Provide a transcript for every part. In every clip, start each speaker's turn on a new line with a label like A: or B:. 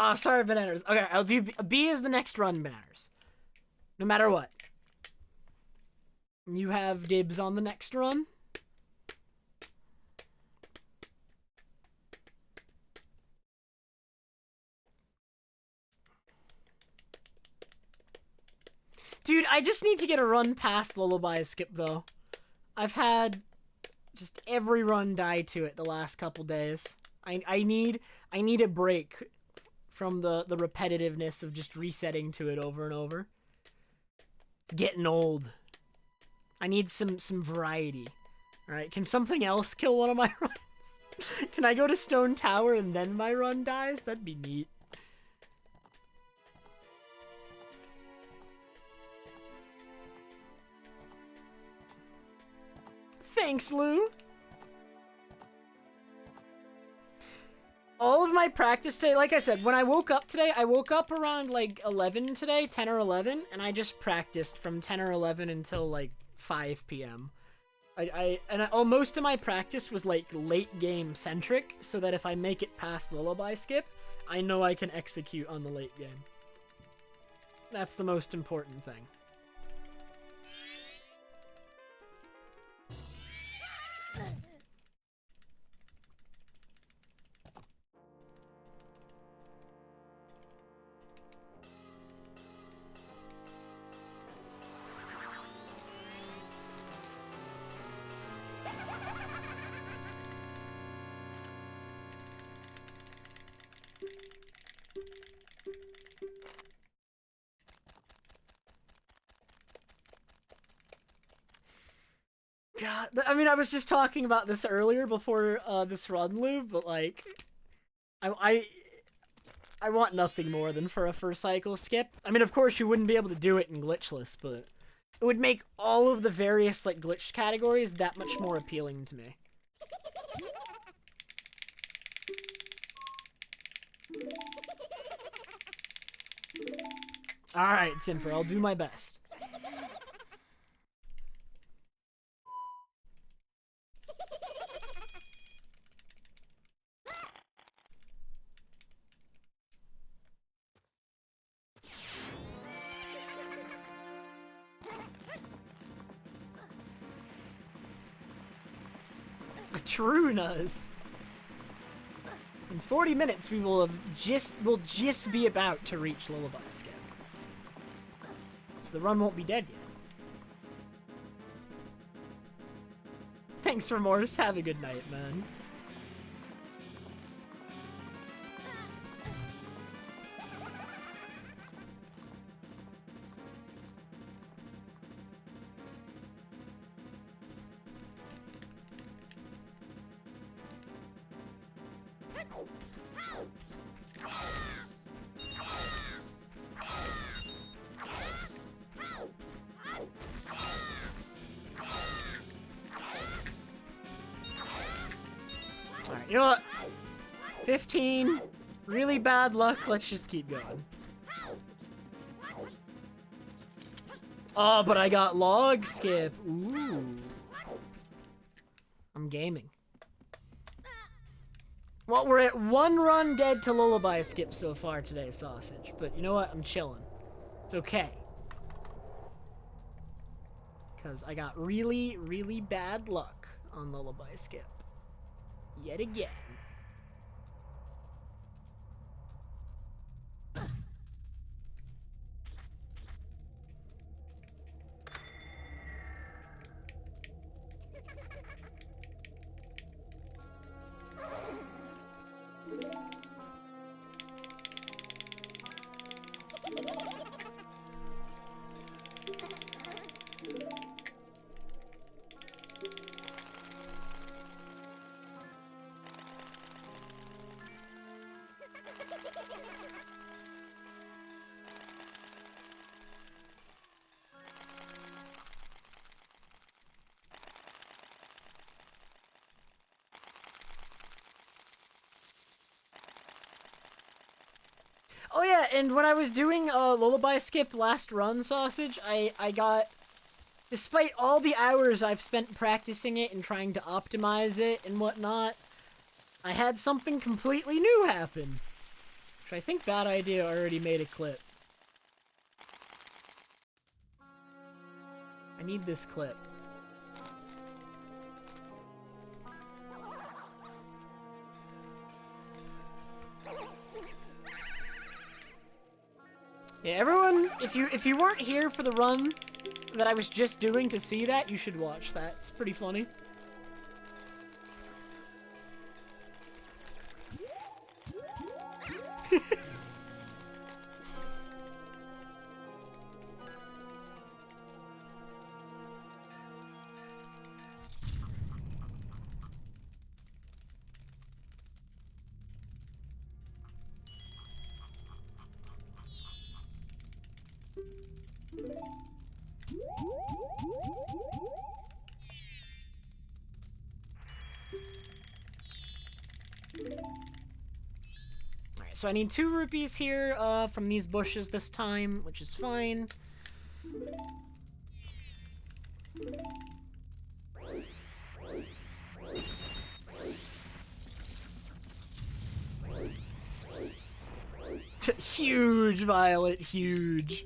A: Oh, sorry, Bananas. Okay, I'll do B is the next run, Bananas. No matter what. You have dibs on the next run. Dude, I just need to get a run past Lullaby Skip, though. I've had just every run die to it the last couple days. I need a break from the repetitiveness of just resetting to it over and over. It's getting old. I need some variety. Alright, can something else kill one of my runs? Can I go to Stone Tower and then my run dies? That'd be neat. Thanks, Lou. All of my practice today, like I said, when I woke up today, I woke up around like 11 today, 10 or 11, and I just practiced from 10 or 11 until like 5 p.m. Most of my practice was like late game centric, so that if I make it past Lullaby Skip, I know I can execute on the late game. That's the most important thing. God, I mean, I was just talking about this earlier before this run, Lou, but like, I want nothing more than for a first cycle skip. I mean, of course, you wouldn't be able to do it in Glitchless, but it would make all of the various like glitched categories that much more appealing to me. All right, Simper, I'll do my best. Trunas. In 40 minutes, we'll just be about to reach Lullaby Skip. So the run won't be dead yet. Thanks, Remorse. Have a good night, man. Alright, you know what? 15. Really bad luck. Let's just keep going. Oh, but I got log skip. Ooh. I'm gaming. Well, we're at 1 run dead to Lullaby Skip so far today, Sausage. But you know what? I'm chilling. It's okay. Because I got really, really bad luck on Lullaby Skip. Yet again. Oh yeah, and when I was doing Lullaby Skip last run, Sausage, I got, despite all the hours I've spent practicing it and trying to optimize it and whatnot, I had something completely new happen. Which I think Bad Idea already made a clip. I need this clip. Yeah, everyone, if you weren't here for the run that I was just doing to see that, you should watch that. It's pretty funny. Alright, so I need 2 rupees here from these bushes this time, which is fine. Huge, Violet, huge.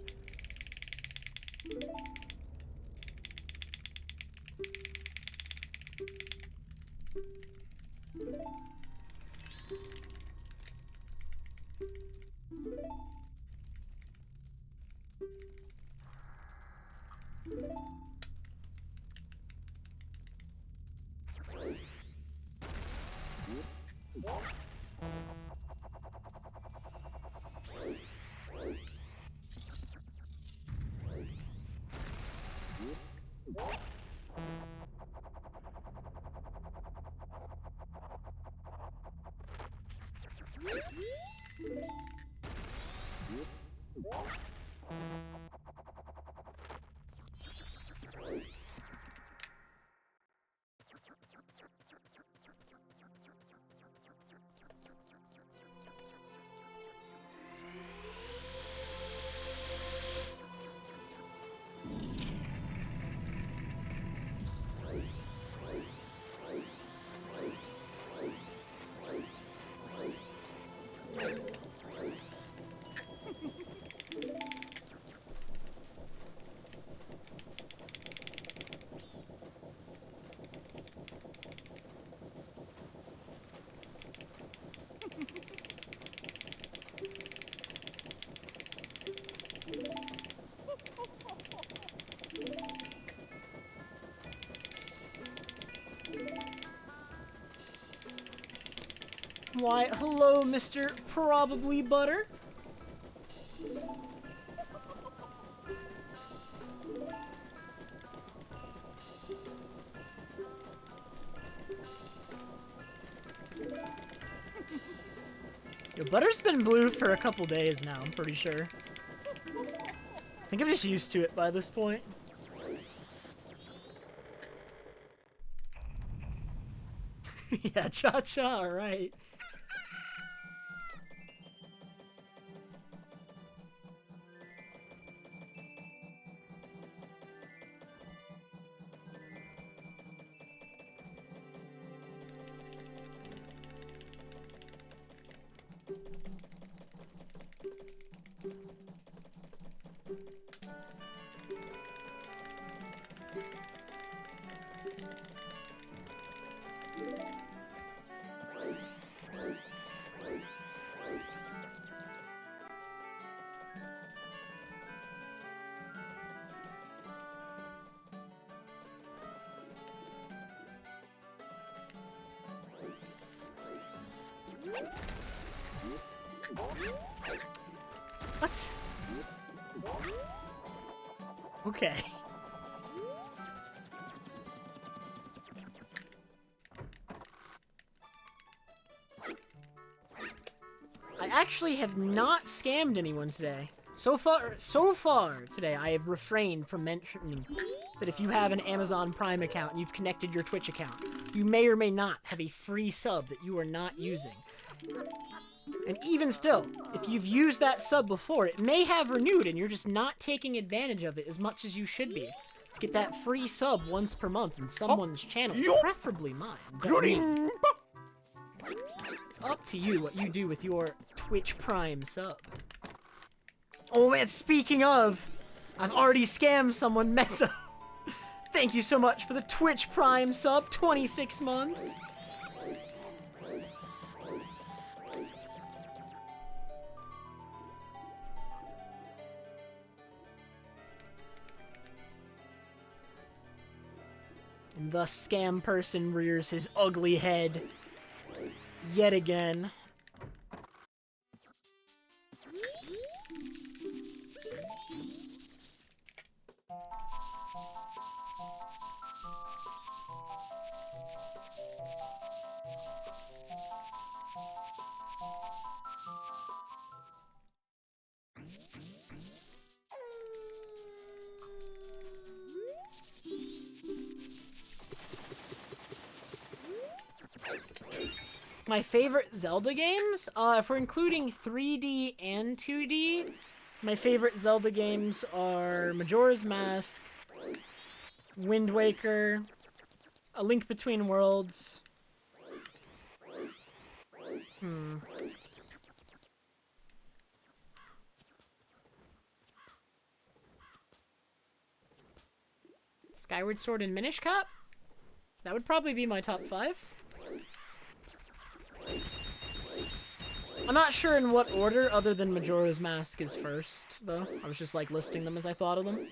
A: Why, hello, Mr. Probably Butter. Yo, Butter's been blue for a couple days now, I'm pretty sure. I think I'm just used to it by this point. Yeah, cha-cha, alright. What? Okay. I actually have not scammed anyone today. So far today, I have refrained from mentioning that if you have an Amazon Prime account and you've connected your Twitch account, you may or may not have a free sub that you are not using. And even still, if you've used that sub before, it may have renewed and you're just not taking advantage of it as much as you should be. Get that free sub once per month in someone's channel, preferably mine. But me. It's up to you what you do with your Twitch Prime sub. Oh man, speaking of, I've already scammed someone, Mesa. Thank you so much for the Twitch Prime sub, 26 months. And thus TrevPerson rears his ugly head yet again. My favorite Zelda games, if we're including 3D and 2D, my favorite Zelda games are Majora's Mask, Wind Waker, A Link Between Worlds. Skyward Sword and Minish Cap? That would probably be my top 5. I'm not sure in what order other than Majora's Mask is first, though. I was just like listing them as I thought of them.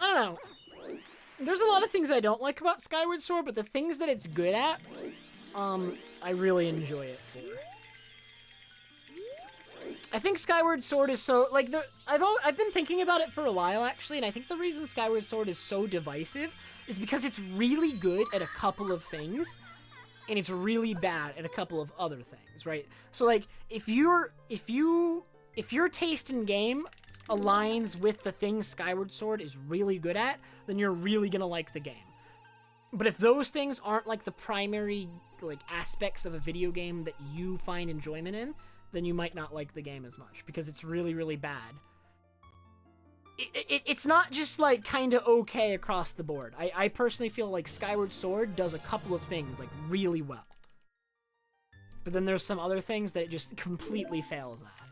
A: I don't know. There's a lot of things I don't like about Skyward Sword, but the things that it's good at, I really enjoy it for. I think Skyward Sword is so, like, I've been thinking about it for a while, actually, and I think the reason Skyward Sword is so divisive is because it's really good at a couple of things, and it's really bad at a couple of other things, right? So, like, if your taste in game aligns with the things Skyward Sword is really good at, then you're really gonna like the game. But if those things aren't, like, the primary, like, aspects of a video game that you find enjoyment in, then you might not like the game as much, because it's really, really bad. It's not just, like, kind of okay across the board. I personally feel like Skyward Sword does a couple of things, like, really well. But then there's some other things that it just completely fails at.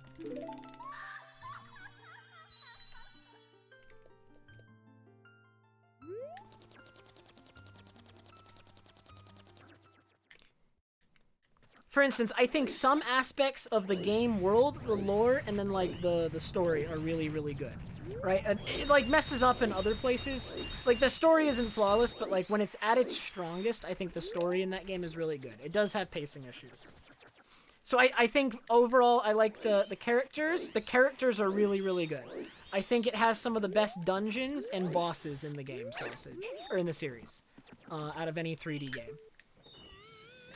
A: For instance, I think some aspects of the game world, the lore, and then, like, the story are really, really good, right? It, like, messes up in other places. Like, the story isn't flawless, but, like, when it's at its strongest, I think the story in that game is really good. It does have pacing issues. So I think, overall, I like the characters. The characters are really, really good. I think it has some of the best dungeons and bosses in the game, or in the series, out of any 3D game.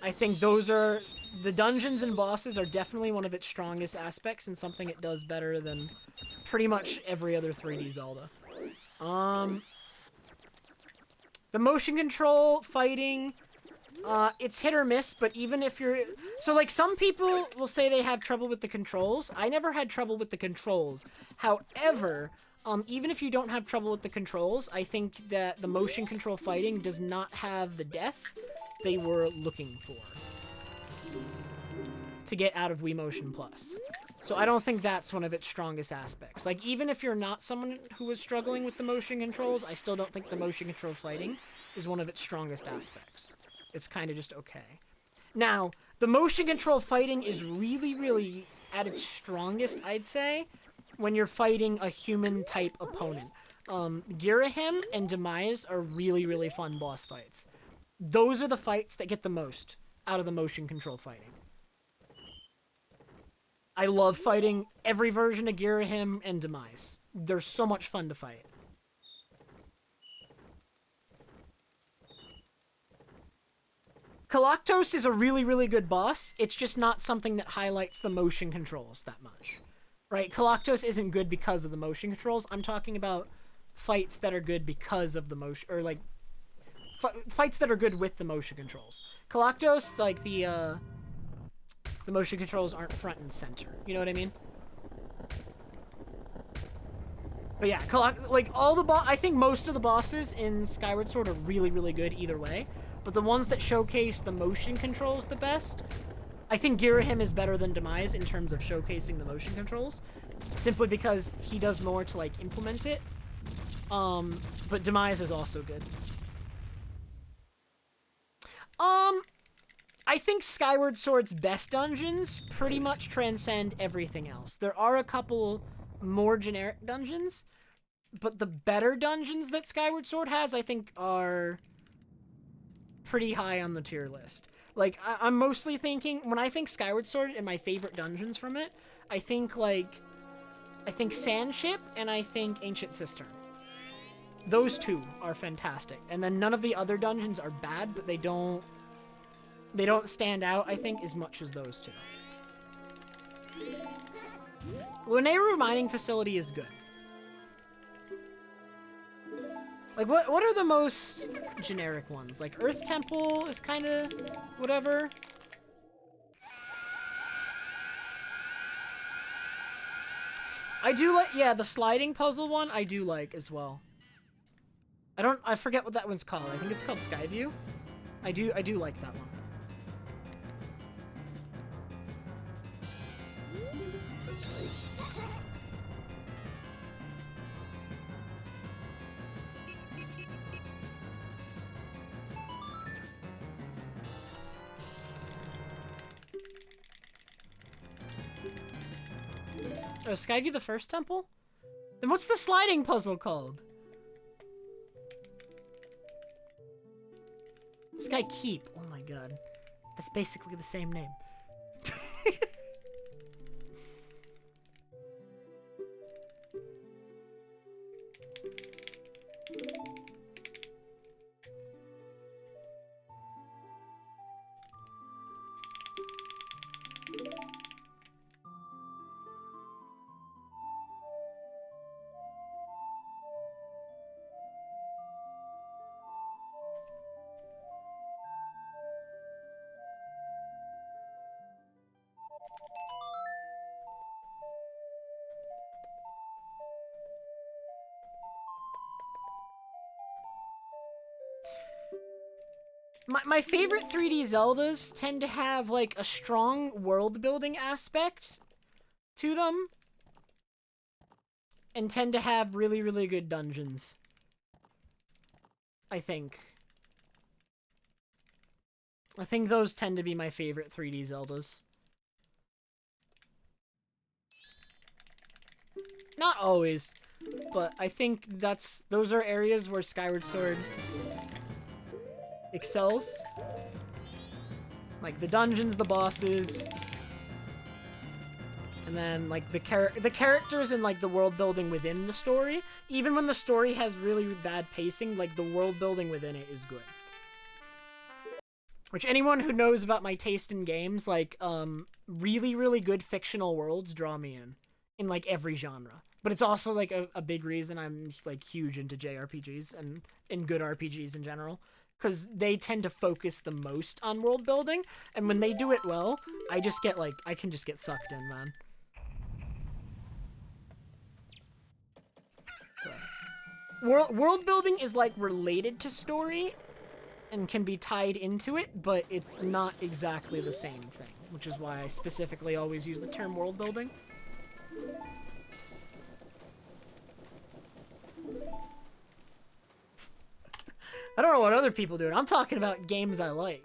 A: I think the dungeons and bosses are definitely one of its strongest aspects and something it does better than pretty much every other 3D Zelda. The motion control, fighting, it's hit or miss, but even if you're... So, like, some people will say they have trouble with the controls. I never had trouble with the controls. However, even if you don't have trouble with the controls, I think that the motion control fighting does not have the depth they were looking for to get out of Wii Motion Plus. So I don't think that's one of its strongest aspects. Like, even if you're not someone who was struggling with the motion controls, I still don't think the motion control fighting is one of its strongest aspects. It's kind of just okay. Now, the motion control fighting is really, really at its strongest, I'd say, when you're fighting a human-type opponent. Girahim and Demise are really, really fun boss fights. Those are the fights that get the most out of the motion control fighting. I love fighting every version of Girahim and Demise. They're so much fun to fight. Galactos is a really, really good boss. It's just not something that highlights the motion controls that much. Right? Galactos isn't good because of the motion controls. I'm talking about fights that are good because of the motion, or like fights that are good with the motion controls. Galactos, like the motion controls aren't front and center. You know what I mean? But yeah, like all the I think most of the bosses in Skyward Sword are really, really good either way. But the ones that showcase the motion controls the best, I think Girahim is better than Demise in terms of showcasing the motion controls, simply because he does more to like implement it. But Demise is also good. I think Skyward Sword's best dungeons pretty much transcend everything else. There are a couple more generic dungeons, but the better dungeons that Skyward Sword has, I think, are pretty high on the tier list. Like, I'm mostly thinking, when I think Skyward Sword and my favorite dungeons from it, I think Sandship and I think Ancient Cistern. Those two are fantastic. And then none of the other dungeons are bad, but they don't stand out, I think, as much as those two. Luneru Mining Facility is good. Like, what are the most generic ones? Like, Earth Temple is kind of whatever. I do like, yeah, the sliding puzzle one I do like as well. I forget what that one's called. I think it's called Skyview. I do like that one. Oh, Skyview the first temple? Then what's the sliding puzzle called? Sky Keep. Oh my god. That's basically the same name. My favorite 3D Zeldas tend to have, like, a strong world-building aspect to them. And tend to have really, really good dungeons. I think. I think those tend to be my favorite 3D Zeldas. Not always, but I think those are areas where Skyward Sword excels. Like the dungeons, the bosses, and then like the characters and like the world building within the story. Even when the story has really bad pacing, like the world building within it is good. Which anyone who knows about my taste in games, like really, really good fictional worlds draw me in like every genre. But it's also like a big reason I'm like huge into JRPGs and in good RPGs in general. Because they tend to focus the most on world building, and when they do it well, I can just get sucked in, man. World building is like related to story, and can be tied into it, but it's not exactly the same thing, which is why I specifically always use the term world building. I don't know what other people do. I'm talking about games I like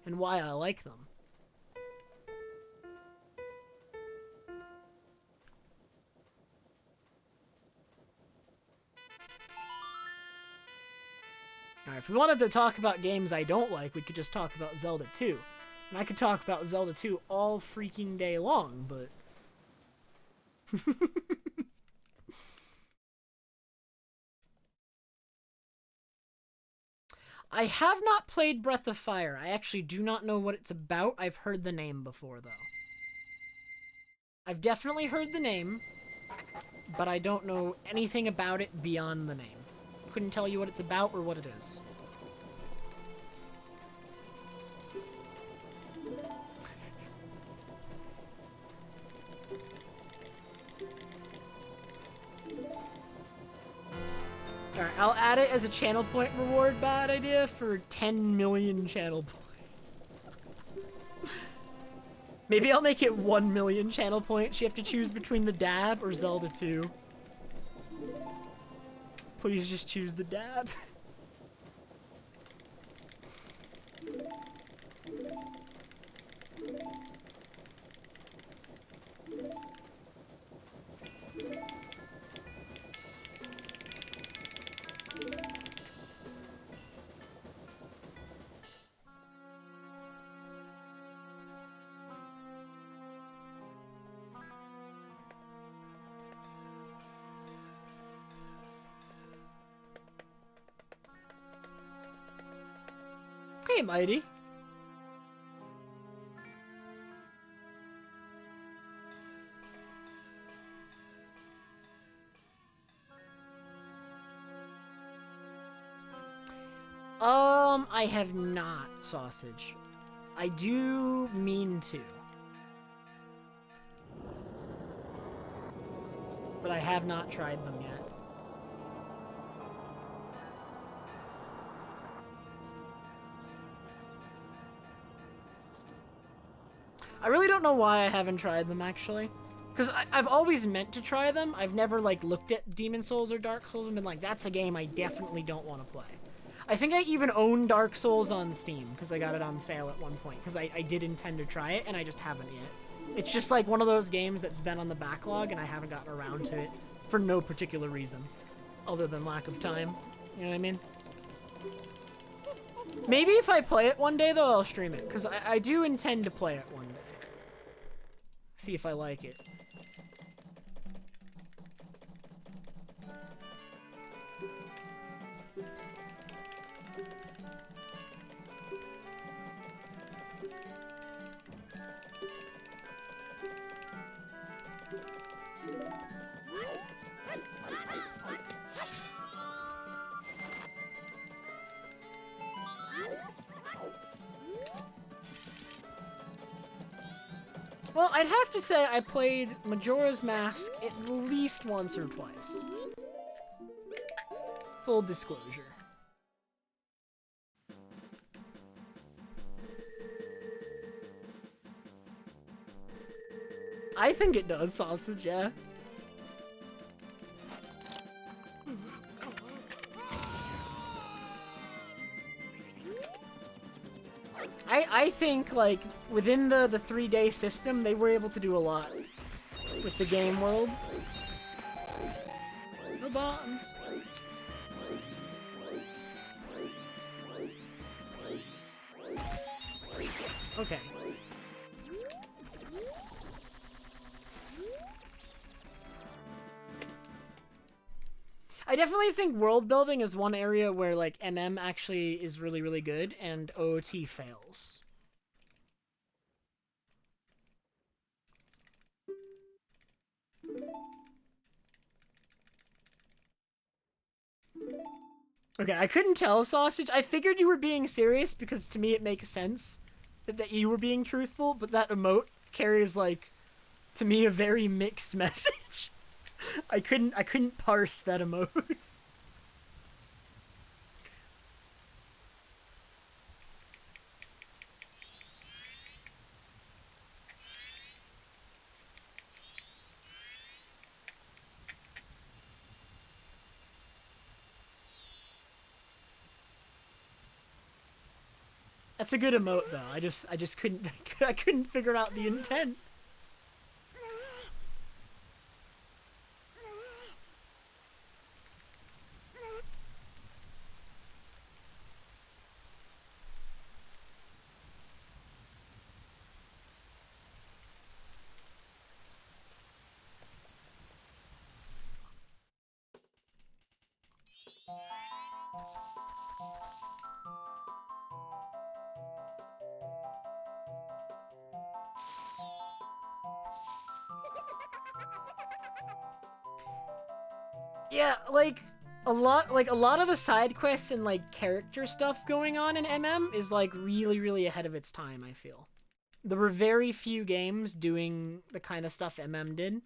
A: and why I like them. Alright, if we wanted to talk about games I don't like, we could just talk about Zelda 2. And I could talk about Zelda 2 all freaking day long, but I have not played Breath of Fire. I actually do not know what it's about. I've heard the name before, though. I've definitely heard the name, but I don't know anything about it beyond the name. Couldn't tell you what it's about or what it is. Alright, I'll add it as a channel point reward, bad idea, for 10 million channel points. Maybe I'll make it 1 million channel points. You have to choose between the dab or Zelda 2. Please just choose the dab. Hey, Mighty. I have not, Sausage. I do mean to. But I have not tried them yet. I really don't know why I haven't tried them, actually. Because I've always meant to try them. I've never, like, looked at Demon Souls or Dark Souls and been like, that's a game I definitely don't want to play. I think I even own Dark Souls on Steam, because I got it on sale at one point, because I did intend to try it, and I just haven't yet. It's just, like, one of those games that's been on the backlog, and I haven't gotten around to it for no particular reason, other than lack of time. You know what I mean? Maybe if I play it one day, though, I'll stream it, because I do intend to play it one day. See if I like it. Well, I'd have to say I played Majora's Mask at least once or twice. Full disclosure. I think it does, Sausage, yeah. I think, like, within the 3-day system, they were able to do a lot with the game world. No bombs. Okay. I definitely think world building is one area where, like, MM actually is really, really good, and OOT fails. Okay, I couldn't tell, Sausage. I figured you were being serious because to me it makes sense that you were being truthful, but that emote carries, like, to me, a very mixed message. I couldn't parse that emote. That's a good emote though. I just couldn't I couldn't figure out the intent. Yeah, like a lot of the side quests and like character stuff going on in MM is like really ahead of its time, I feel. There were very few games doing the kind of stuff MM did.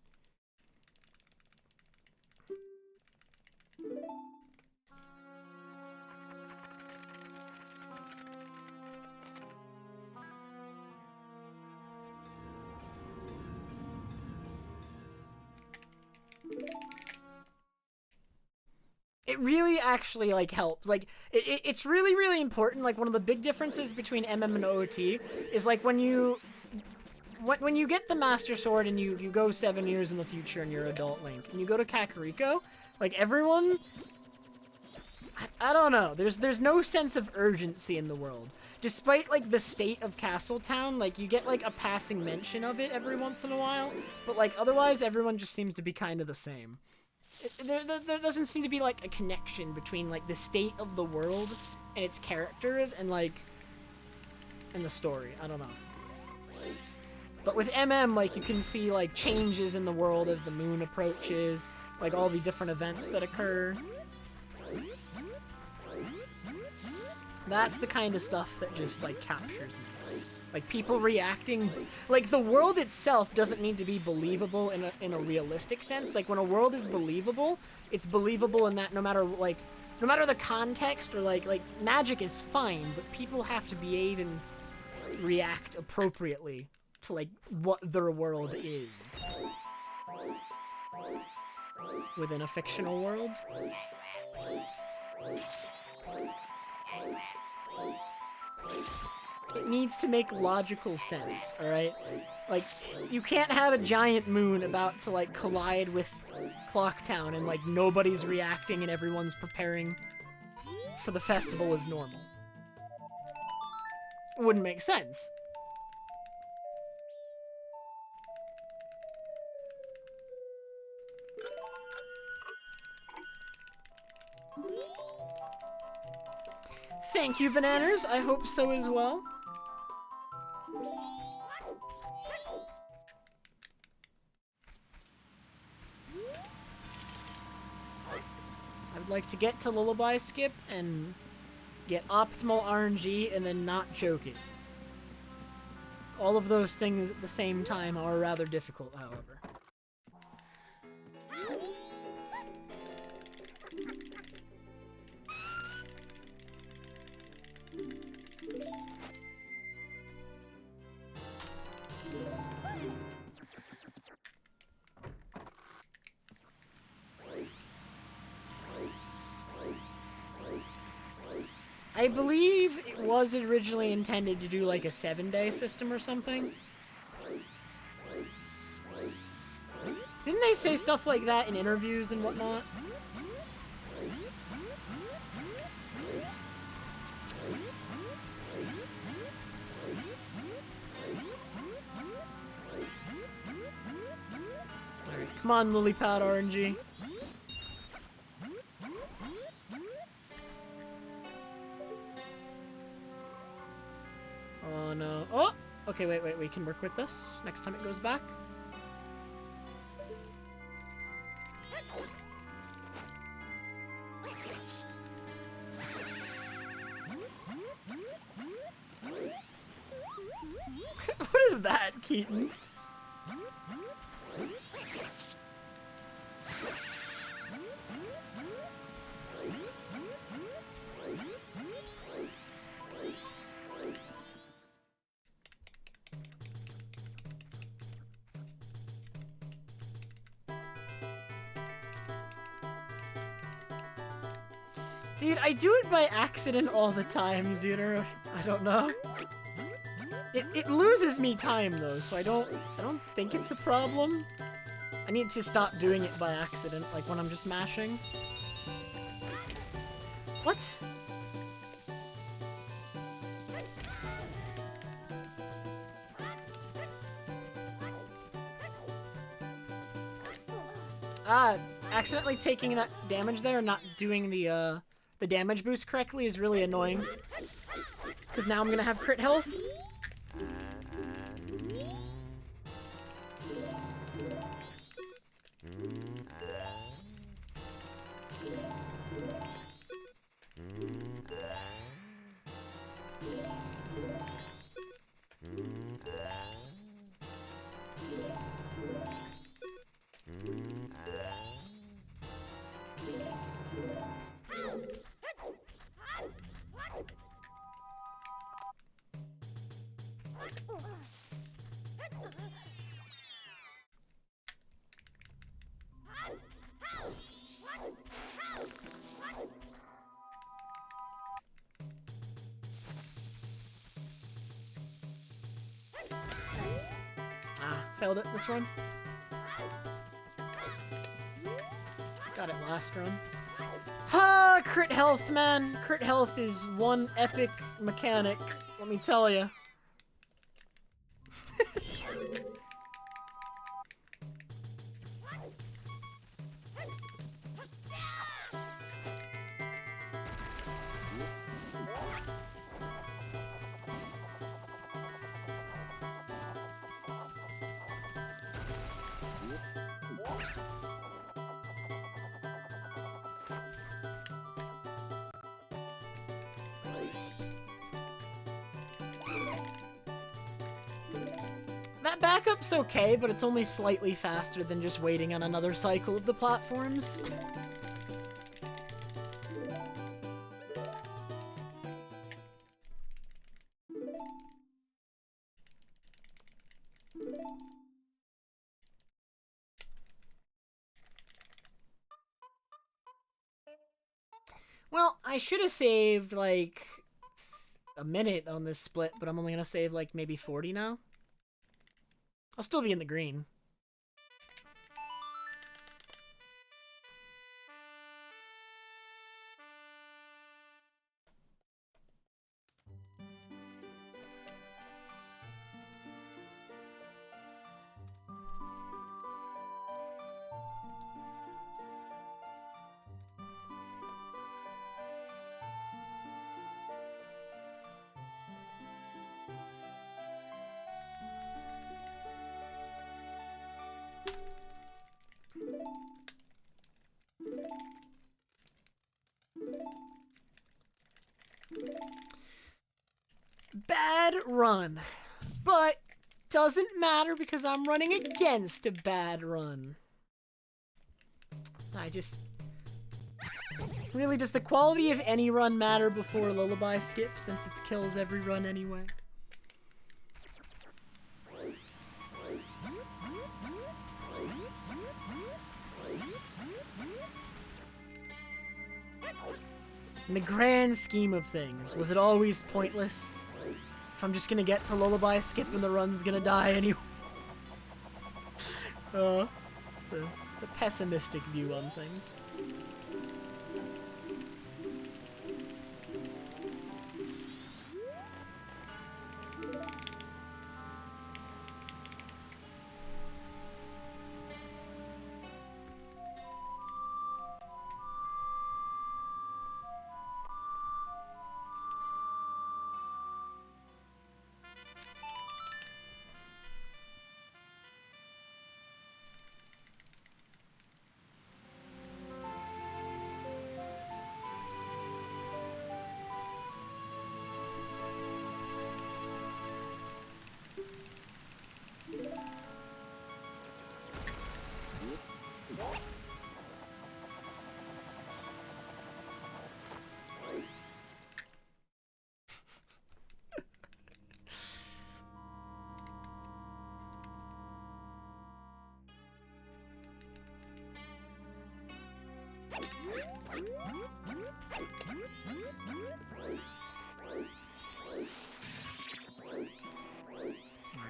A: It really actually like helps. Like it's really important. Like one of the big differences between MM and OOT is like when you get the Master Sword and you go 7 years in the future and you're adult Link and you go to Kakariko, like everyone, I don't know. There's no sense of urgency in the world. Despite like the state of Castletown, like you get like a passing mention of it every once in a while, but like otherwise everyone just seems to be kind of the same. There doesn't seem to be like a connection between like the state of the world and its characters and like and the story. I don't know. But with MM, like you can see like changes in the world as the moon approaches, like all the different events that occur. That's the kind of stuff that just like captures me. Like people reacting, like the world itself doesn't need to be believable in a realistic sense. Like when a world is believable, it's believable in that no matter the context or like magic is fine, but people have to behave and react appropriately to like what their world is within a fictional world. It needs to make logical sense, alright? Like, you can't have a giant moon about to, like, collide with Clocktown and, like, nobody's reacting and everyone's preparing for the festival as normal. It wouldn't make sense. Thank you, Bananas. I hope so as well. I'd like to get to Lullaby Skip and get optimal RNG and then not choke it. All of those things at the same time are rather difficult, however. I believe it was originally intended to do like a 7-day system or something. Didn't they say stuff like that in interviews and whatnot? Alright, come on, Lilypad RNG. Oh no. Oh! Okay, wait, we can work with this next time it goes back. What is that, Keaton? Dude, I do it by accident all the time, Zuner. I don't know. It loses me time though, so I don't think it's a problem. I need to stop doing it by accident, like when I'm just mashing. What? Accidentally taking that damage there and not doing the damage boost correctly is really annoying. Because now I'm gonna have crit health. failed it this run. Got it last run. Ha! Crit health, man. Crit health is one epic mechanic, let me tell ya. That backup's okay, but it's only slightly faster than just waiting on another cycle of the platforms. Well, I should have saved, like, a minute on this split, but I'm only gonna save, like, maybe 40 now. I'll still be in the green. Bad run, but doesn't matter because I'm running against a bad run. Really, does the quality of any run matter before Lullaby Skip, since it kills every run anyway? In the grand scheme of things, was it always pointless? If I'm just gonna get to Lullaby Skip and the run's gonna die anyway. It's a pessimistic view on things.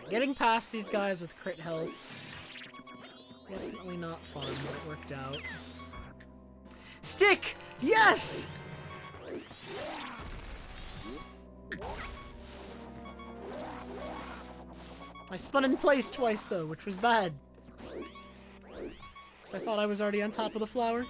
A: Getting past these guys with crit health. Definitely not fun, but it worked out. Stick! Yes! I spun in place twice though, which was bad. Because I thought I was already on top of the flower.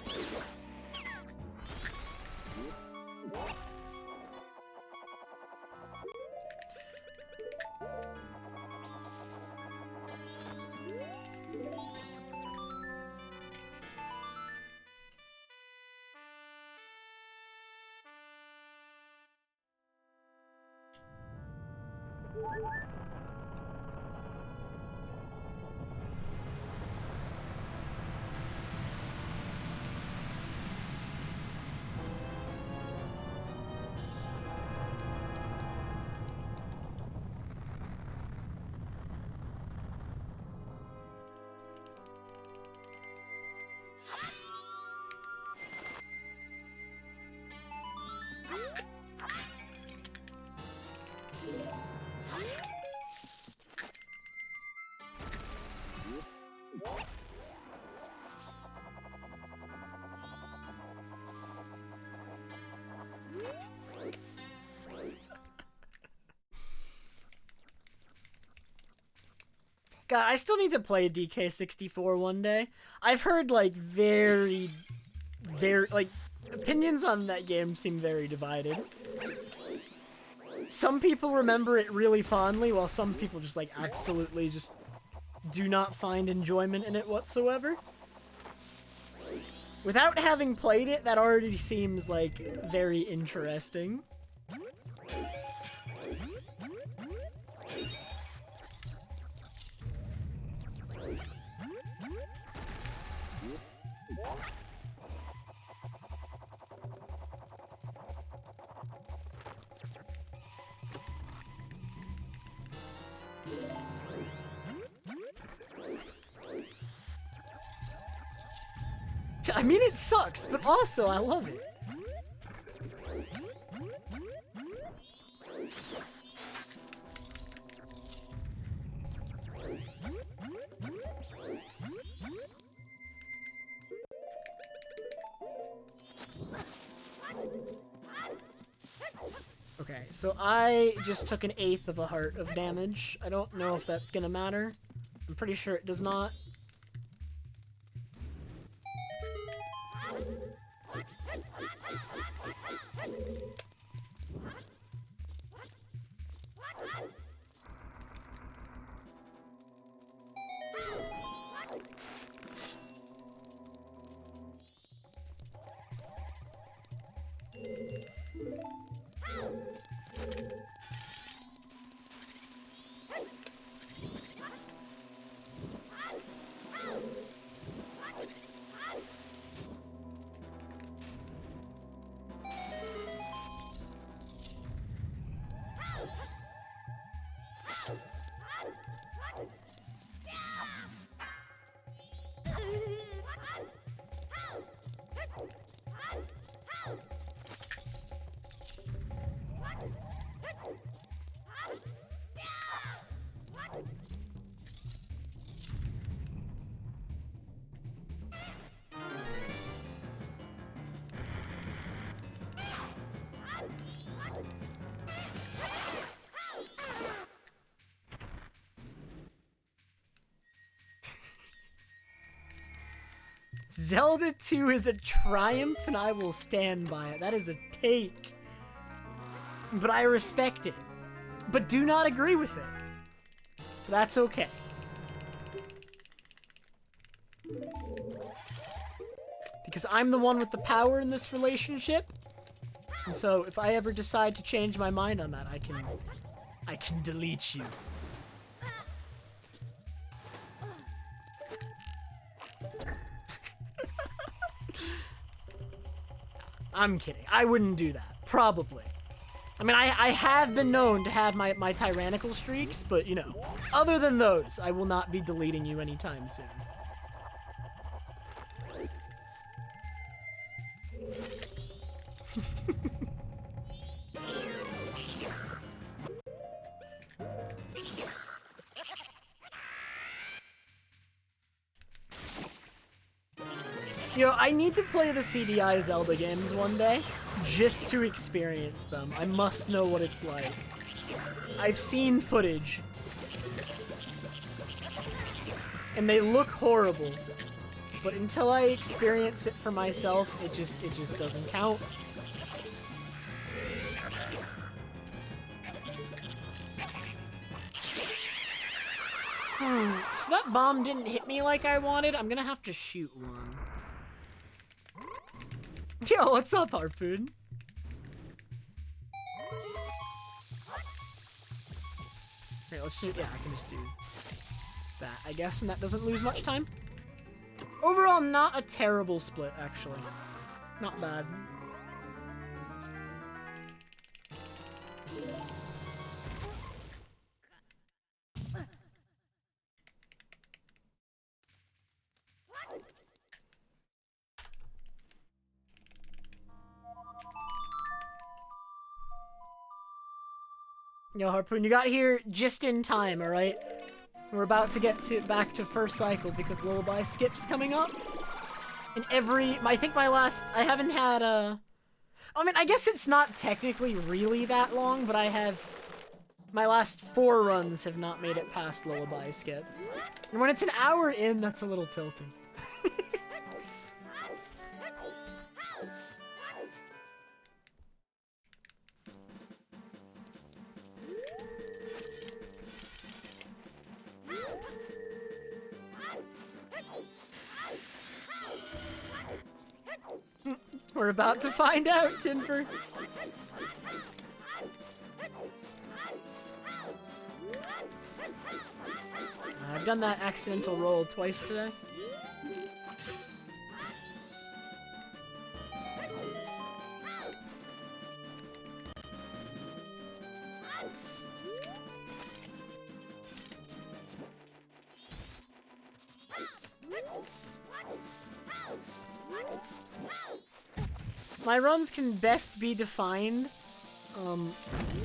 A: God, I still need to play DK64 one day. I've heard, like, very, like, opinions on that game seem very divided. Some people remember it really fondly, while some people just, like, absolutely just do not find enjoyment in it whatsoever. Without having played it, that already seems, like, very interesting. I mean, it sucks, but also I love it. Okay, so I just took an 1/8 of a heart of damage. I don't know if that's gonna matter. I'm pretty sure it does not. Zelda 2 is a triumph, and I will stand by it. That is a take. But I respect it. But do not agree with it. That's okay. Because I'm the one with the power in this relationship. And so if I ever decide to change my mind on that, I can delete you. I'm kidding. I wouldn't do that. Probably. I mean, I have been known to have my tyrannical streaks, but, you know, other than those, I will not be deleting you anytime soon. Yo, I need to play the CDI Zelda games one day, just to experience them. I must know what it's like. I've seen footage, and they look horrible, but until I experience it for myself, it just doesn't count. So that bomb didn't hit me like I wanted. I'm gonna have to shoot one. Yo, what's up, Harpoon? Okay, let's just, yeah, I can just do that, I guess, and that doesn't lose much time. Overall, not a terrible split, actually. Not bad. Yo, Harpoon, you got here just in time, alright? We're about to get back to first cycle because Lullaby Skip's coming up. And I think my last, I haven't had I mean, I guess it's not technically really that long, but my last 4 runs have not made it past Lullaby Skip. And when it's an hour in, that's a little tilting. We're about to find out, Timber. I've done that accidental roll twice today. My runs can best be defined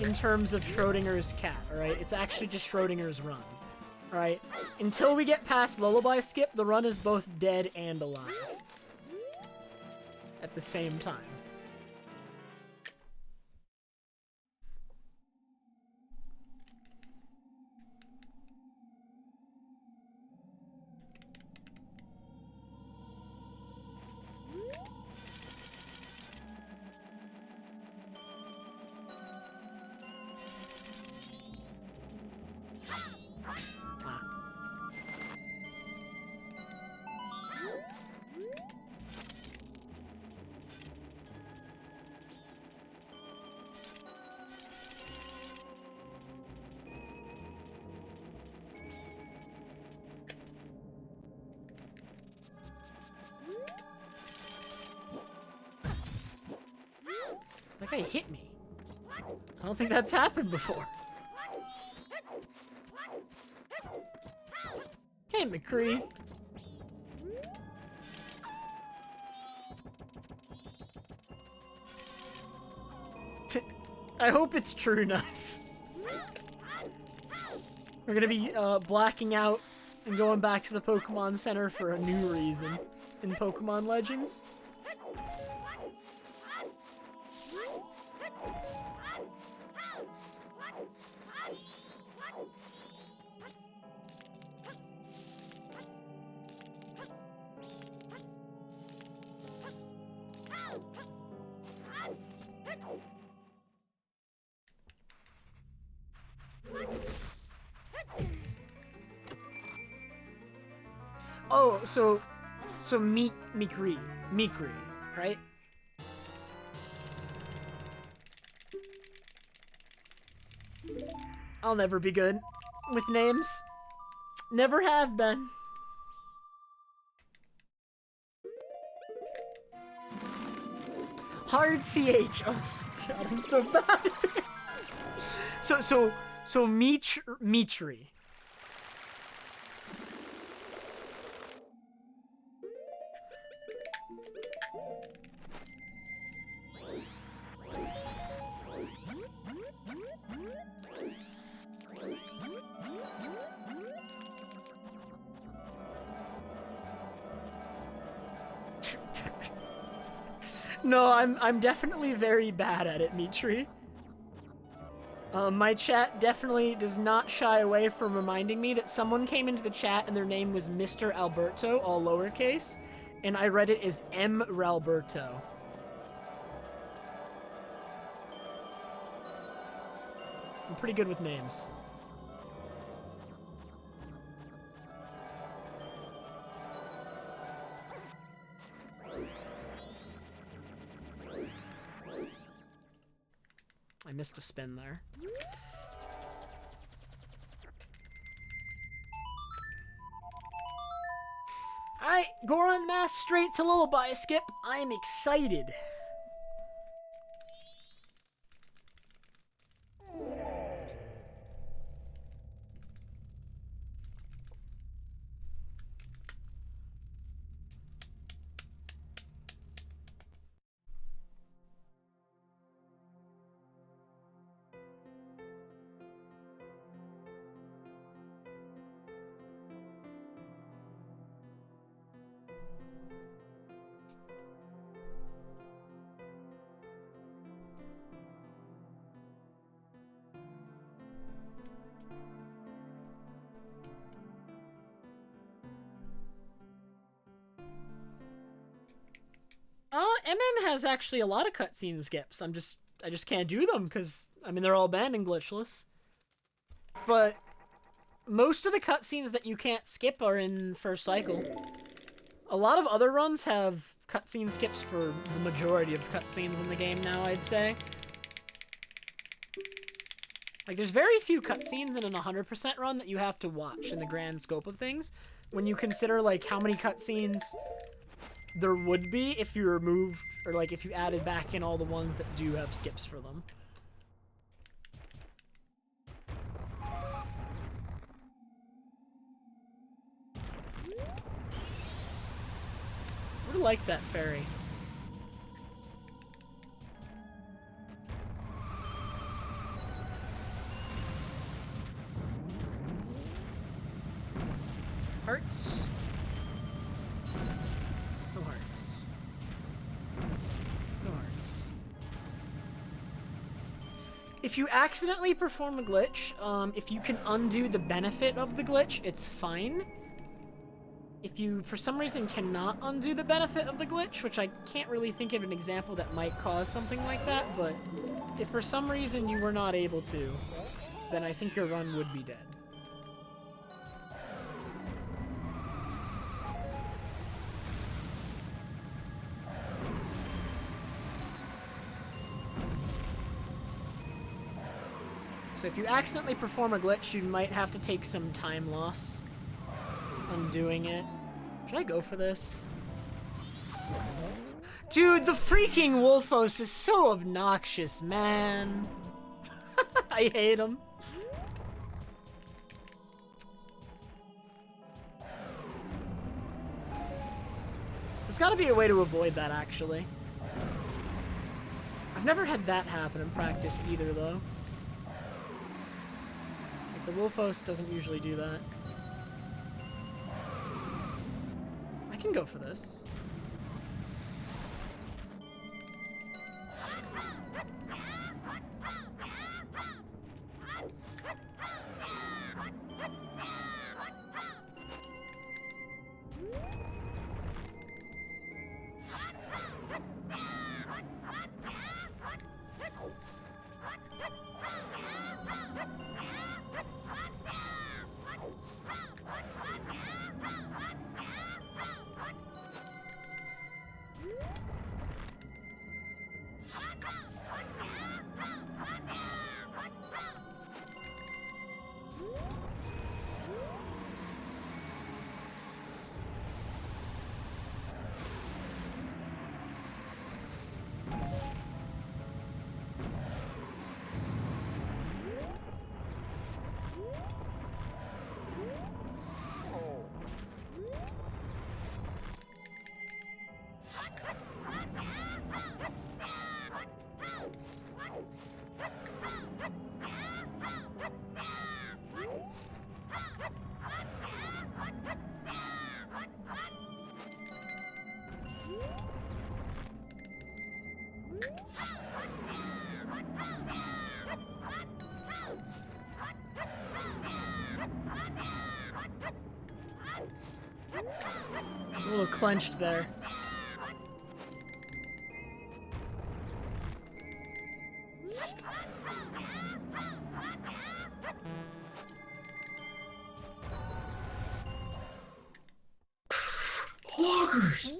A: in terms of Schrodinger's cat, alright? It's actually just Schrodinger's run, alright? Until we get past Lullaby Skip, the run is both dead and alive at the same time. That guy hit me. I don't think that's happened before. Okay, McCree. I hope it's true, nice. We're gonna be blacking out and going back to the Pokemon Center for a new reason in Pokemon Legends. Oh, so Mikri, right? I'll never be good with names. Never have been. Hard CH. Oh my god, I'm so bad at this. So Mitri. No, I'm definitely very bad at it, Mitri. My chat definitely does not shy away from reminding me that someone came into the chat and their name was Mr. Alberto, all lowercase, and I read it as M. Ralberto. I'm pretty good with names. I missed a spin there. Alright, Goron Mask straight to Lullaby Skip. I'm excited. MM has actually a lot of cutscene skips. I just can't do them because, I mean, they're all banned in Glitchless. But most of the cutscenes that you can't skip are in first cycle. A lot of other runs have cutscene skips for the majority of cutscenes in the game now, I'd say. Like, there's very few cutscenes in an 100% run that you have to watch in the grand scope of things. When you consider, like, how many cutscenes there would be if you removed, or, like, if you added back in all the ones that do have skips for them. I like that ferry. Hearts? No hearts. No hearts. If you accidentally perform a glitch, if you can undo the benefit of the glitch, it's fine. If you, for some reason, cannot undo the benefit of the glitch, which I can't really think of an example that might cause something like that, but if for some reason you were not able to, then I think your run would be dead. So if you accidentally perform a glitch, you might have to take some time loss undoing it. Should I go for this? Dude, the freaking Wolfos is so obnoxious, man. I hate him. There's gotta be a way to avoid that, actually. I've never had that happen in practice either, though. Like, the Wolfos doesn't usually do that. I can go for this. It's a little clenched there.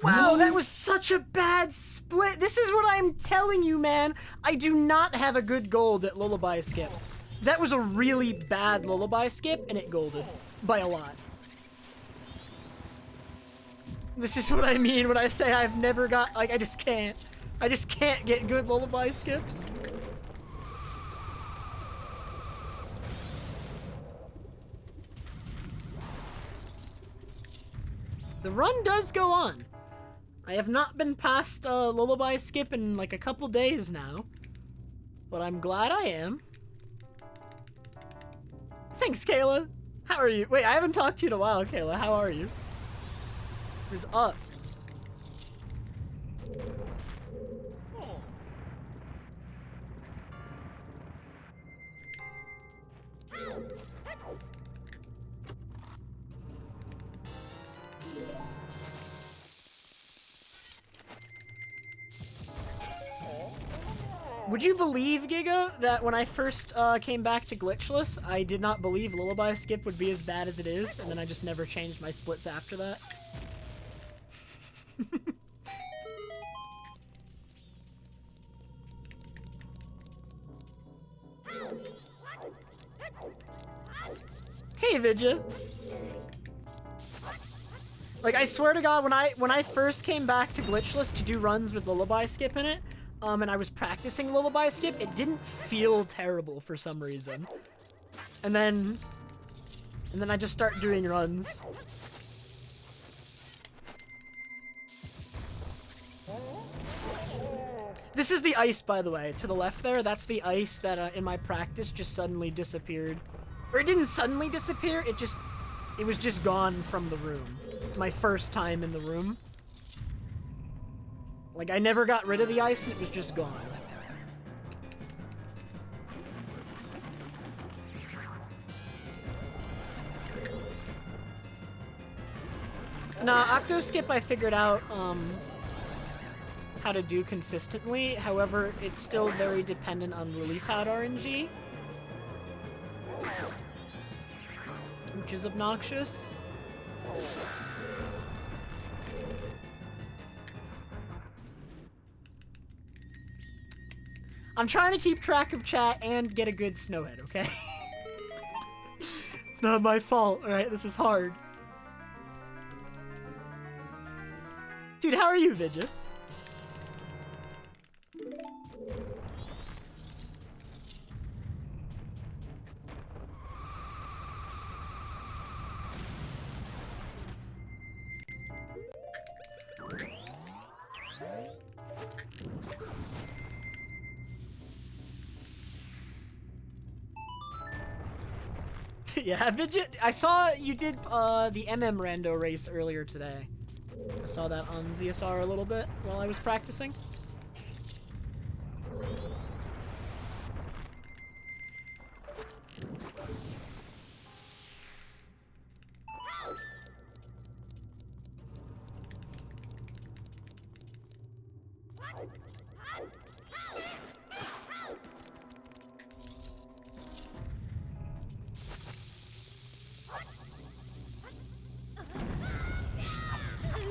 A: Wow, that was such a bad split. This is what I'm telling you, man. I do not have a good gold at Lullaby Skip. That was a really bad Lullaby Skip, and it golded. By a lot. This is what I mean when I say I've never got, like, I just can't get good Lullaby Skips. The run does go on. I have not been past Lullaby Skip in like a couple days now, but I'm glad I am. Thanks, Kayla. How are you? Wait, I haven't talked to you in a while, Kayla. How are you? Is up. Would you believe, Giga, that when I first came back to Glitchless, I did not believe Lullaby Skip would be as bad as it is, and then I just never changed my splits after that? Hey, Vidya. Like, I swear to God, when I first came back to Glitchless to do runs with Lullaby Skip in it, and I was practicing Lullaby Skip, it didn't feel terrible for some reason. And then I just start doing runs. This is the ice, by the way, to the left there. That's the ice that in my practice just suddenly disappeared. Or it didn't suddenly disappear, it was just gone from the room. My first time in the room. Like, I never got rid of the ice and it was just gone. Nah, Octoskip I figured out, how to do consistently. However, it's still very dependent on LilyPad RNG. Which is obnoxious. I'm trying to keep track of chat and get a good snowhead, okay? It's not my fault, alright? This is hard. Dude, how are you, Vidya? Yeah, Vidya, I saw you did the Rando race earlier today. I saw that on ZSR a little bit while I was practicing.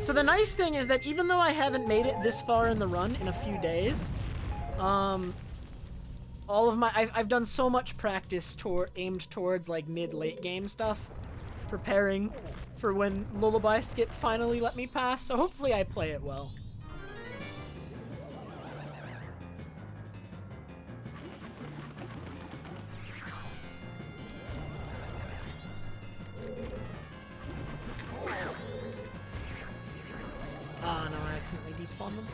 A: So the nice thing is that even though I haven't made it this far in the run in a few days, all of my I've done so much practice aimed towards like mid-late game stuff, preparing for when Lullaby Skip finally let me pass. So hopefully I play it well. Ah, no, I accidentally despawned them.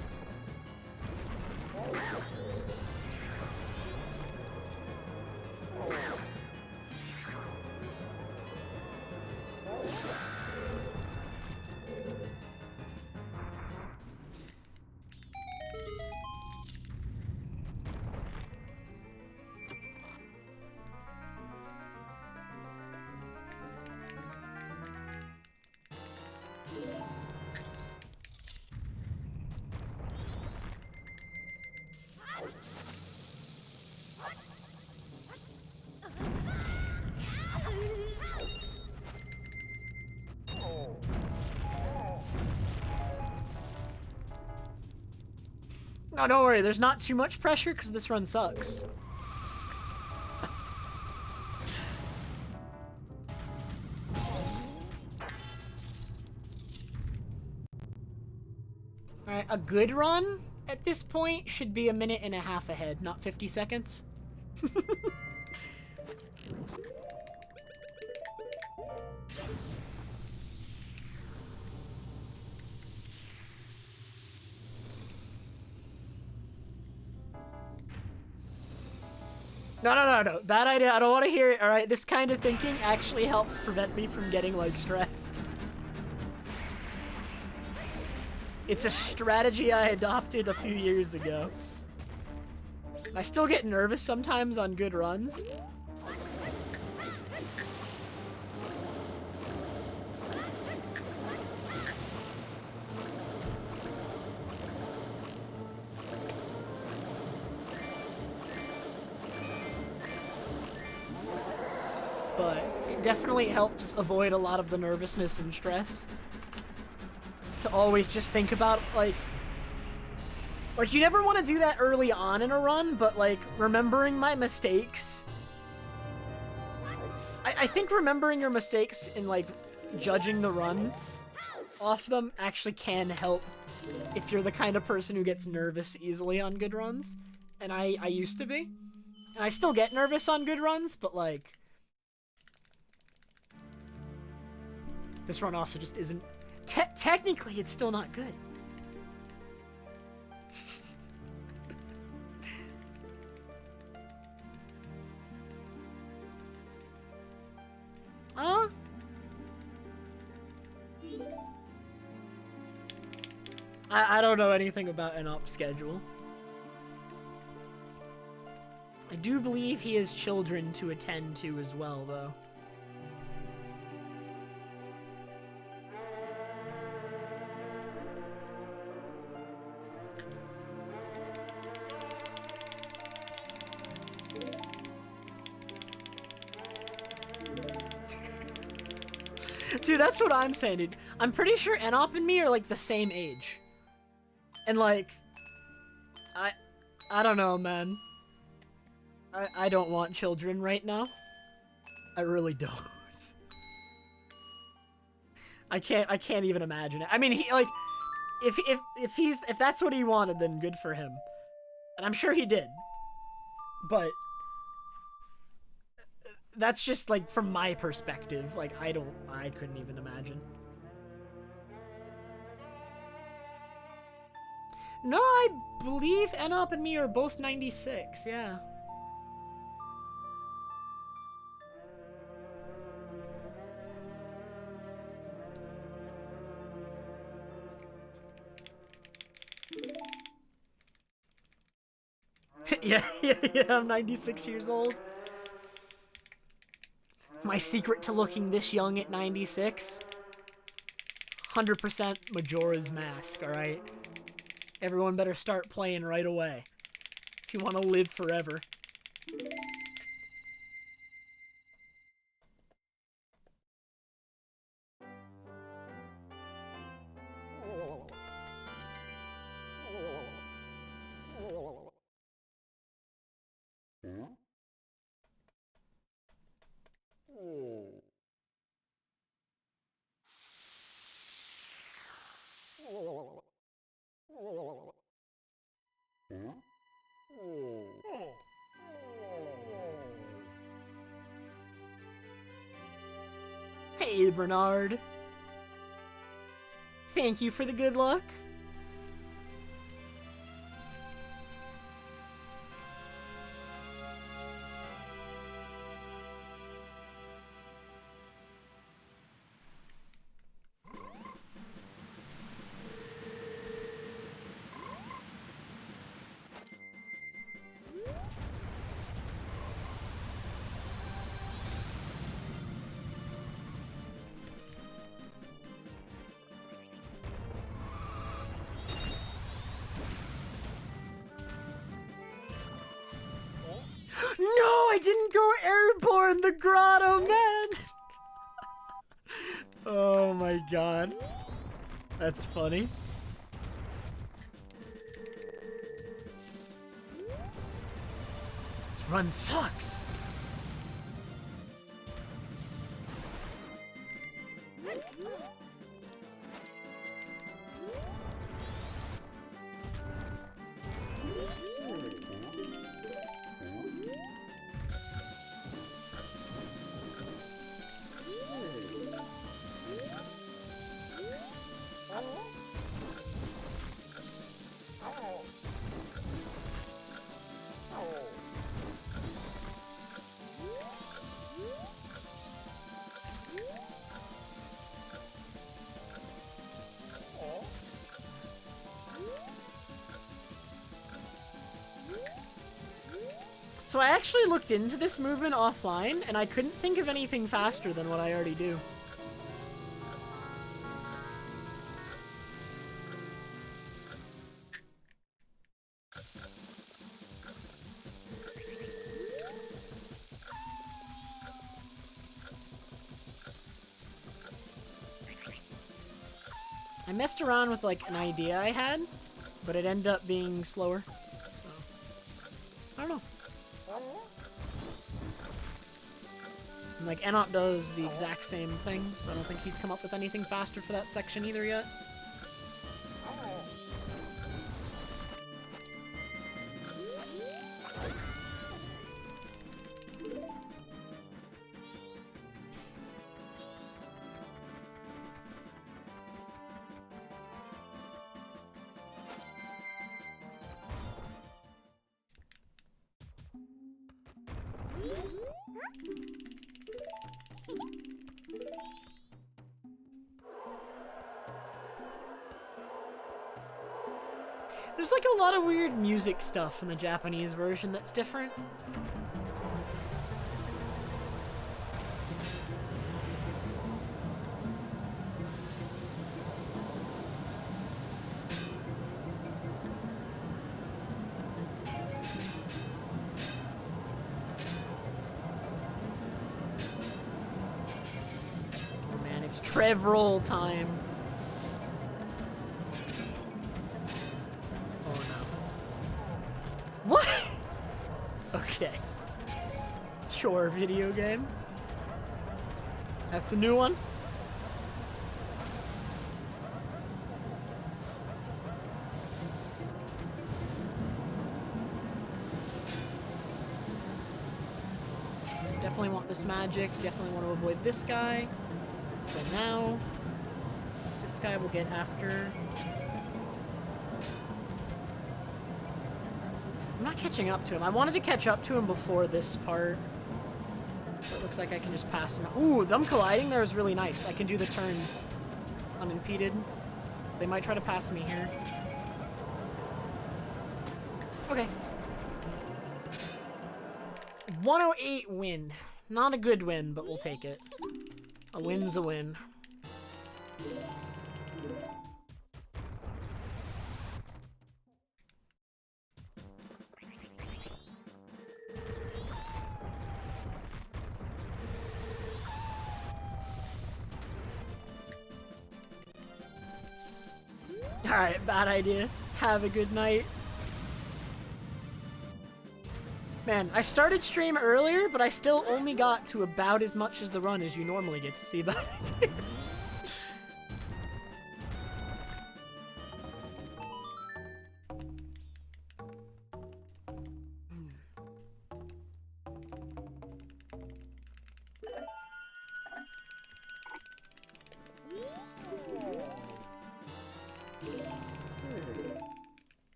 A: No, don't worry, there's not too much pressure because this run sucks. Alright, a good run at this point should be 1.5 minutes ahead, not 50 seconds. No. Bad idea. I don't want to hear it. All right, this kind of thinking actually helps prevent me from getting, like, stressed. It's a strategy I adopted a few years ago. I still get nervous sometimes on good runs. but it definitely helps avoid a lot of the nervousness and stress. To always just think about, like you never want to do that early on in a run, but, like, remembering my mistakes. I think remembering your mistakes and, like, judging the run off them actually can help if you're the kind of person who gets nervous easily on good runs. And I used to be. And I still get nervous on good runs, but, like, this run also just isn't... Technically, it's still not good. I don't know anything about an op schedule. I do believe he has children to attend to as well, though. Dude, that's what I'm saying, dude. I'm pretty sure Enop and me are, like, the same age. And, like, I don't know, man. I don't want children right now. I really don't. I can't even imagine it. I mean, he, like, if that's what he wanted, then good for him. And I'm sure he did. But that's just, like, from my perspective. Like, I couldn't even imagine. No, I believe Enop and me are both 96, yeah. yeah, I'm 96 years old. My secret to looking this young at 96? 100% Majora's Mask, alright? Everyone better start playing right away if you want to live forever. Hey, Bernard. Thank you for the good luck. No, I didn't go airborne, the grotto, man! Oh my god. That's funny. This run sucks! So I actually looked into this movement offline, and I couldn't think of anything faster than what I already do. messed around with like an idea I had, but it ended up being slower. So I don't know. And like Enoch does the exact same thing, so I don't think he's come up with anything faster for that section either yet. There's like a lot of weird music stuff in the Japanese version that's different. Oh man, it's Trev roll time. Okay. Sure, video game. That's a new one. Definitely want this magic. Definitely want to avoid this guy. So now, this guy will get after. I'm not catching up to him. I wanted to catch up to him before this part. So it looks like I can just pass him. Ooh, them colliding there is really nice. I can do the turns unimpeded. They might try to pass me here. Okay. 108 win. Not a good win, but we'll take it. A win's a win. Alright, bad idea. Have a good night. Man, I started stream earlier, but I still only got to about as much as the run as you normally get to see about it.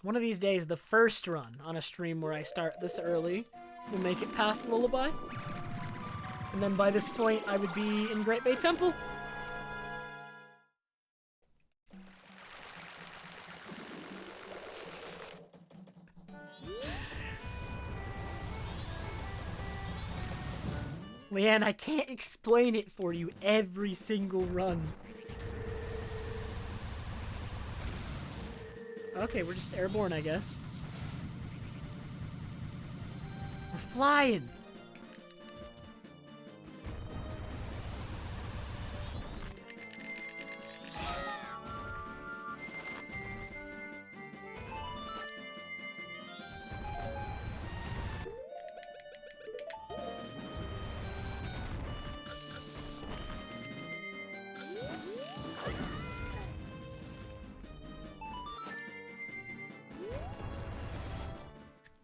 A: One of these days, the first run on a stream where I start this early will make it past Lullaby. And then by this point, I would be in Great Bay Temple. Leanne, I can't explain it for you every single run. Okay, we're just airborne, I guess. We're flying!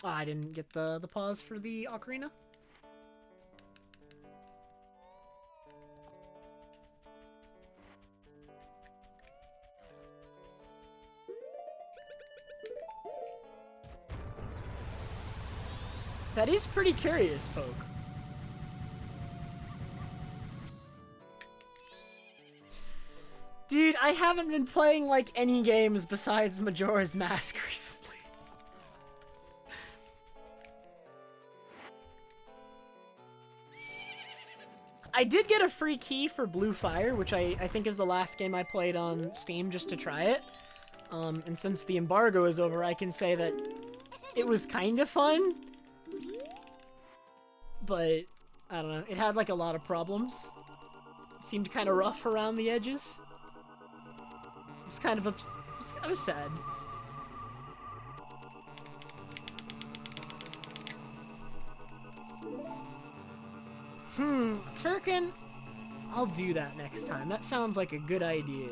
A: Oh, I didn't get the pause for the ocarina. That is pretty curious, Poke. Dude, I haven't been playing like any games besides Majora's Mask recently. I did get a free key for Blue Fire, which I think is the last game I played on Steam just to try it. And since the embargo is over, I can say that it was kind of fun. But, I don't know, it had like a lot of problems. It seemed kind of rough around the edges. I was kind of I was sad. Turkin, I'll do that next time. That sounds like a good idea.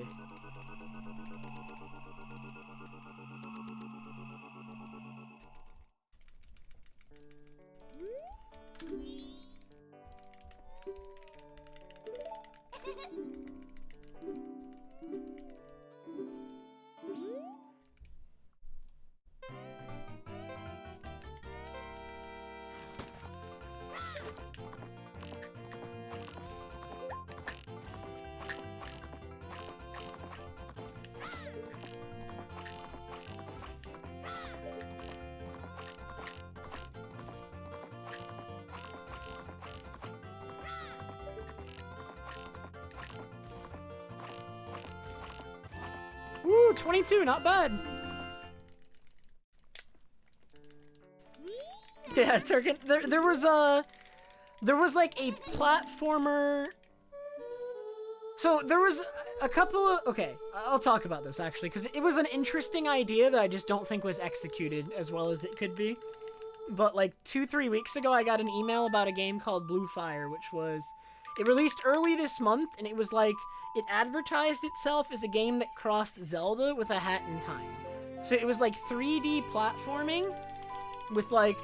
A: Woo, 22, not bad. Yeah, Turkin, there was like a platformer. So there was a couple of, okay, I'll talk about this actually, because it was an interesting idea that I just don't think was executed as well as it could be. But like 2-3 weeks ago, I got an email about a game called Blue Fire, which was, it released early this month, and it was like, it advertised itself as a game that crossed Zelda with a Hat in Time. So it was like 3D platforming with like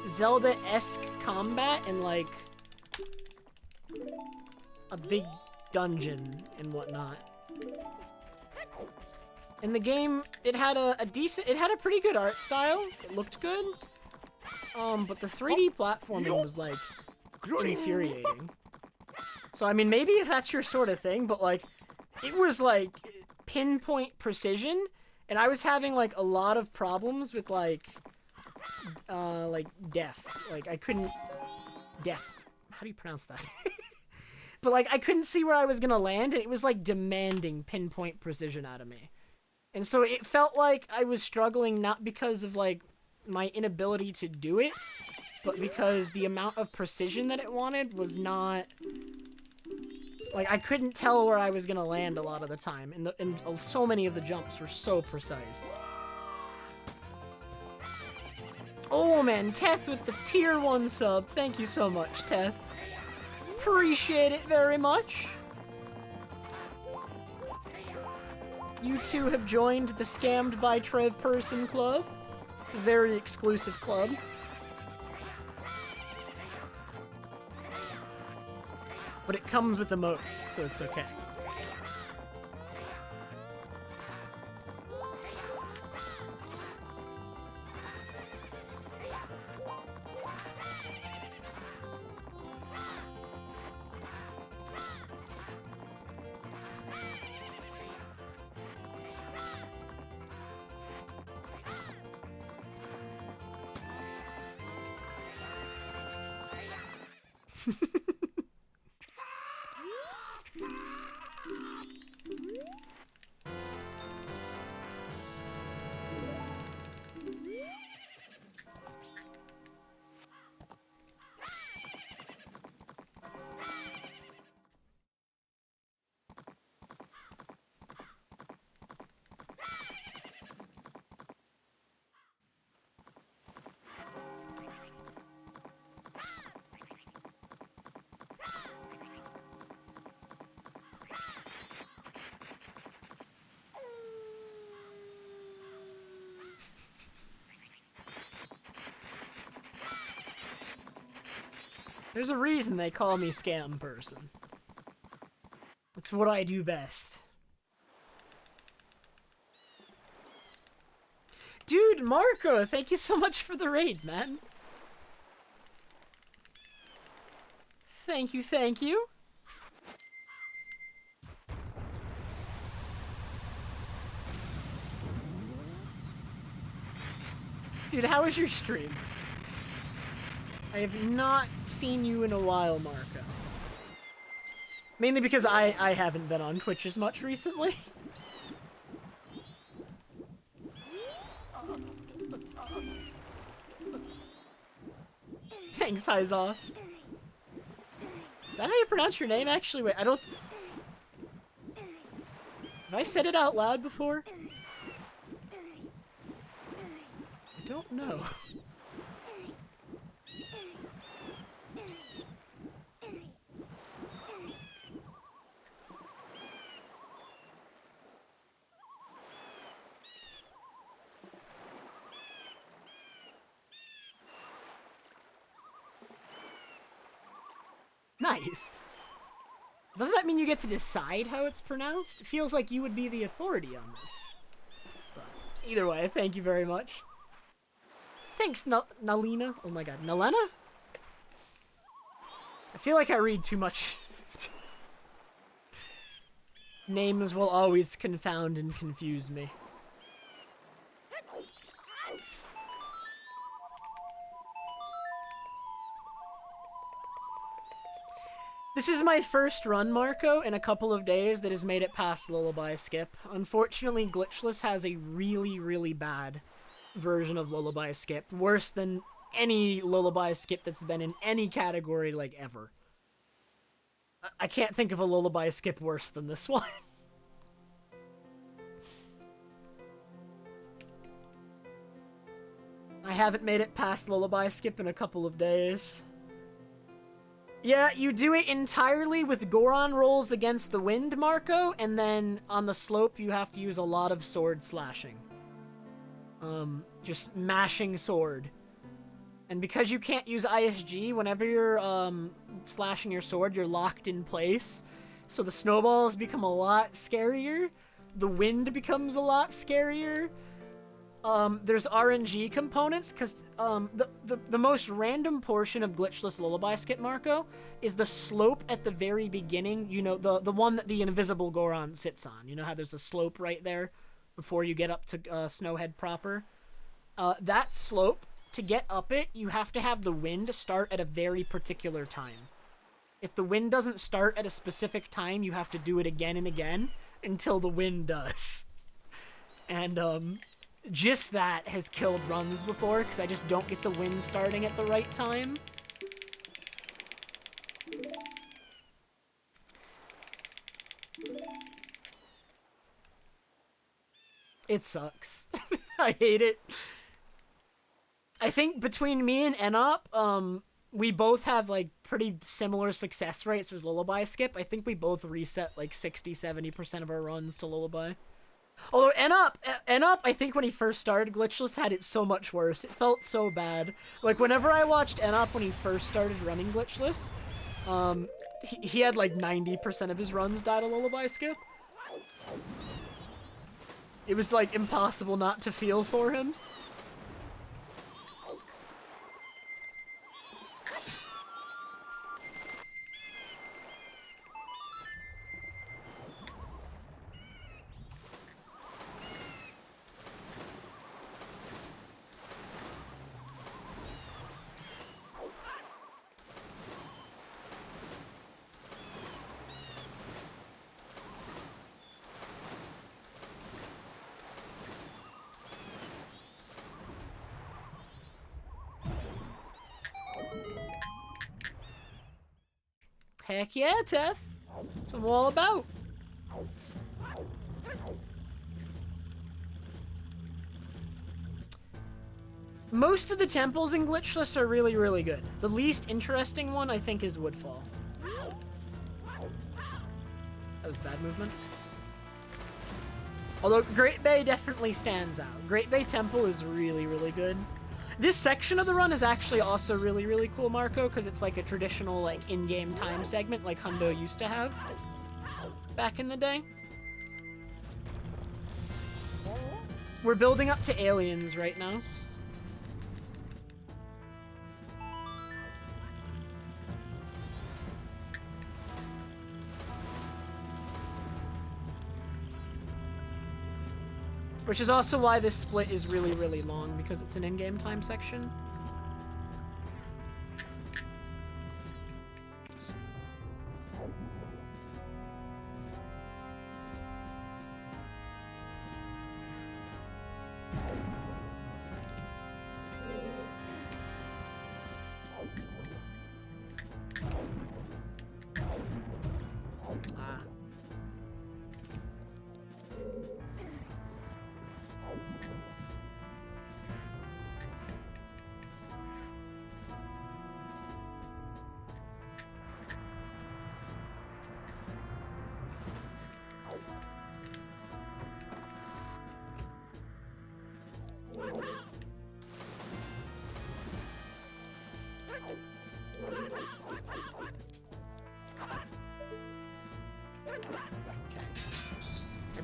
A: Zelda-esque combat and like a big dungeon and whatnot. And the game, it had it had a pretty good art style. It looked good. But the 3D platforming was like infuriating. So, I mean, maybe if that's your sort of thing, but, like, it was, like, pinpoint precision, and I was having, like, a lot of problems with, like, death. Like, I couldn't... Death. How do you pronounce that? But, like, I couldn't see where I was gonna land, and it was, like, demanding pinpoint precision out of me. And so it felt like I was struggling not because of, like, my inability to do it, but because the amount of precision that it wanted was not... Like, I couldn't tell where I was gonna land a lot of the time, and so many of the jumps were so precise. Oh man, Teth with the tier 1 sub. Thank you so much, Teth. Appreciate it very much. You two have joined the Scammed by TrevPerson club. It's a very exclusive club. But it comes with emotes, so it's okay. There's a reason they call me Scam Person. It's what I do best. Dude, Marco, thank you so much for the raid, man. Thank you, thank you. Dude, how was your stream? I have not seen you in a while, Marco. Mainly because I haven't been on Twitch as much recently. Thanks, Hyzost. Is that how you pronounce your name, actually? Wait, I don't... I said it out loud before? I don't know. Nice. Doesn't that mean you get to decide how it's pronounced? It feels like you would be the authority on this. But either way, thank you very much. Thanks, Nalina. Oh my god, Nalena? I feel like I read too much. Names will always confound and confuse me. This is my first run, Marco, in a couple of days that has made it past Lullaby Skip. Unfortunately, Glitchless has a really, really bad version of Lullaby Skip. Worse than any Lullaby Skip that's been in any category, like, ever. I can't think of a Lullaby Skip worse than this one. I haven't made it past Lullaby Skip in a couple of days. Yeah, you do it entirely with Goron rolls against the wind, Marco, and then on the slope you have to use a lot of sword slashing. Just mashing sword. And because you can't use ISG, whenever you're slashing your sword, you're locked in place. So the snowballs become a lot scarier. The wind becomes a lot scarier. There's RNG components, because the most random portion of Glitchless Lullaby Skip, Marco, is the slope at the very beginning. You know, the one that the invisible Goron sits on. You know how there's a slope right there before you get up to Snowhead proper? That slope, to get up it, you have to have the wind start at a very particular time. If the wind doesn't start at a specific time, you have to do it again and again until the wind does. And, just that has killed runs before, because I just don't get the wind starting at the right time. It sucks. I hate it. I think between me and Enop, we both have, like, pretty similar success rates with Lullaby Skip. I think we both reset, like, 60-70% of our runs to Lullaby. Although Enop, I think when he first started Glitchless had it so much worse. It felt so bad. Like, whenever I watched Enop when he first started running Glitchless, he had like 90% of his runs die to Lullaby Skip. It was like impossible not to feel for him. Heck yeah, Tef. That's what I'm all about. Most of the temples in Glitchless are really, really good. The least interesting one, I think, is Woodfall. That was bad movement. Although Great Bay definitely stands out. Great Bay Temple is really, really good. This section of the run is actually also really, really cool, Marco, because it's like a traditional, like, in-game time segment like Hundo used to have back in the day. We're building up to aliens right now. Which is also why this split is really, really long, because it's an in-game time section.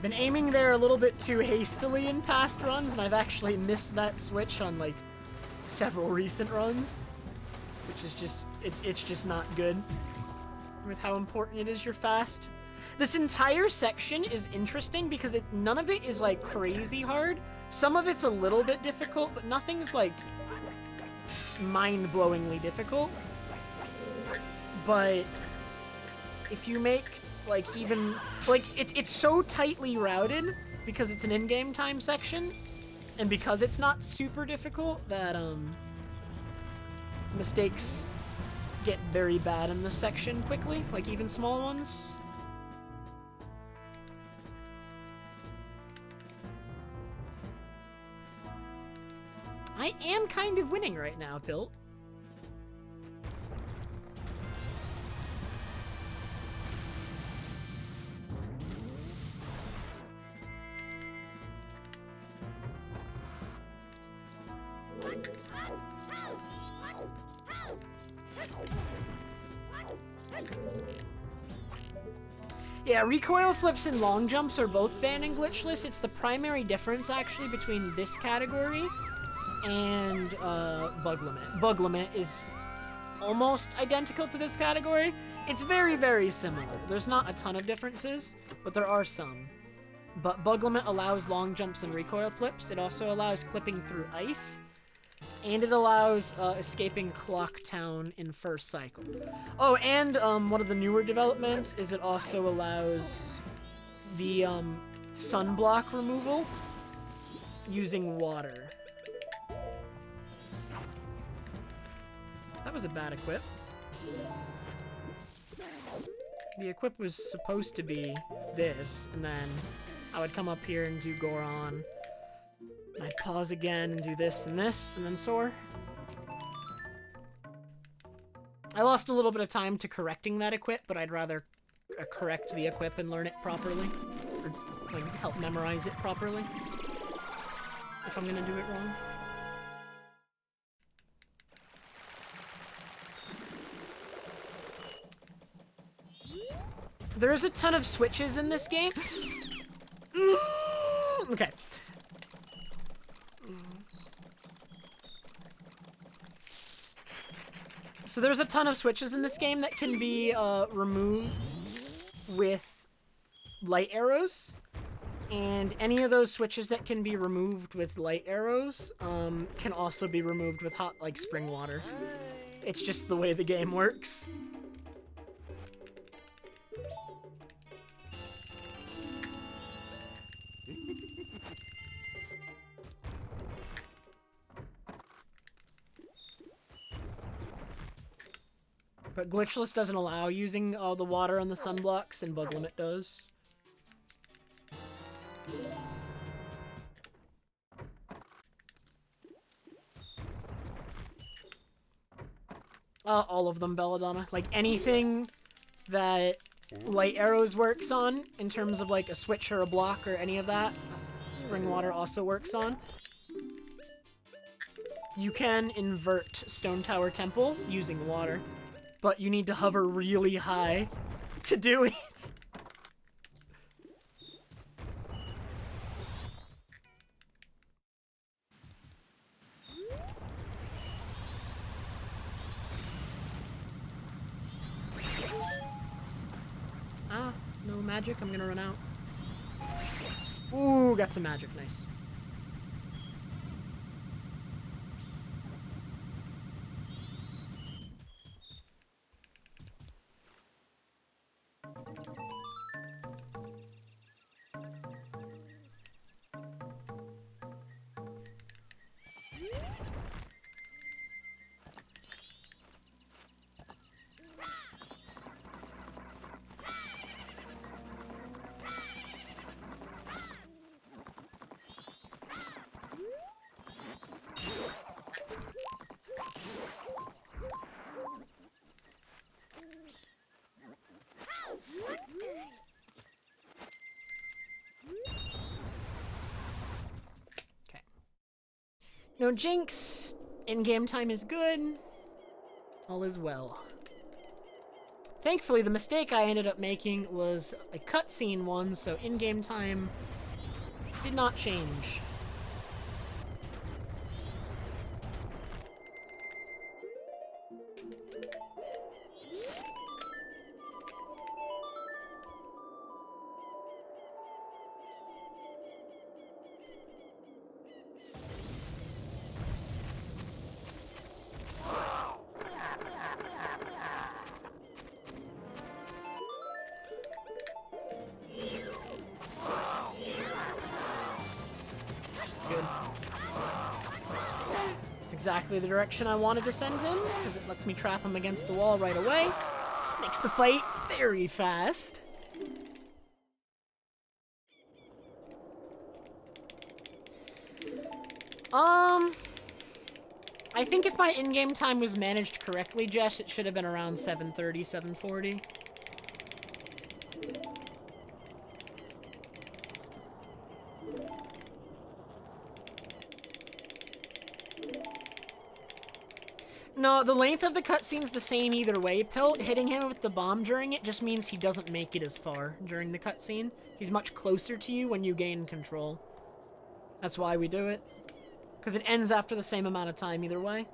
A: Been aiming there a little bit too hastily in past runs, and I've actually missed that switch on like several recent runs, which is just it's just not good with how important it is you're fast. This entire section is interesting because none of it is like crazy hard. Some of it's a little bit difficult, but nothing's like mind-blowingly difficult. But if you make like even like it's so tightly routed because it's an in-game time section, and because it's not super difficult, that mistakes get very bad in this section quickly, like even small ones. I am kind of winning right now, Pilt. Yeah, recoil flips and long jumps are both banned in Glitchless. It's the primary difference, actually, between this category and Bug Limit. Bug Limit is almost identical to this category. It's very, very similar. There's not a ton of differences, but there are some. But Bug Limit allows long jumps and recoil flips. It also allows clipping through ice. And it allows escaping Clock Town in first cycle. Oh, and one of the newer developments is it also allows the sunblock removal using water. That was a bad equip. The equip was supposed to be this, and then I would come up here and do Goron. And I'd pause again and do this, and then soar. I lost a little bit of time to correcting that equip, but I'd rather correct the equip and learn it properly. Or like, help memorize it properly. If I'm gonna do it wrong. There's a ton of switches in this game. Okay. So there's a ton of switches in this game that can be removed with light arrows. And any of those switches that can be removed with light arrows can also be removed with hot, like, spring water. It's just the way the game works. But Glitchless doesn't allow using all the water on the sunblocks, and Bug Limit does. All of them, Belladonna. Like, anything that light arrows works on, in terms of, like, a switch or a block or any of that, spring water also works on. You can invert Stone Tower Temple using water. But you need to hover really high to do it. Ah, no magic. I'm gonna run out. Ooh, got some magic. Nice. No Jinx. In-game time is good. All is well. Thankfully, the mistake I ended up making was a cutscene one, so in-game time did not change. Good. It's exactly the direction I wanted to send him, because it lets me trap him against the wall right away. Makes the fight very fast. I think if my in-game time was managed correctly, Jess, it should have been around 7:30, 7:40. No, the length of the cutscene's the same either way. Hitting him with the bomb during it just means he doesn't make it as far during the cutscene. He's much closer to you when you gain control. That's why we do it. Because it ends after the same amount of time either way.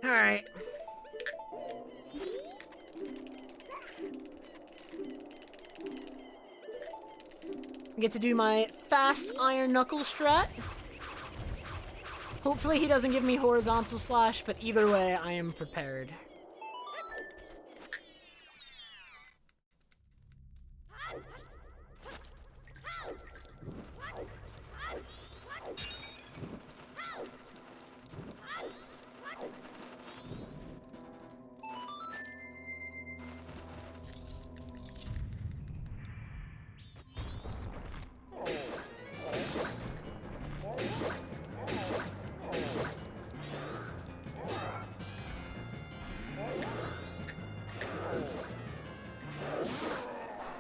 A: Alright. I get to do my fast iron knuckle strat. Hopefully he doesn't give me horizontal slash, but either way, I am prepared.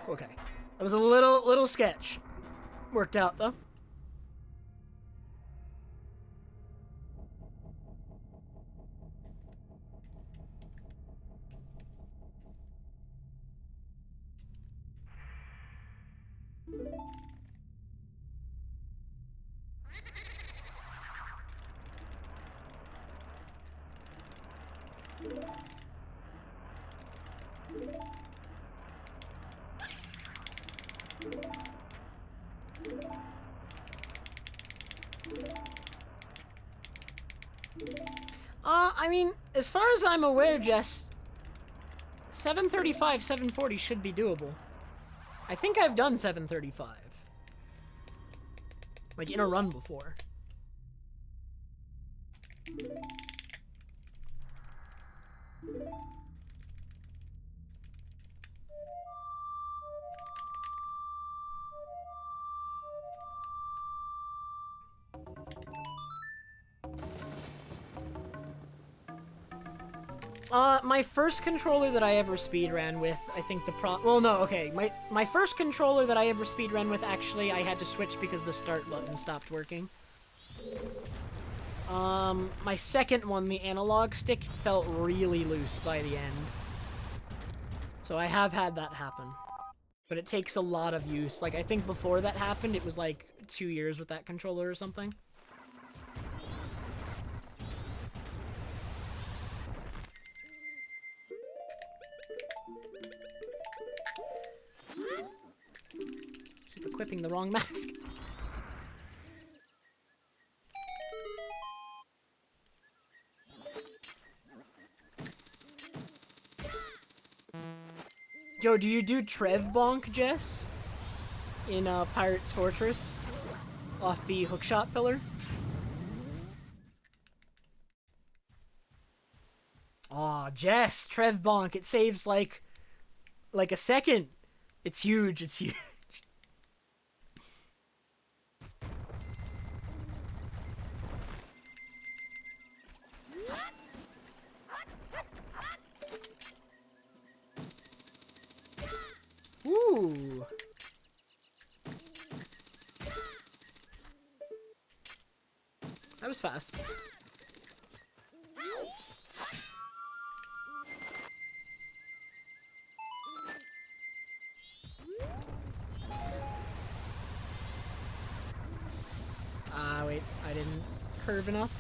A: Okay. That was a little sketch. Worked out, though. I mean, as far as I'm aware, Jess, 735, 740 should be doable. I think I've done 735. Like, in a run before. My first controller that I ever speedran with, I think well, no, okay. My first controller that I ever speedran with, actually, I had to switch because the start button stopped working. My second one, the analog stick, felt really loose by the end. So I have had that happen. But it takes a lot of use. Like, I think before that happened, it was like 2 years with that controller or something. Keep equipping the wrong mask. Yo, do you do Trev Bonk, Jess? In Pirate's Fortress? Off the hookshot pillar? Aw, Jess, Trev Bonk. It saves like a second. It's huge, it's huge. Ooh. That was fast. Ah, wait, I didn't curve enough.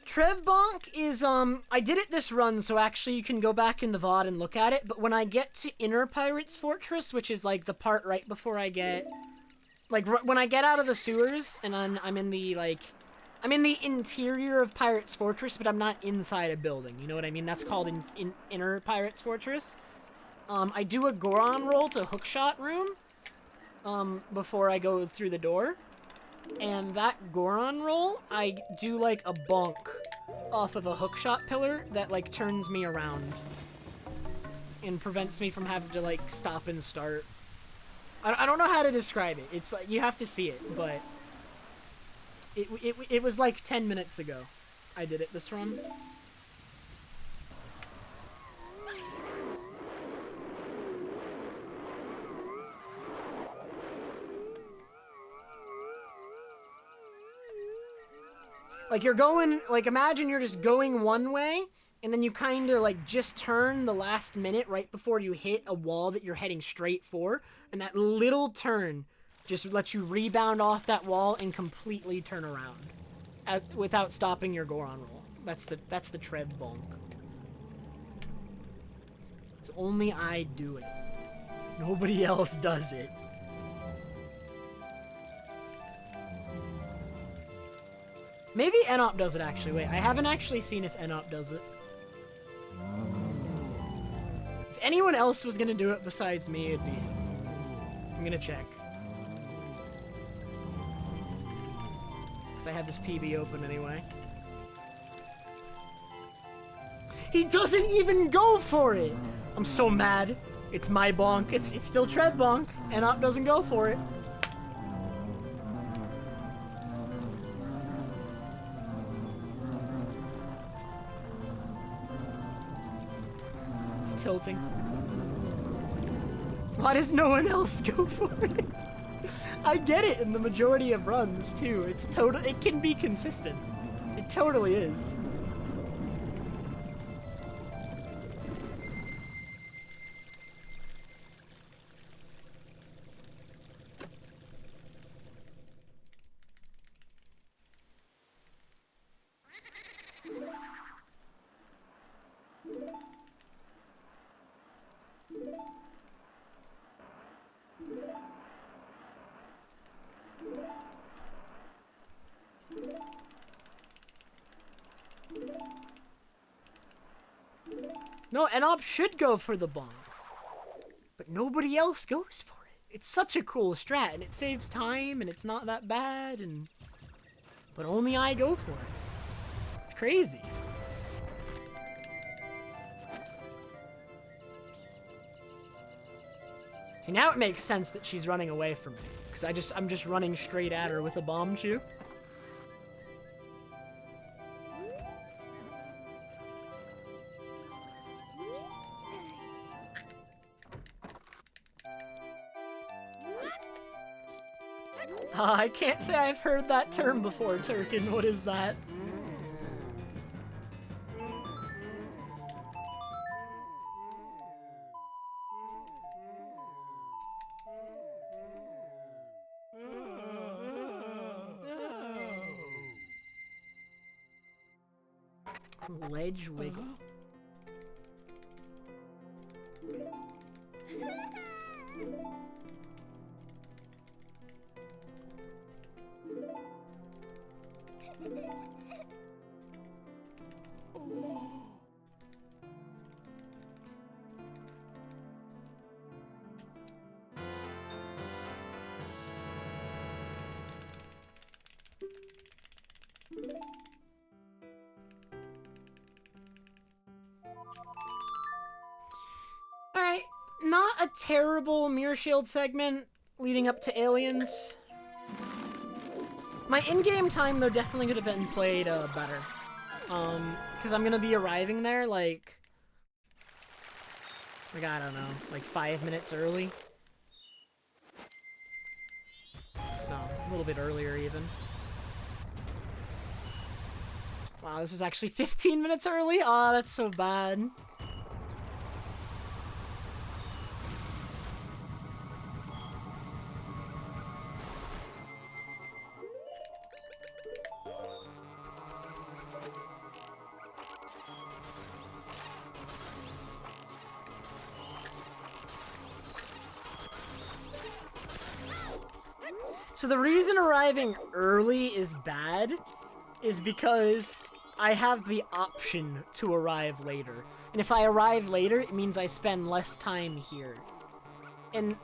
A: Trev Bonk is, I did it this run, so actually you can go back in the VOD and look at it, but when I get to Inner Pirate's Fortress, which is, like, the part right before I get, like, when I get out of the sewers, and I'm in the, like, I'm in the interior of Pirate's Fortress, but I'm not inside a building, you know what I mean? That's called Inner Pirate's Fortress. I do a Goron roll to Hookshot Room, before I go through the door. And that Goron roll, I do like a bonk off of a hookshot pillar that like turns me around and prevents me from having to like stop and start. I don't know how to describe it. It's like you have to see it, but it was like 10 minutes ago I did it this run. Like, you're going, like, imagine you're just going one way, and then you kind of, like, just turn the last minute right before you hit a wall that you're heading straight for, and that little turn just lets you rebound off that wall and completely turn around without stopping your Goron roll. That's the Trev Bonk. So only I do it. Nobody else does it. Maybe Enop does it, actually. Wait, I haven't actually seen if Enop does it. If anyone else was gonna do it besides me, it'd be him. I'm gonna check. Because I have this PB open anyway. He doesn't even go for it! I'm so mad. It's my bonk. It's still Trev Bonk. Enop doesn't go for it. Tilting. Why does no one else go for it? I get it in the majority of runs too. It can be consistent. It totally is. No, Enop should go for the bonk. But nobody else goes for it. It's such a cool strat, and it saves time, and it's not that bad, and... But only I go for it. It's crazy. See, now it makes sense that she's running away from me. Because I'm just running straight at her with a bomb shoe. I can't say I've heard that term before, Turkin. What is that? Ledge wiggle. not a terrible Mirror Shield segment leading up to Aliens. My in-game time, though, definitely could have been played better. Because I'm gonna be arriving there, like, I don't know, like 5 minutes early. No, a little bit earlier, even. Wow, this is actually 15 minutes early? Aw, that's so bad. So the reason arriving early is bad is because I have the option to arrive later. And if I arrive later, it means I spend less time here. And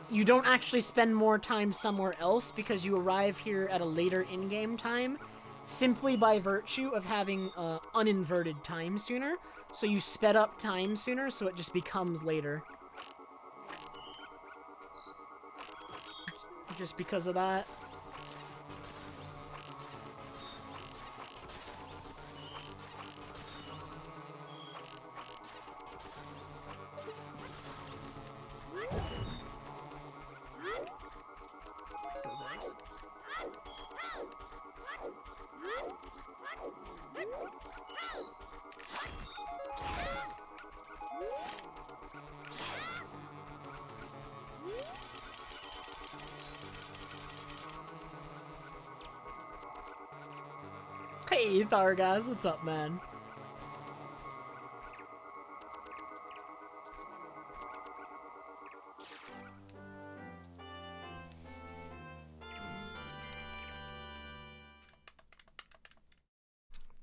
A: you don't actually spend more time somewhere else because you arrive here at a later in-game time simply by virtue of having uninverted time sooner. So you sped up time sooner, so it just becomes later. Just because of that. Those eggs. Hey, Thargas, what's up, man?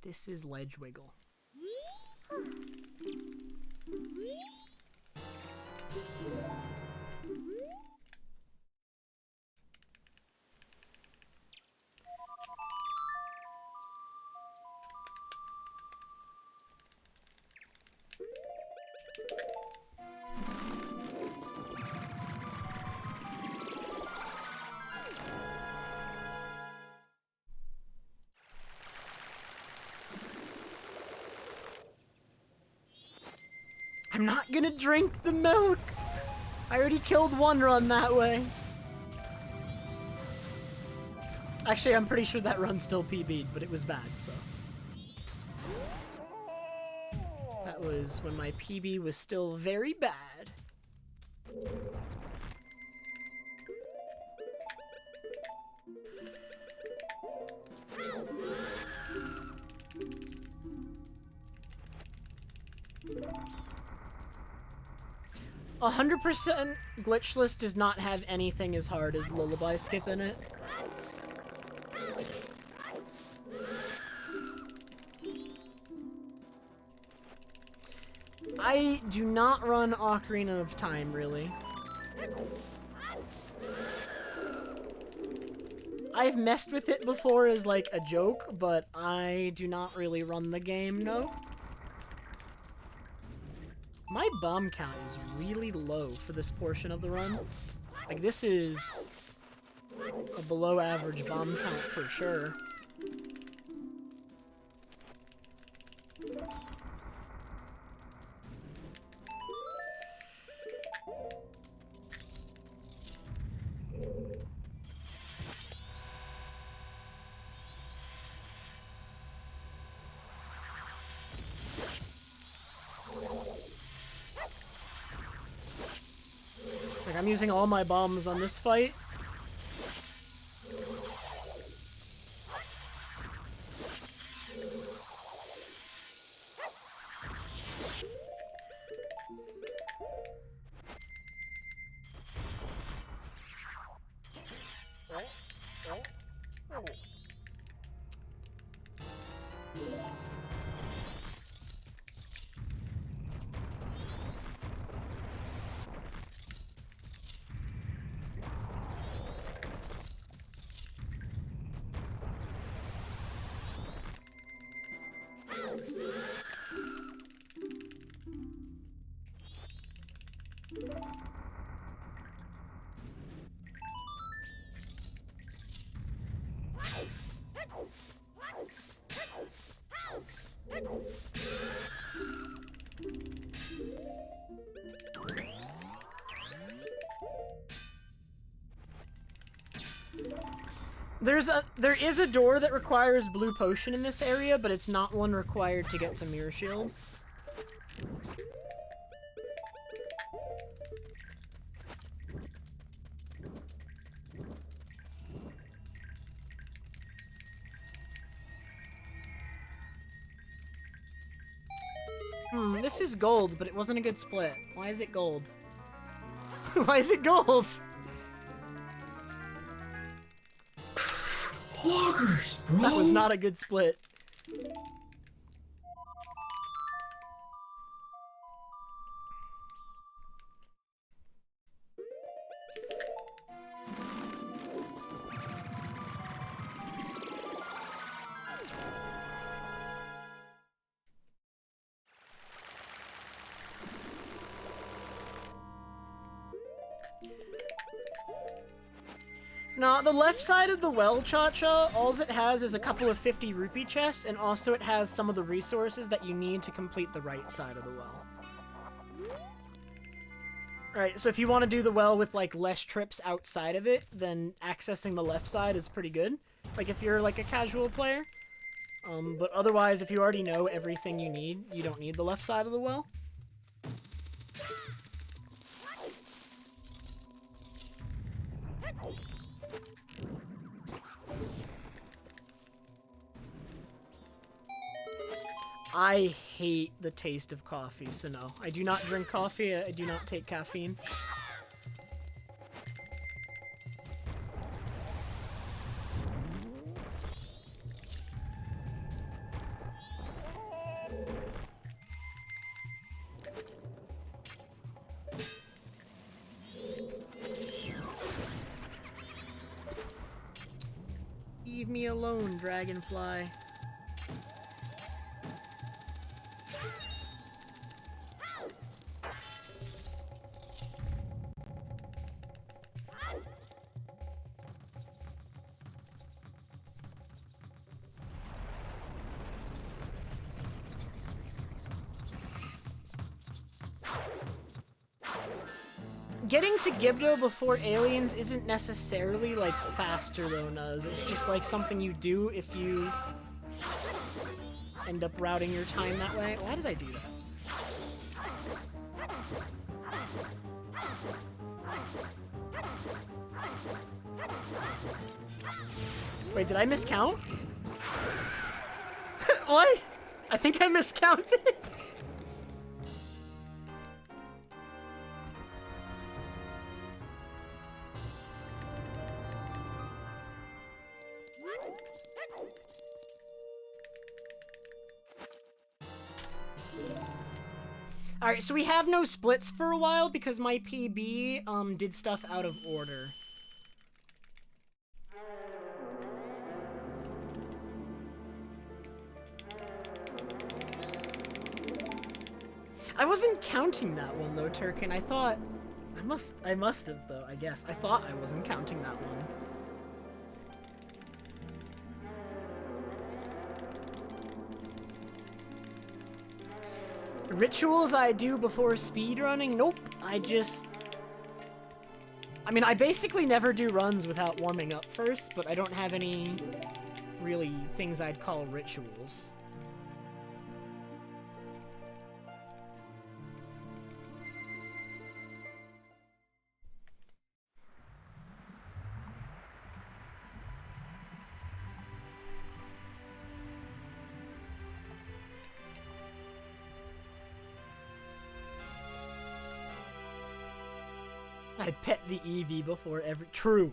A: This is Ledge Wiggle. 'I'm not gonna drink the milk! I already killed one run that way. Actually, I'm pretty sure that run still PB'd, but it was bad, so. That was when my PB was still very bad. 100% Glitchless does not have anything as hard as Lullaby Skip in it. I do not run Ocarina of Time, really. I've messed with it before as, like, a joke, but I do not really run the game, no. My bomb count is really low for this portion of the run. Like, this is a below average bomb count for sure. Like, I'm using all my bombs on this fight. There is a door that requires blue potion in this area, but it's not one required to get to Mirror Shield. This is gold, but it wasn't a good split. Why is it gold? Why is it gold?
B: Loggers, bro.
A: That was not a good split. No, the left side of the well, Cha-Cha, all it has is a couple of 50 rupee chests, and also it has some of the resources that you need to complete the right side of the well. Alright, so if you want to do the well with, like, less trips outside of it, then accessing the left side is pretty good. Like, if you're, like, a casual player. But otherwise, if you already know everything you need, you don't need the left side of the well. I hate the taste of coffee, so no. I do not drink coffee, I do not take caffeine. Leave me alone, dragonfly. Getting to Gibdo before aliens isn't necessarily, like, faster though, Nuz. It's just, like, something you do if you end up routing your time that way. Why did I do that? Wait, did I miscount? What? I think I miscounted. Alright, so we have no splits for a while because my PB did stuff out of order. I wasn't counting that one though, Turkin. I thought I must have though, I guess. I thought I wasn't counting that one. Rituals I do before speedrunning? Nope. I mean, I basically never do runs without warming up first, but I don't have any really things I'd call rituals. I pet the Eevee before every— True.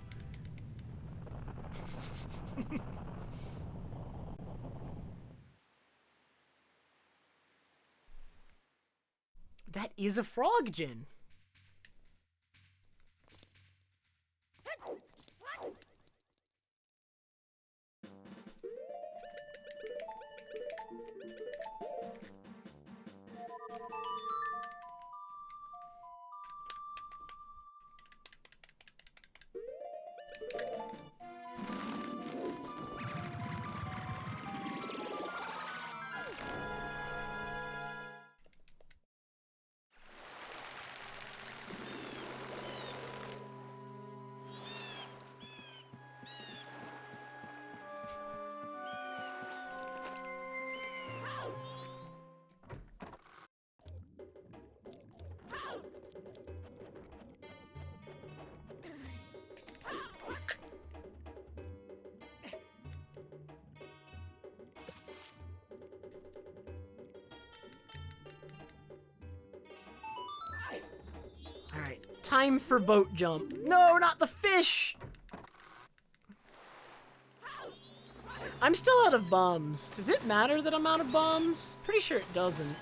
A: That is a frog gin. Time for boat jump. No, not the fish! I'm still out of bombs. Does it matter that I'm out of bombs? Pretty sure it doesn't.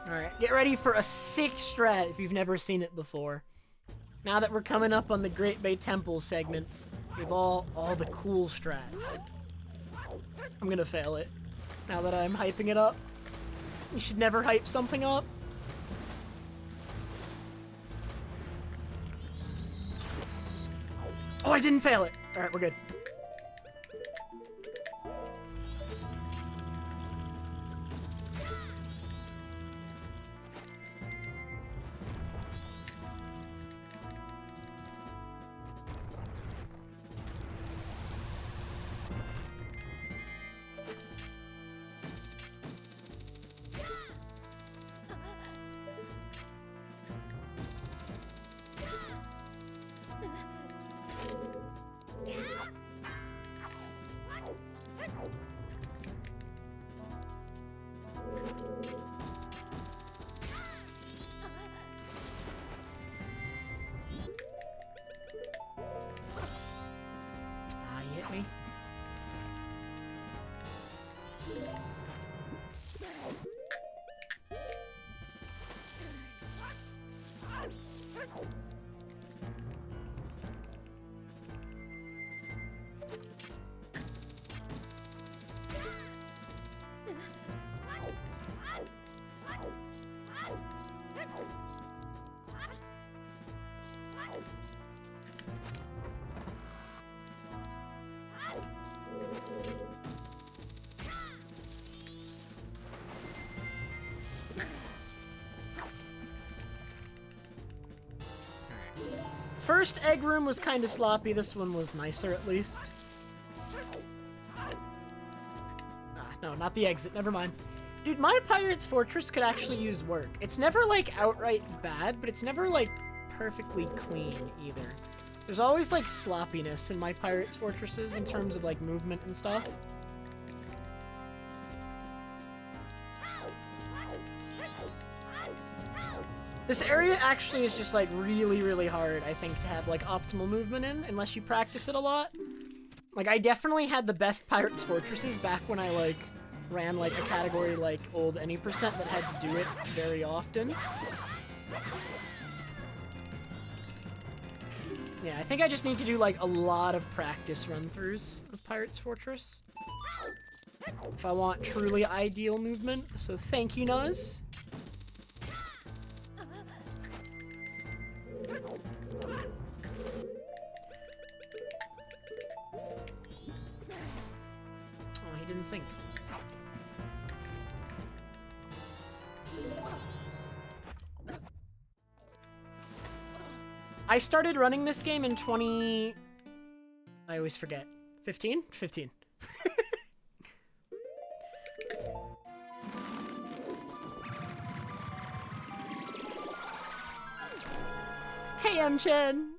A: Alright, get ready for a sick strat if you've never seen it before. Now that we're coming up on the Great Bay Temple segment, we have all the cool strats. I'm gonna fail it, now that I'm hyping it up. You should never hype something up. Oh, I didn't fail it! Alright, we're good. First egg room was kind of sloppy. This one was nicer, at least. Ah, no, not the exit. Never mind. Dude, my Pirate's Fortress could actually use work. It's never, like, outright bad, but it's never, like, perfectly clean, either. There's always, like, sloppiness in my Pirate's Fortresses in terms of, like, movement and stuff. This area actually is just, like, really, really hard, I think, to have, like, optimal movement in, unless you practice it a lot. Like, I definitely had the best Pirate's Fortresses back when I, like, ran, like, a category like old any percent that had to do it very often. Yeah, I think I just need to do, like, a lot of practice run-throughs of Pirate's Fortress if I want truly ideal movement, so thank you, Nuz. Oh, he didn't sink. I started running this game in I always forget. 15? 15. Hey, M-Chen!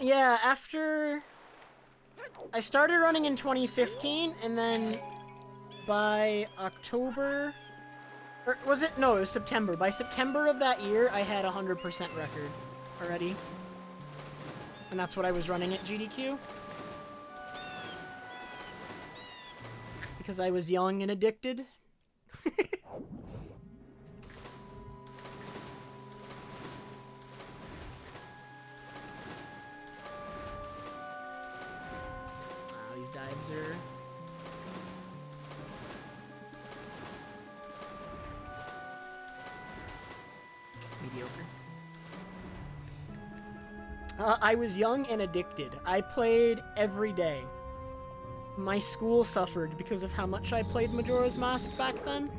A: Yeah, after I started running in 2015, and then by October, or was it? No, it was September. By September of that year, I had a 100% record already. And that's what I was running at GDQ. Because I was young and addicted. These dives are... mediocre. I was young and addicted. I played every day. My school suffered because of how much I played Majora's Mask back then.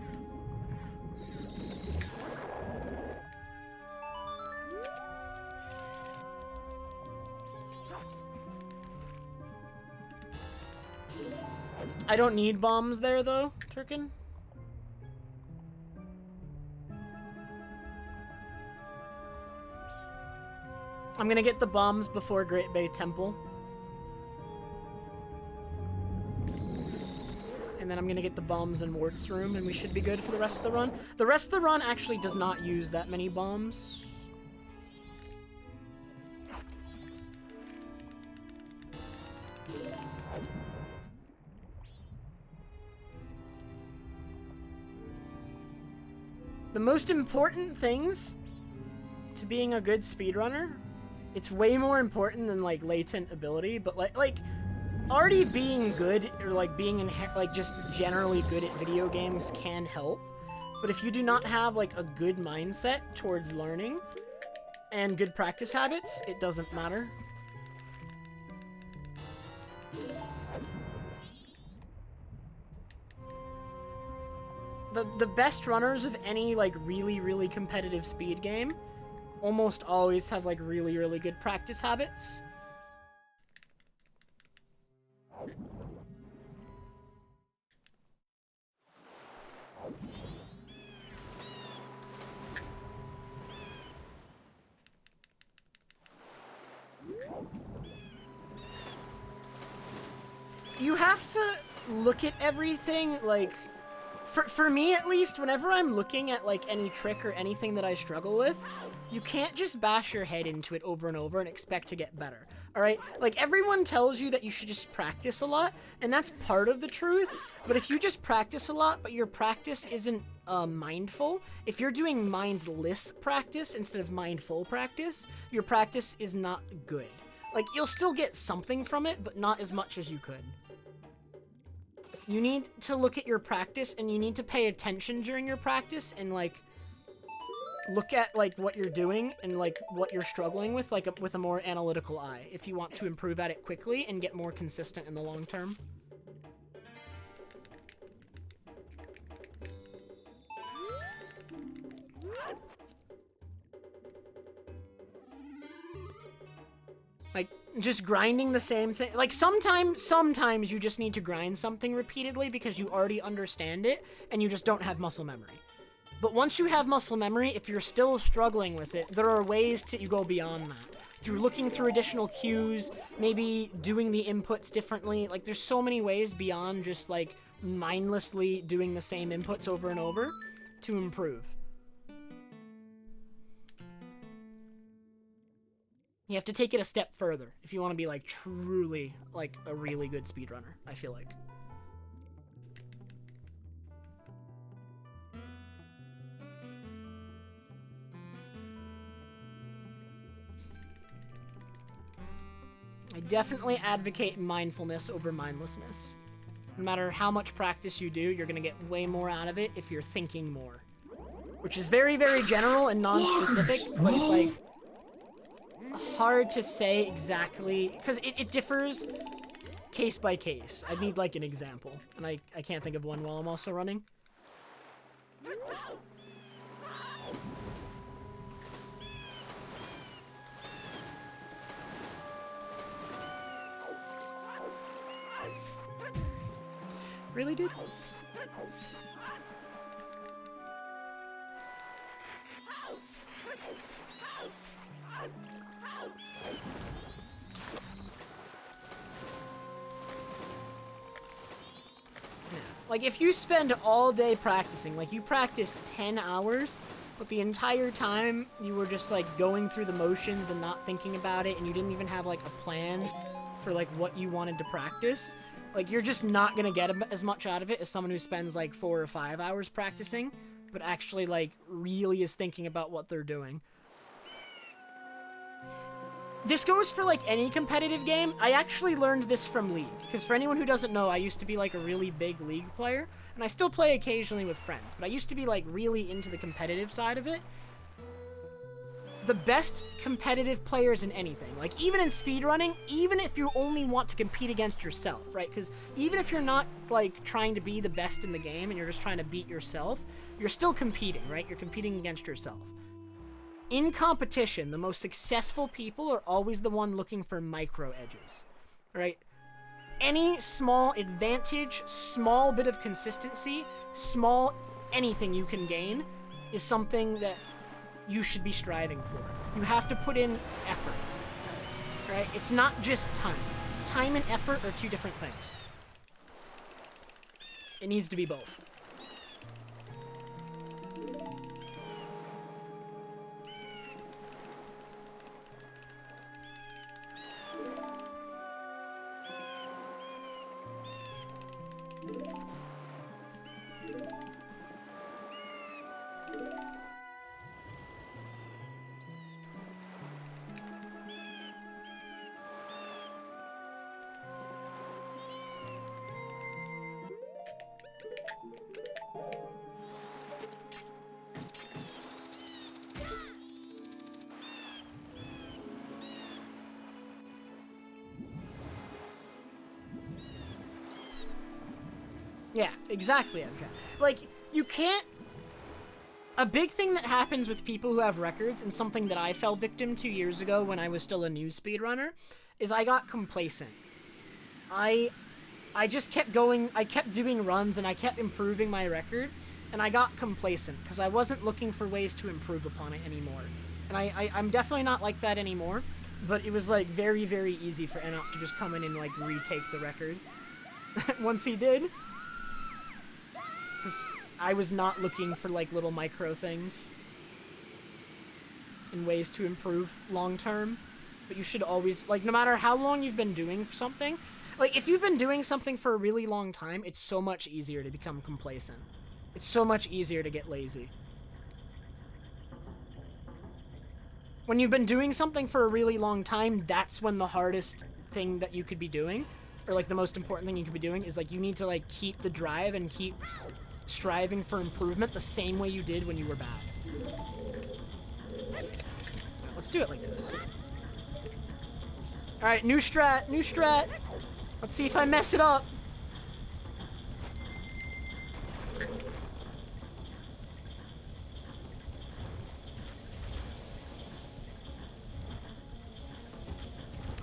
A: I don't need bombs there, though, Turkin. I'm gonna get the bombs before Great Bay Temple. And then I'm gonna get the bombs in Wart's room, and we should be good for the rest of the run. The rest of the run actually does not use that many bombs. The most important things to being a good speedrunner, it's way more important than, like, latent ability, but, like already being good, or, like, being, just generally good at video games can help. But if you do not have, like, a good mindset towards learning and good practice habits, it doesn't matter. The best runners of any, like, really, really competitive speed game almost always have, like, really, really good practice habits. You have to look at everything, like... For me, at least, whenever I'm looking at, like, any trick or anything that I struggle with, you can't just bash your head into it over and over and expect to get better, alright? Like, everyone tells you that you should just practice a lot, and that's part of the truth, but if you just practice a lot, but your practice isn't, mindful, if you're doing mindless practice instead of mindful practice, your practice is not good. Like, you'll still get something from it, but not as much as you could. You need to look at your practice, and you need to pay attention during your practice, and, like, look at, like, what you're doing and, like, what you're struggling with, like, with a more analytical eye, if you want to improve at it quickly and get more consistent in the long term. Like, just grinding the same thing. Like, sometimes you just need to grind something repeatedly because you already understand it and you just don't have muscle memory. But once you have muscle memory, if you're still struggling with it, there are ways to go beyond that. Through looking through additional cues, maybe doing the inputs differently. Like, there's so many ways beyond just, like, mindlessly doing the same inputs over and over to improve. You have to take it a step further if you want to be, like, truly, like, a really good speedrunner, I feel like. I definitely advocate mindfulness over mindlessness. No matter how much practice you do, you're going to get way more out of it if you're thinking more. Which is very, very general and non-specific, but it's, like, hard to say exactly, because it differs case by case. I need, like, an example, and I can't think of one while I'm also running. Really, dude? Like, if you spend all day practicing, like, you practice 10 hours, but the entire time you were just like going through the motions and not thinking about it, and you didn't even have like a plan for like what you wanted to practice, like you're just not gonna get as much out of it as someone who spends like 4 or 5 hours practicing, but actually like really is thinking about what they're doing. This goes for like any competitive game. I actually learned this from League, because for anyone who doesn't know, I used to be like a really big League player, and I still play occasionally with friends, but I used to be like really into the competitive side of it. The best competitive players in anything, like even in speedrunning, even if you only want to compete against yourself, right? Because even if you're not like trying to be the best in the game and you're just trying to beat yourself, you're still competing, right? You're competing against yourself. In competition, the most successful people are always the one looking for micro edges, right? Any small advantage, small bit of consistency, small anything you can gain is something that you should be striving for. You have to put in effort, right? It's not just time. Time and effort are two different things. It needs to be both. Yeah, exactly, MJ. Like, you can't... A big thing that happens with people who have records, and something that I fell victim to years ago when I was still a new speedrunner, is I got complacent. I just kept going, I kept doing runs, and I kept improving my record, and I got complacent, because I wasn't looking for ways to improve upon it anymore. And I'm definitely not like that anymore, but it was, like, very, very easy for Enoch to just come in and, like, retake the record. Once he did. Because I was not looking for, like, little micro things and ways to improve long-term. But you should always, like, no matter how long you've been doing something, like, if you've been doing something for a really long time, it's so much easier to become complacent. It's so much easier to get lazy. When you've been doing something for a really long time, that's when the hardest thing that you could be doing, or, like, the most important thing you could be doing, is, like, you need to, like, keep the drive and keep striving for improvement the same way you did when you were bad. Right, let's do it like this. Alright, new strat, new strat. Let's see if I mess it up.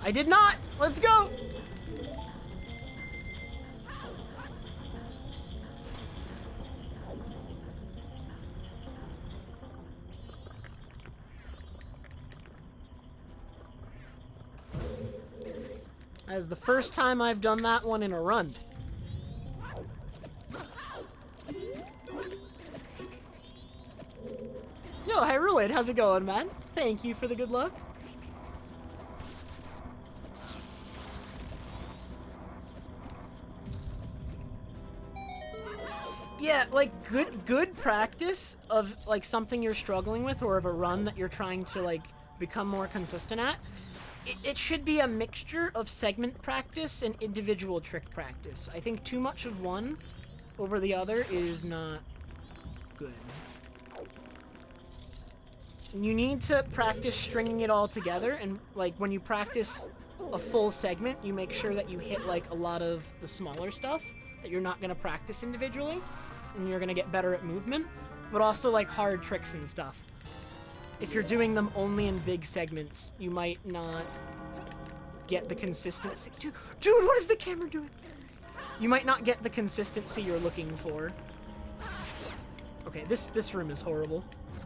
A: I did not! Let's go! That is the first time I've done that one in a run. Yo, Hyrule, how's it going, man? Thank you for the good luck. Yeah, like, good practice of, like, something you're struggling with, or of a run that you're trying to, like, become more consistent at. It should be a mixture of segment practice and individual trick practice. I think too much of one over the other is not good. You need to practice stringing it all together, and, like, when you practice a full segment, you make sure that you hit, like, a lot of the smaller stuff that you're not going to practice individually, and you're going to get better at movement, but also, like, hard tricks and stuff. If you're doing them only in big segments, you might not get the consistency. Dude, what is the camera doing? You might not get the consistency you're looking for. Okay, this room is horrible.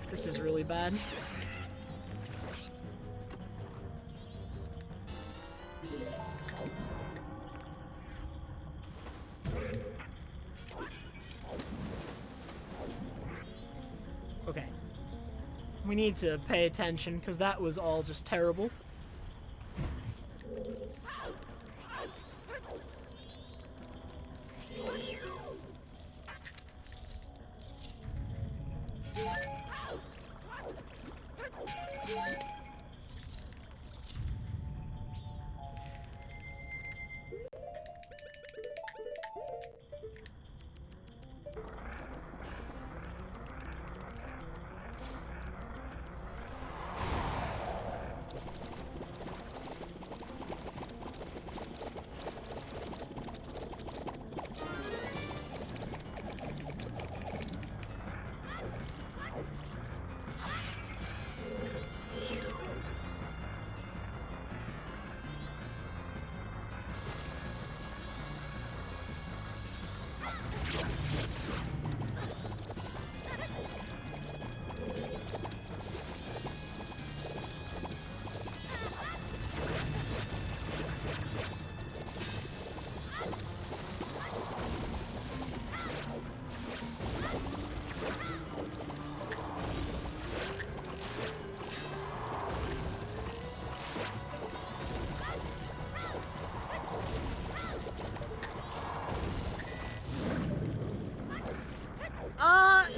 A: This is really bad. Okay. We need to pay attention, because that was all just terrible.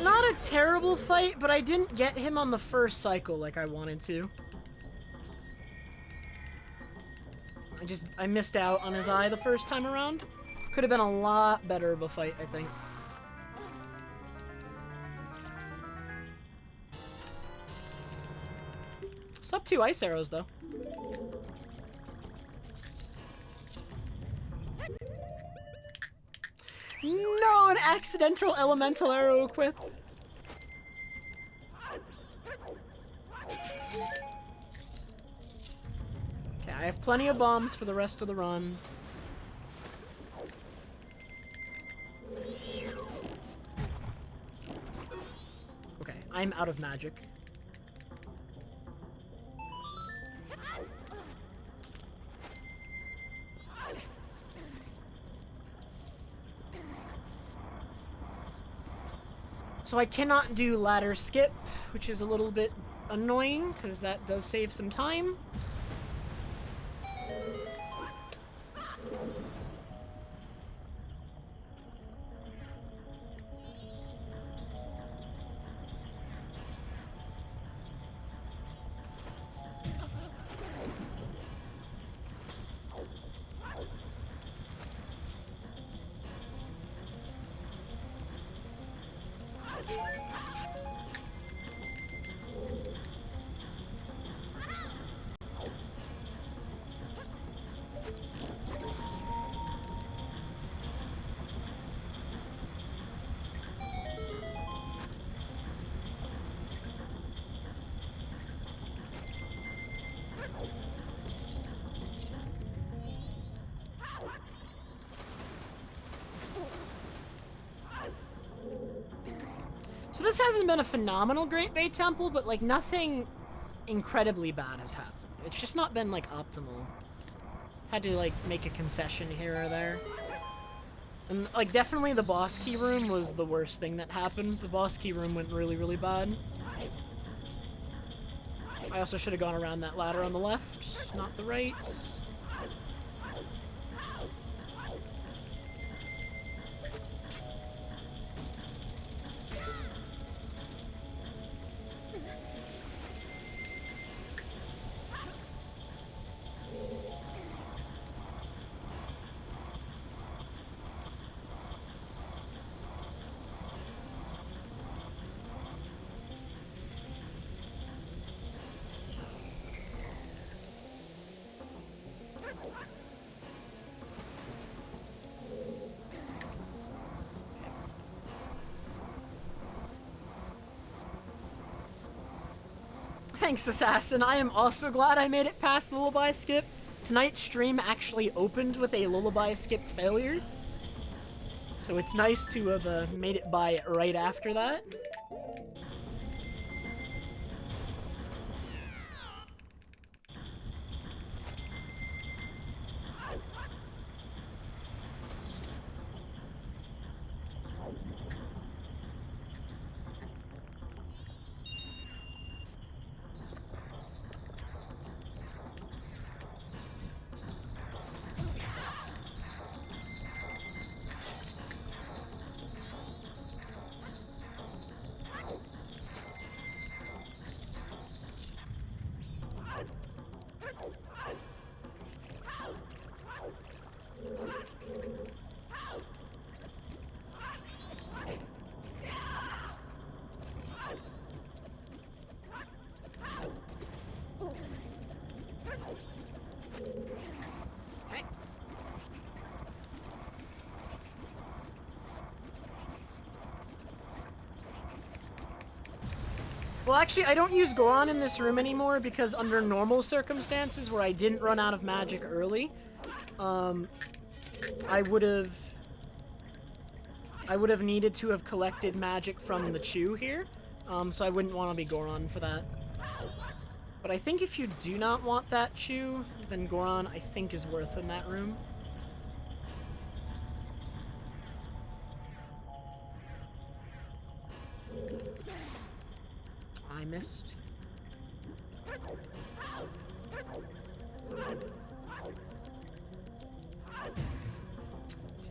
A: Not a terrible fight, but I didn't get him on the first cycle like I wanted to. I missed out on his eye the first time around. Could have been a lot better of a fight, I think. Still up 2 ice arrows, though. No, an accidental elemental arrow equip. Okay, I have plenty of bombs for the rest of the run. Okay, I'm out of magic. So I cannot do ladder skip, which is a little bit annoying, because that does save some time. So this hasn't been a phenomenal Great Bay Temple, but like nothing incredibly bad has happened. It's just not been like optimal. Had to like make a concession here or there. And like definitely the boss key room was the worst thing that happened. The boss key room went really, really bad. I also should have gone around that ladder on the left, not the right. Thanks, Assassin. I am also glad I made it past Lullaby Skip. Tonight's stream actually opened with a Lullaby Skip failure. So it's nice to have made it by right after that. Well, actually, I don't use Goron in this room anymore because under normal circumstances where I didn't run out of magic early, I would have needed to have collected magic from the Chew here, so I wouldn't want to be Goron for that. But I think if you do not want that Chew, then Goron, I think, is worth in that room. I missed.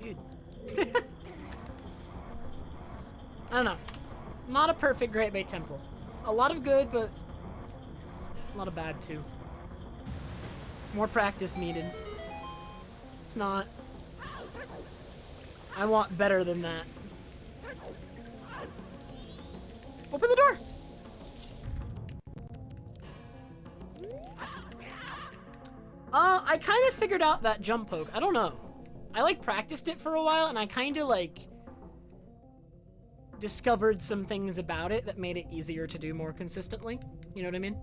A: Dude. I don't know. Not a perfect Great Bay Temple. A lot of good, but a lot of bad too. More practice needed. It's not. I want better than that. Open the door! I kind of figured out that jump poke. I don't know. I, like, practiced it for a while, and I kind of, like, discovered some things about it that made it easier to do more consistently. You know what I mean?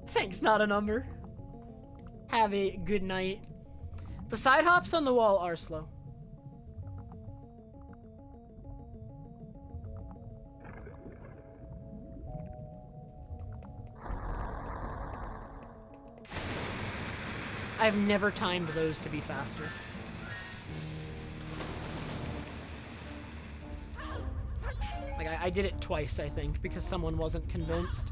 A: Thanks, not a number. Have a good night. The side hops on the wall are slow. I've never timed those to be faster. Like, I did it twice, I think, because someone wasn't convinced.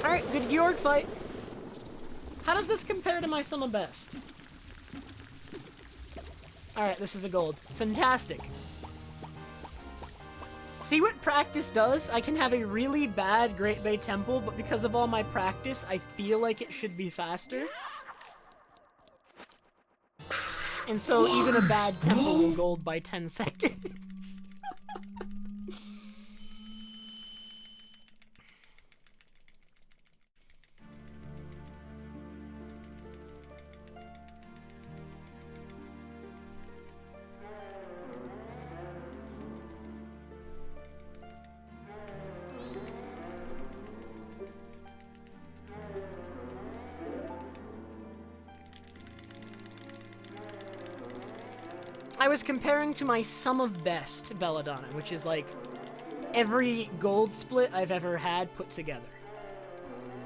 A: Alright, good Georg fight. How does this compare to my sum of best? Alright, this is a gold. Fantastic. See what practice does? I can have a really bad Great Bay Temple, but because of all my practice, I feel like it should be faster. And so even a bad temple will gold by 10 seconds. I was comparing to my sum of best Belladonna, which is like every gold split I've ever had put together.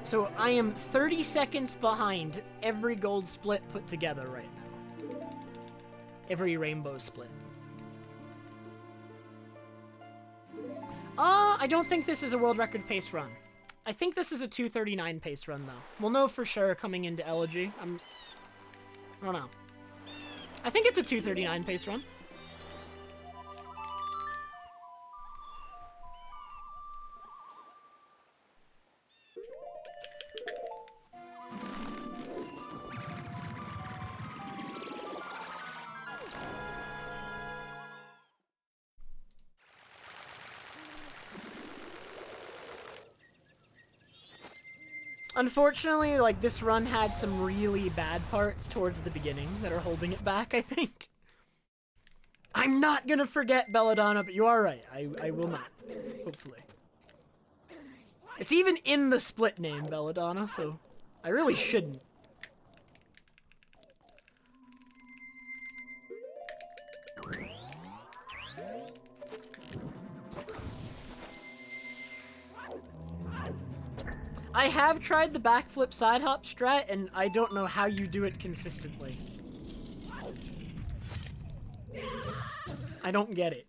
A: So I am 30 seconds behind every gold split put together right now. Every rainbow split. I don't think this is a world record pace run. I think this is a 2:39 pace run, though. We'll know for sure coming into Elegy. I don't know. I think it's a 2:39 pace run. Unfortunately, like, this run had some really bad parts towards the beginning that are holding it back, I think. I'm not gonna forget Belladonna, but you are right. I will not. Hopefully. It's even in the split name, Belladonna, so I really shouldn't. I have tried the backflip side hop strat, and I don't know how you do it consistently. I don't get it.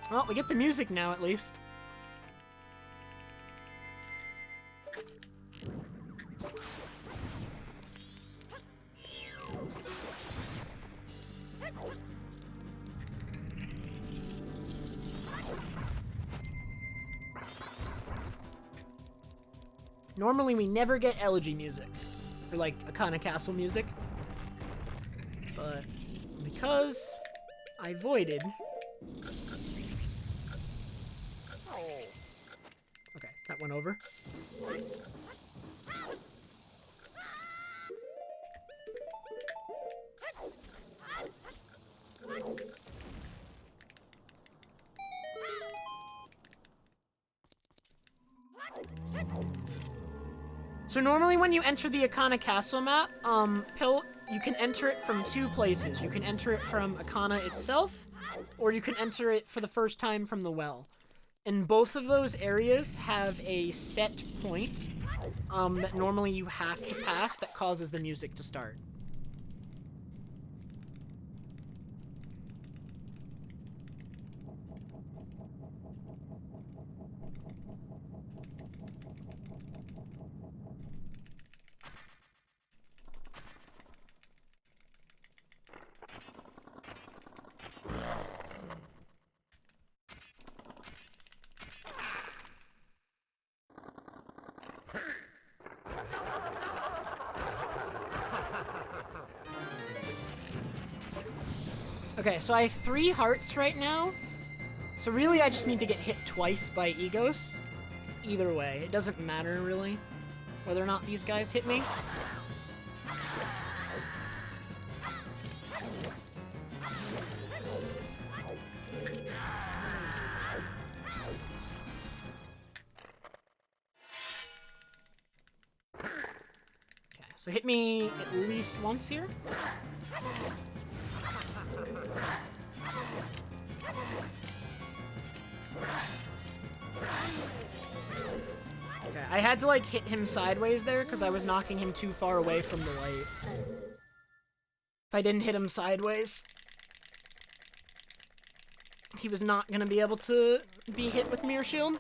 A: Well, we get the music now, at least. Normally, we never get elegy music, or like Akana Castle music, but because I voided. Okay, that went over. So normally when you enter the Akana Castle map, you can enter it from two places. You can enter it from Akana itself, or you can enter it for the first time from the well. And both of those areas have a set point that normally you have to pass that causes the music to start. Okay, so I have 3 hearts right now. So really, I just need to get hit twice by Egos. Either way, it doesn't matter, really, whether or not these guys hit me. Okay, so hit me at least once here. Okay, I had to like hit him sideways there because I was knocking him too far away from the light. If I didn't hit him sideways, he was not going to be able to be hit with Mirror Shield.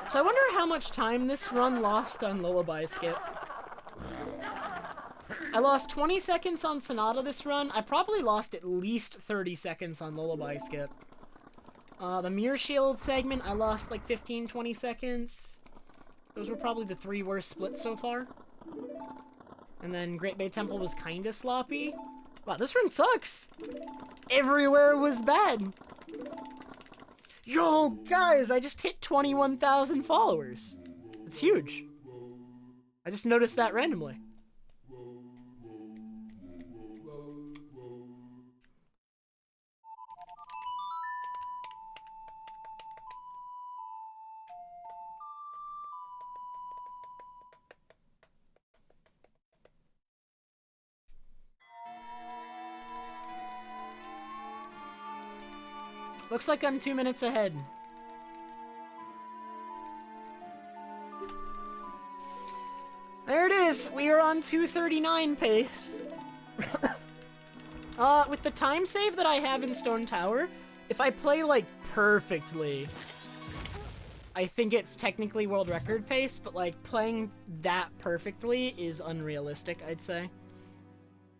A: So I wonder how much time this run lost on Lullaby Skip. I lost 20 seconds on Sonata this run. I probably lost at least 30 seconds on Lullaby Skip. The Mirror Shield segment, I lost like 15, 20 seconds. Those were probably the 3 worst splits so far. And then Great Bay Temple was kinda sloppy. Wow, this run sucks! Everywhere was bad! Yo, guys, I just hit 21,000 followers. It's huge. I just noticed that randomly. Looks like I'm 2 minutes ahead. There it is. We are on 2:39 pace. With the time save that I have in Stone Tower, if I play like perfectly, I think it's technically world record pace, but like playing that perfectly is unrealistic, I'd say.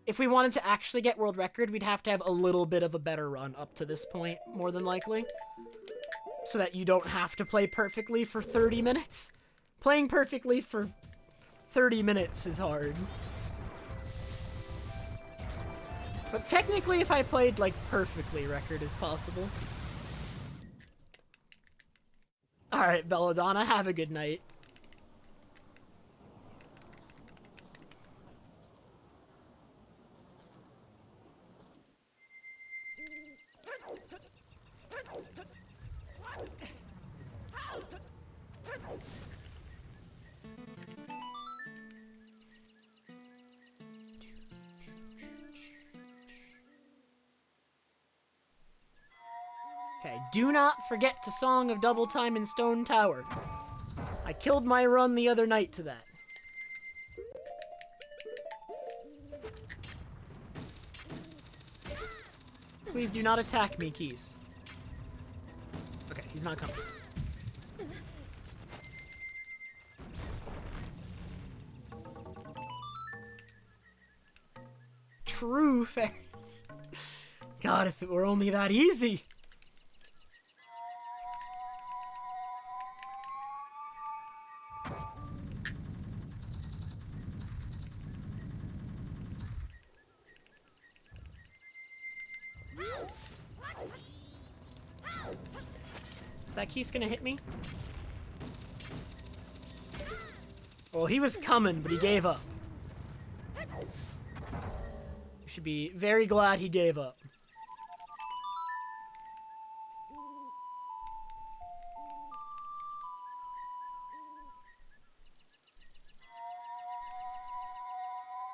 A: If we wanted to actually get world record, we'd have to have a little bit of a better run up to this point, more than likely. So that you don't have to play perfectly for 30 minutes. Playing perfectly for 30 minutes is hard. But technically, if I played, like, perfectly, record is possible. Alright, Belladonna, have a good night. Do not forget to Song of Double Time in Stone Tower. I killed my run the other night to that. Please do not attack me, Keys. Okay, he's not coming. True fairies. God, if it were only that easy. Is that Keys gonna hit me? Well, he was coming, but he gave up. You should be very glad he gave up.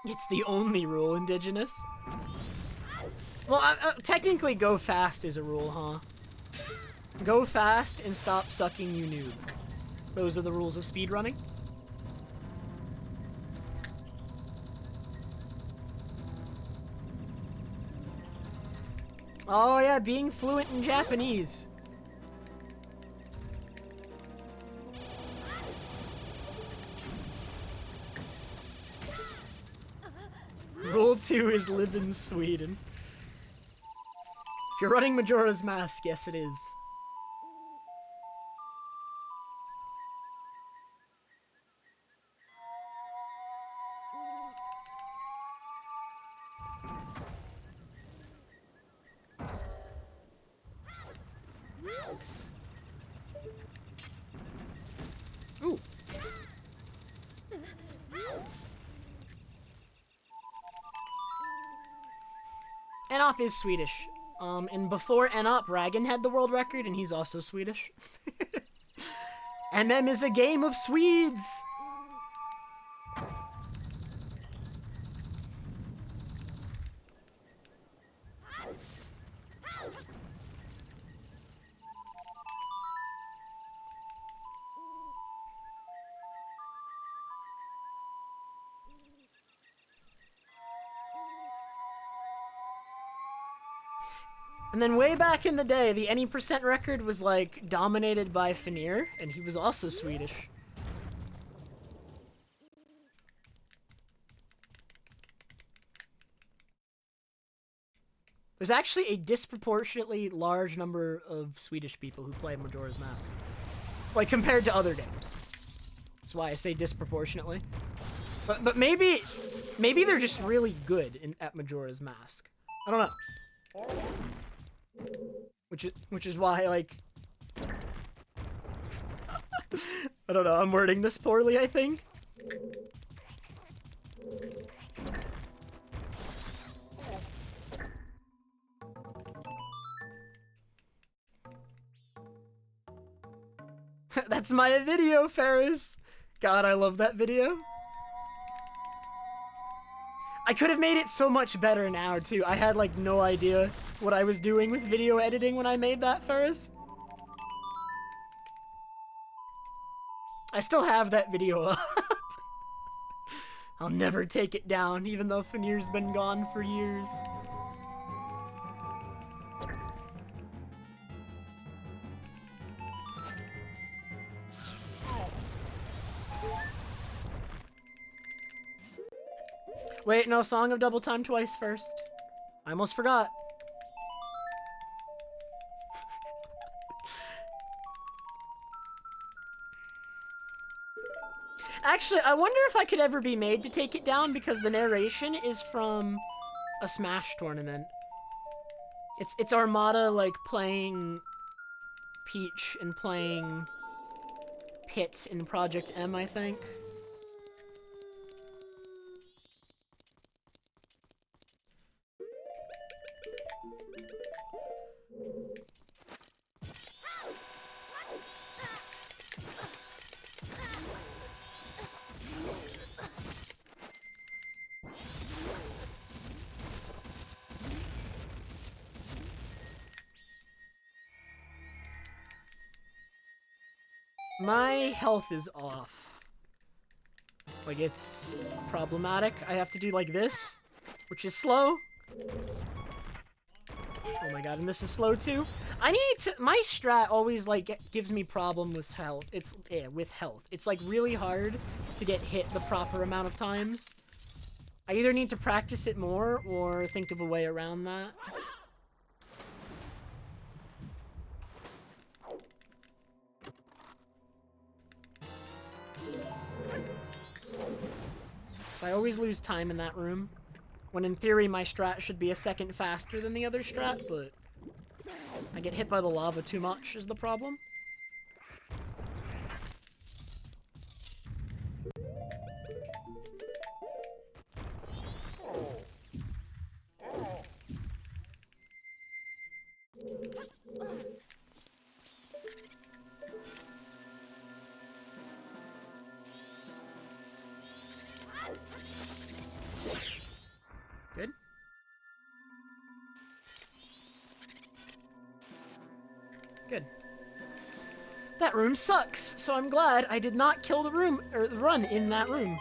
A: It's the only rule, Indigenous. Well, technically go fast is a rule, huh? Go fast and stop sucking, you noob. Those are the rules of speedrunning. Oh yeah, being fluent in Japanese. Rule 2 is live in Sweden. If you're running Majora's Mask, yes it is. Ooh. Enop is Swedish. And before Enop, Ragan had the world record, and he's also Swedish. MM is a game of Swedes! And then way back in the day, the any percent record was like dominated by Finir, and he was also Swedish. There's actually a disproportionately large number of Swedish people who play Majora's Mask. Like, compared to other games. That's why I say disproportionately. But maybe they're just really good at Majora's Mask. I don't know. Which is why, like... I don't know, I'm wording this poorly, I think. That's my video, Ferris! God, I love that video. I could have made it so much better now, too. I had, like, no idea what I was doing with video editing when I made that, Ferris. I still have that video up. I'll never take it down, even though Finir's been gone for years. Wait, no, Song of Double Time twice first. I almost forgot. Actually, I wonder if I could ever be made to take it down because the narration is from a Smash tournament. It's Armada, like, playing Peach and playing Pit in Project M, I think. My health is off. Like, it's problematic. I have to do like this, which is slow. Oh my god, and this is slow too. I need to, my strat always like gives me problem with health. With health. It's like really hard to get hit the proper amount of times. I either need to practice it more or think of a way around that. So I always lose time in that room, when in theory my strat should be a second faster than the other strat, but I get hit by the lava too much is the problem. Good. Good. That room sucks, so I'm glad I did not kill the room, or run in that room.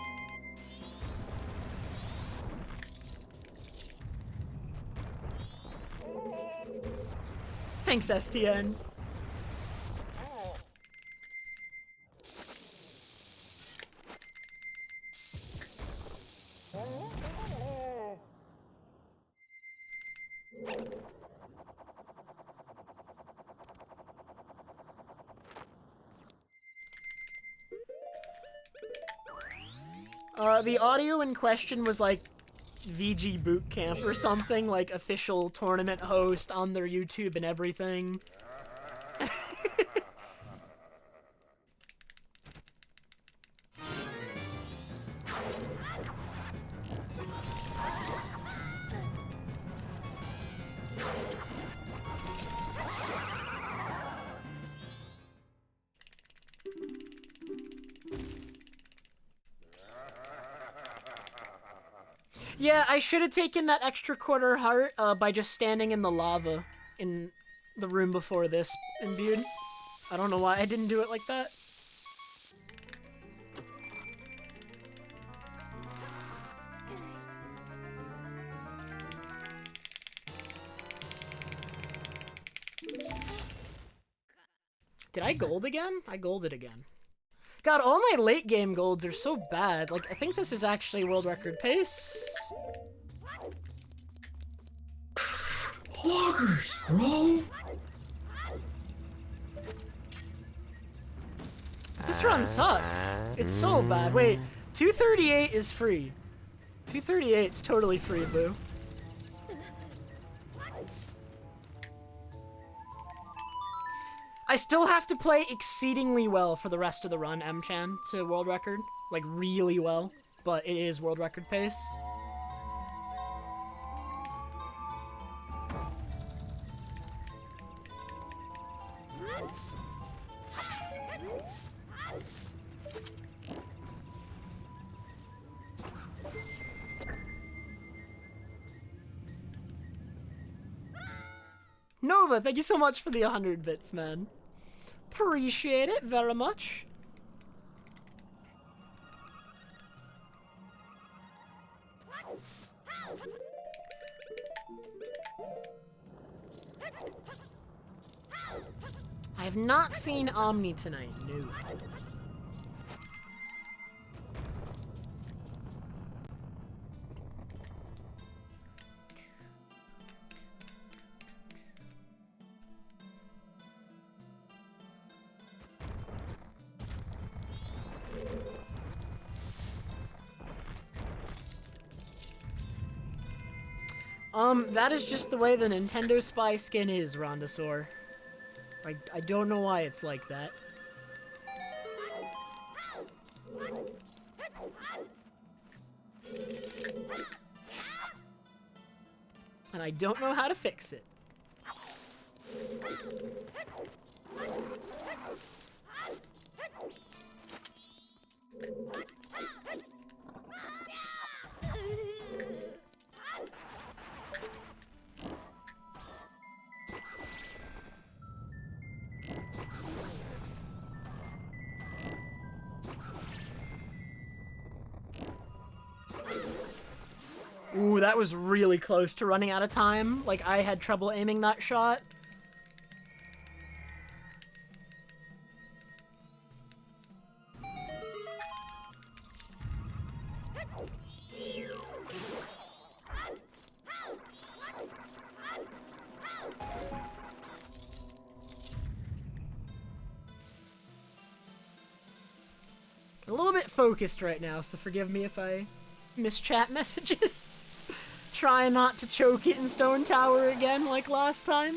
A: Thanks, STN. The audio in question was like VG Bootcamp or something, like official tournament host on their YouTube and everything. Yeah, I should have taken that extra quarter heart by just standing in the lava in the room before this imbued. I don't know why I didn't do it like that. Did I gold again? I golded again. God, all my late game golds are so bad. Like, I think this is actually world record pace.
B: Loggers, bro!
A: This run sucks. It's so bad. Wait, 238 is free. 238's totally free, boo. I still have to play exceedingly well for the rest of the run, M-Chan, to world record. Like, really well. But it is world record pace. Nova, thank you so much for the 100 bits, man. Appreciate it very much. I have not seen Omni tonight, no. That is just the way the Nintendo Spy skin is, Rondosaur. I don't know why it's like that. And I don't know how to fix it. Ooh, that was really close to running out of time. Like, I had trouble aiming that shot. A little bit focused right now, so forgive me if I miss chat messages. Try not to choke it in Stone Tower again like last time.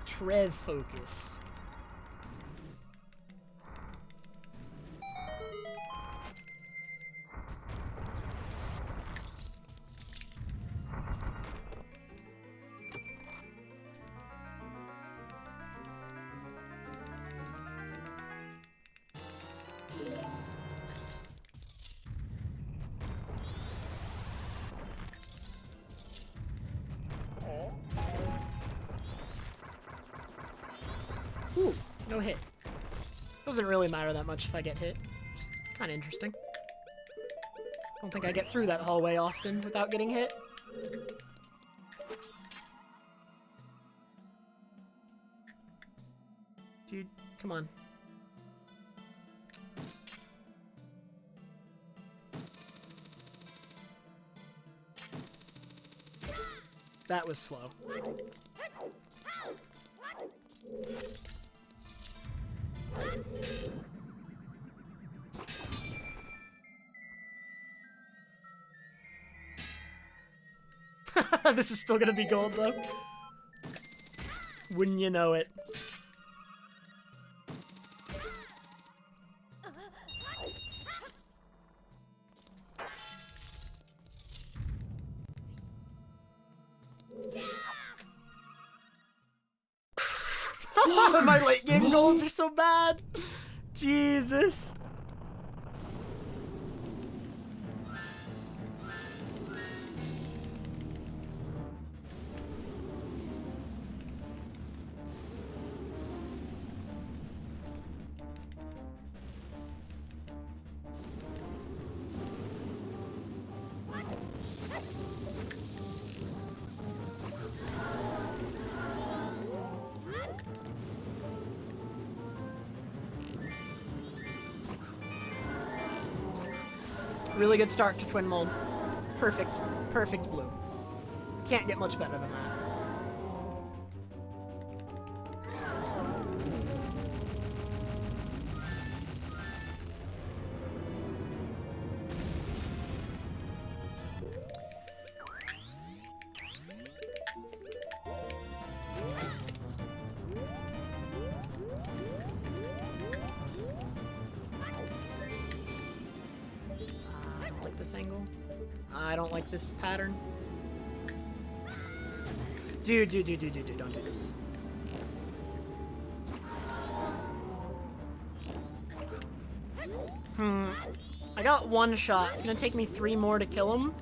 A: Trev focus. Ooh, no hit. Doesn't really matter that much if I get hit. Just kind of interesting. Don't think I get through that hallway often without getting hit. Dude, come on. That was slow. This is still gonna be gold, though. Wouldn't you know it? My late game golds are so bad. Jesus. Really good start to Twin Mold. Perfect. Perfect blue. Can't get much better than that. Angle. I don't like this pattern. Dude, don't do this. I got one shot. It's gonna take me 3 more to kill him.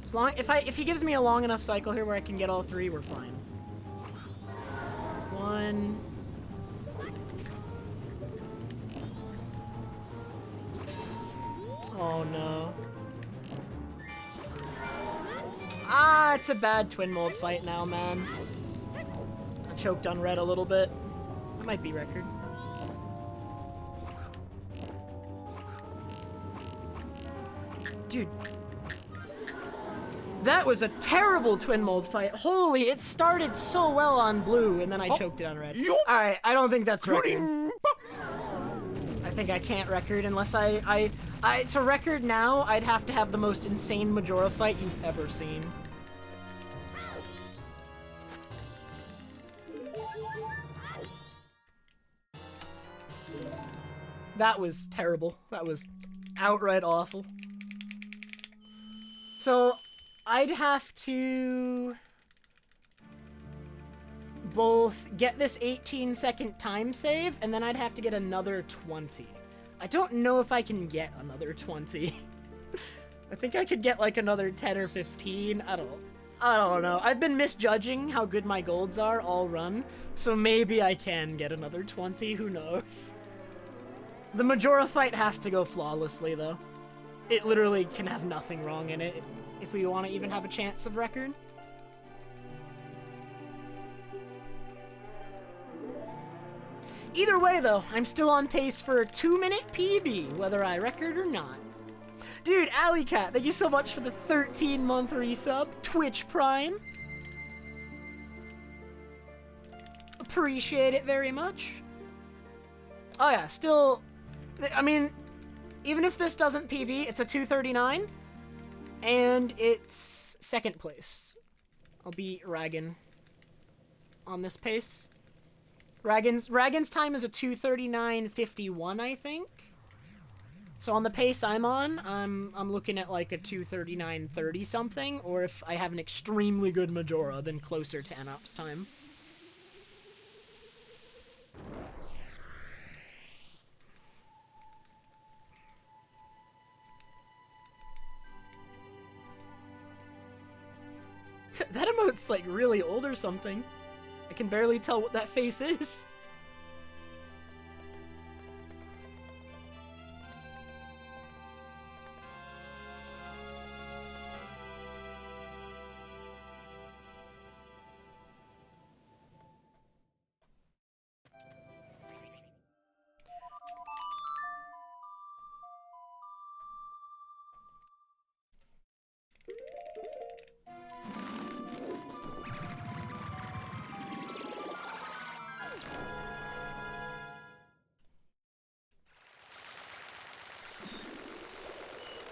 A: As long if he gives me a long enough cycle here where I can get all 3, we're fine. 1. Oh no. Ah, it's a bad Twin Mold fight now, man. I choked on red a little bit. That might be record. Dude. That was a terrible Twin Mold fight. Holy, it started so well on blue, and then I choked it on red. Alright, I don't think that's record. I think I can't record unless to record now, I'd have to have the most insane Majora fight you've ever seen. That was terrible. That was outright awful. So, I'd have to both get this 18-second time save, and then I'd have to get another 20. I don't know if I can get another 20. I think I could get like another 10 or 15. I don't know. I've been misjudging how good my golds are all run, so maybe I can get another 20. Who knows? The Majora fight has to go flawlessly, though. It literally can have nothing wrong in it if we want to even have a chance of record. Either way, though, I'm still on pace for a 2-minute PB, whether I record or not. Dude, Alleycat, thank you so much for the 13-month resub. Twitch Prime. Appreciate it very much. Oh yeah, still... I mean, even if this doesn't PB, it's a 239, and it's second place. I'll beat Ragan on this pace. Ragan's time is a 239.51, I think. So on the pace I'm on, I'm looking at like a 239.30 something, or if I have an extremely good Majora, then closer to NUp's time. That emote's like really old or something. I can barely tell what that face is.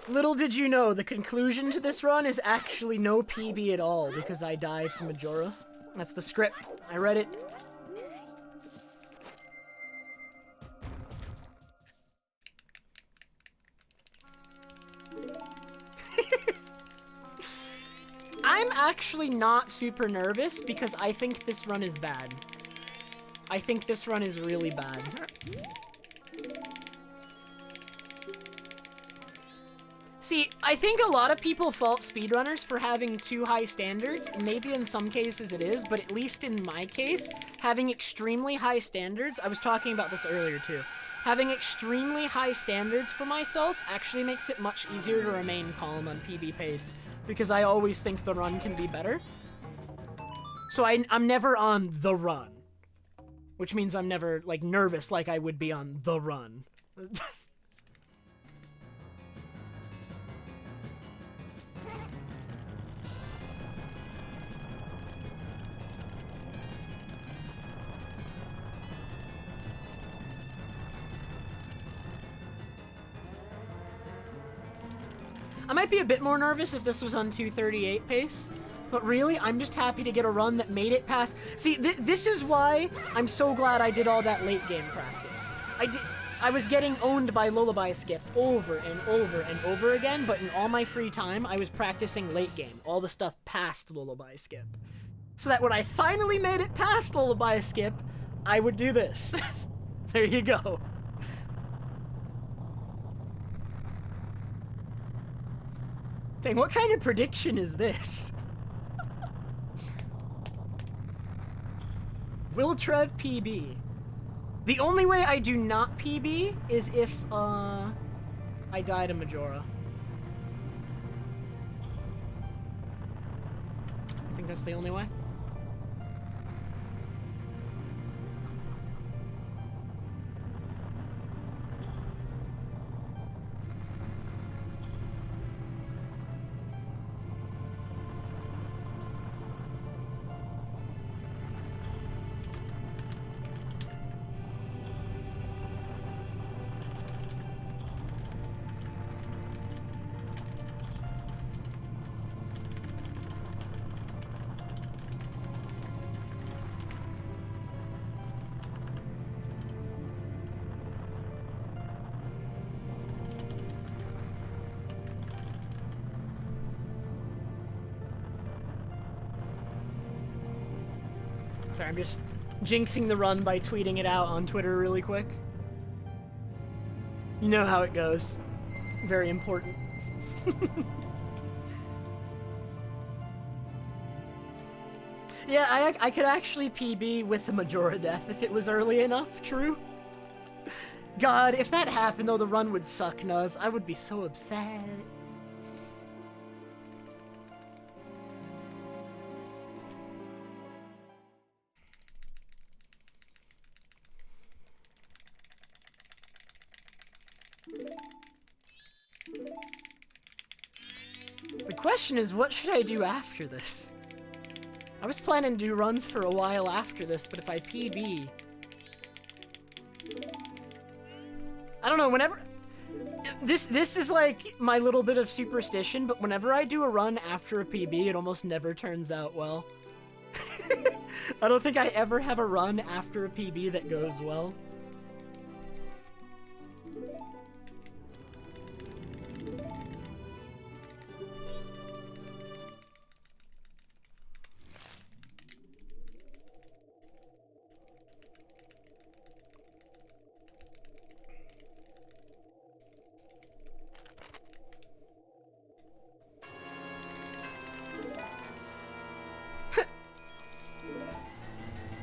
A: Little did you know, the conclusion to this run is actually no PB at all, because I died to Majora. That's the script. I read it. I'm actually not super nervous, because I think this run is bad. I think this run is really bad. See, I think a lot of people fault speedrunners for having too high standards, and maybe in some cases it is, but at least in my case, having extremely high standards, I was talking about this earlier too, having extremely high standards for myself actually makes it much easier to remain calm on PB pace, because I always think the run can be better. So I'm never on the run, which means I'm never like nervous like I would be on the run. I might be a bit more nervous if this was on 238 pace, but really, I'm just happy to get a run that made it past. See, this is why I'm so glad I did all that late game practice. I was getting owned by Lullaby Skip over and over and over again, but in all my free time, I was practicing late game, all the stuff past Lullaby Skip. So that when I finally made it past Lullaby Skip, I would do this. There you go. Dang, what kind of prediction is this? Will Trev PB? The only way I do not PB is if, I die to Majora. I think that's the only way. Sorry, I'm just jinxing the run by tweeting it out on Twitter really quick. You know how it goes. Very important. Yeah, I could actually PB with the Majora death if it was early enough, true? God, if that happened though, the run would suck, Nuz. I would be so upset. The question is, what should I do after this? I was planning to do runs for a while after this, but if I PB... I don't know, whenever... This is like my little bit of superstition, but whenever I do a run after a PB, it almost never turns out well. I don't think I ever have a run after a PB that goes well.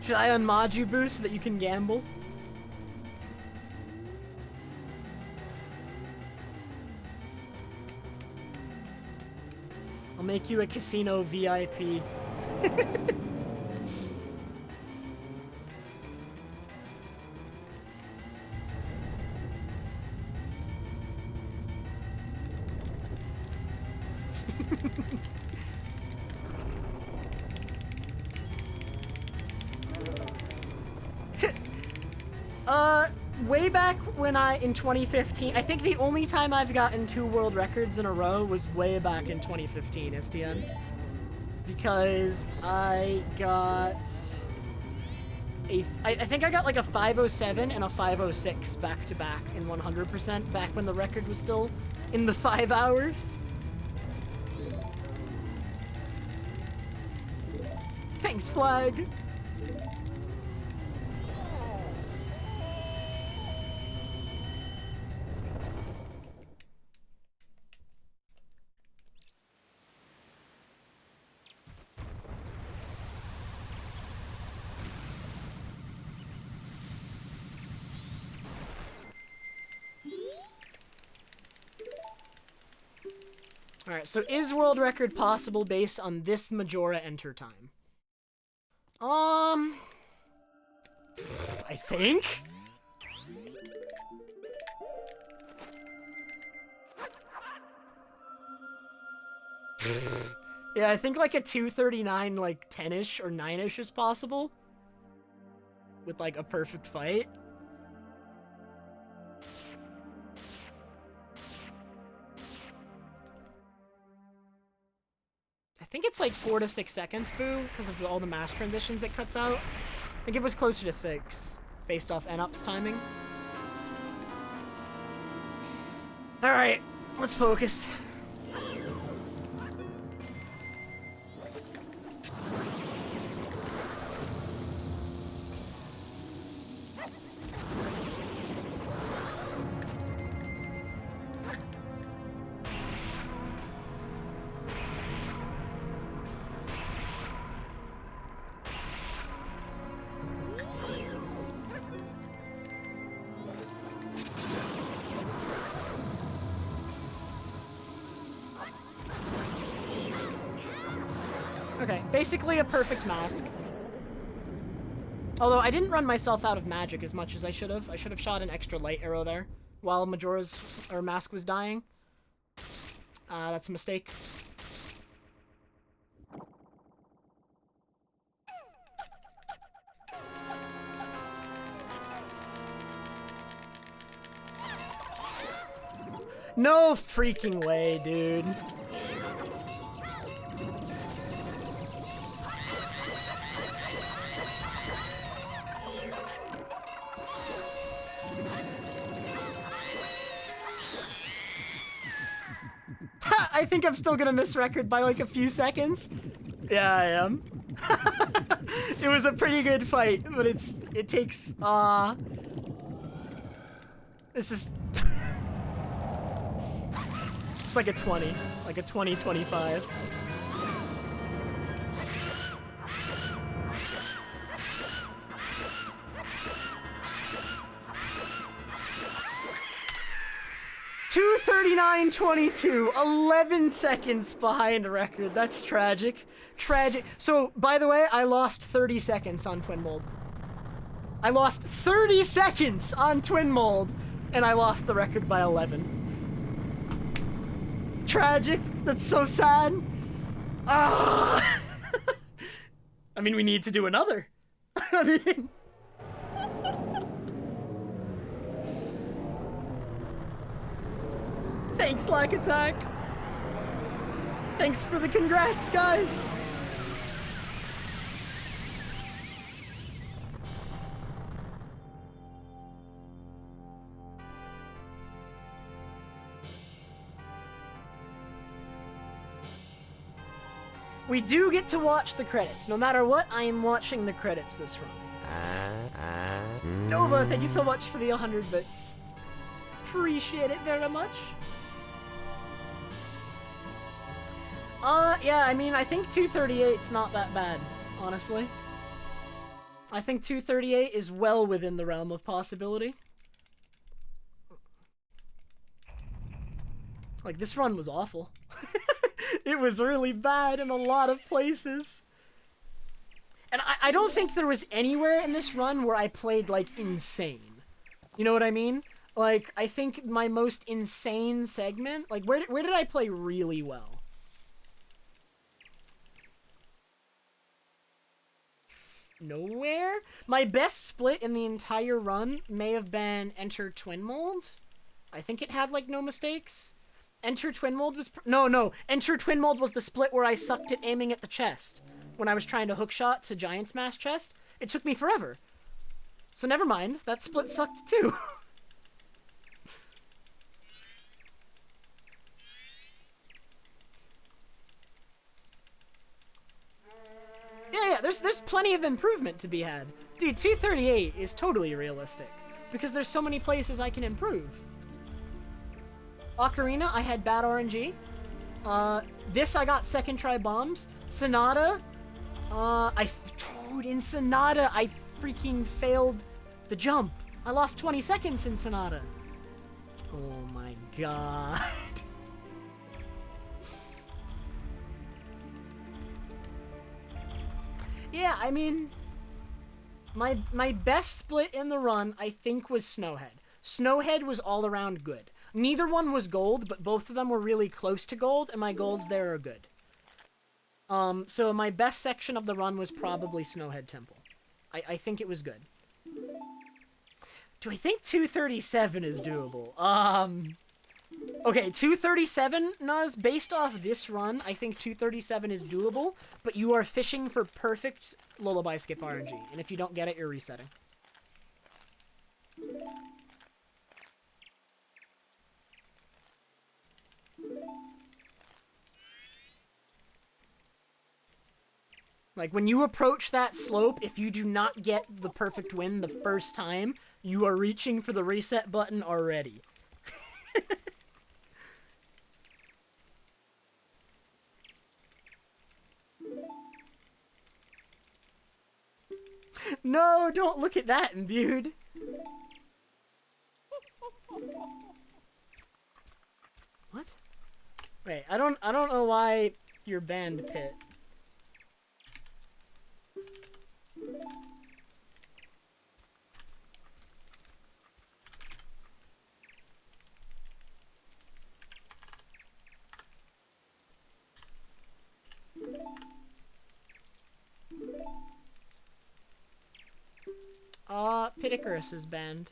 A: Should I unmod you, Boost, so that you can gamble? I'll make you a casino VIP. Way back when in 2015, I think the only time I've gotten 2 world records in a row was way back in 2015, STN. Because I got I think I got like a 507 and a 506 back to back in 100% back when the record was still in the 5 hours. Thanks, Flag. Alright, so is world record possible based on this Majora enter time? I think? Yeah, I think like a 2:39, like 10-ish or 9-ish is possible. With like a perfect fight. I think it's like 4 to 6 seconds, Boo, because of all the mash transitions it cuts out. I think it was closer to 6, based off NUp's timing. Alright, let's focus. Okay, basically a perfect mask. Although I didn't run myself out of magic as much as I should have. I should have shot an extra light arrow there while Majora's mask was dying. That's a mistake. No freaking way, dude. I think I'm still gonna miss record by like a few seconds. Yeah, I am. It was a pretty good fight, but it takes this is it's like a 20, like a 20-25. $2:39.22, 11 seconds behind record. That's tragic. Tragic. So, by the way, I lost 30 seconds on Twin Mold. I lost 30 seconds on Twin Mold, and I lost the record by 11. Tragic. That's so sad. Ah. I mean, we need to do another. I mean... Thanks, Lack Attack. Thanks for the congrats, guys. We do get to watch the credits. No matter what, I am watching the credits this run. Nova, thank you so much for the 100 bits. Appreciate it very much. Yeah, I mean, I think 238's not that bad, honestly. I think 238 is well within the realm of possibility. Like, this run was awful. It was really bad in a lot of places. And I don't think there was anywhere in this run where I played, like, insane. You know what I mean? Like, I think my most insane segment... Like, where did I play really well? Nowhere? My best split in the entire run may have been Enter Twin Mold. I think it had, like, no mistakes. Enter Twin Mold was... No. Enter Twin Mold was the split where I sucked at aiming at the chest. When I was trying to hookshot to Giant Smash chest. It took me forever. So never mind. That split sucked too. Yeah, there's plenty of improvement to be had. Dude, 238 is totally realistic. Because there's so many places I can improve. Ocarina, I had bad RNG. This I got second try bombs. Sonata, dude, in Sonata, I freaking failed the jump. I lost 20 seconds in Sonata. Oh my god. Yeah, I mean, my best split in the run, I think, was Snowhead. Snowhead was all around good. Neither one was gold, but both of them were really close to gold, and my golds there are good. So my best section of the run was probably Snowhead Temple. I think it was good. Do I think 237 is doable? Okay, 237, Nuz, based off this run, I think 237 is doable, but you are fishing for perfect Lullaby Skip RNG, and if you don't get it, you're resetting. Like, when you approach that slope, if you do not get the perfect win the first time, you are reaching for the reset button already. No, don't look at that, imbued. What? Wait, I don't know why you're banned, Pit. Pit Icarus is banned.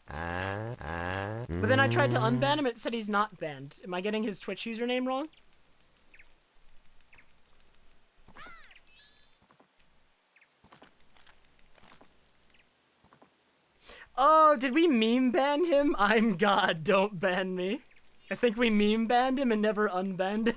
A: But then I tried to unban him, it said he's not banned. Am I getting his Twitch username wrong? Oh, did we meme ban him? I'm God, don't ban me. I think we meme banned him and never unbanned him.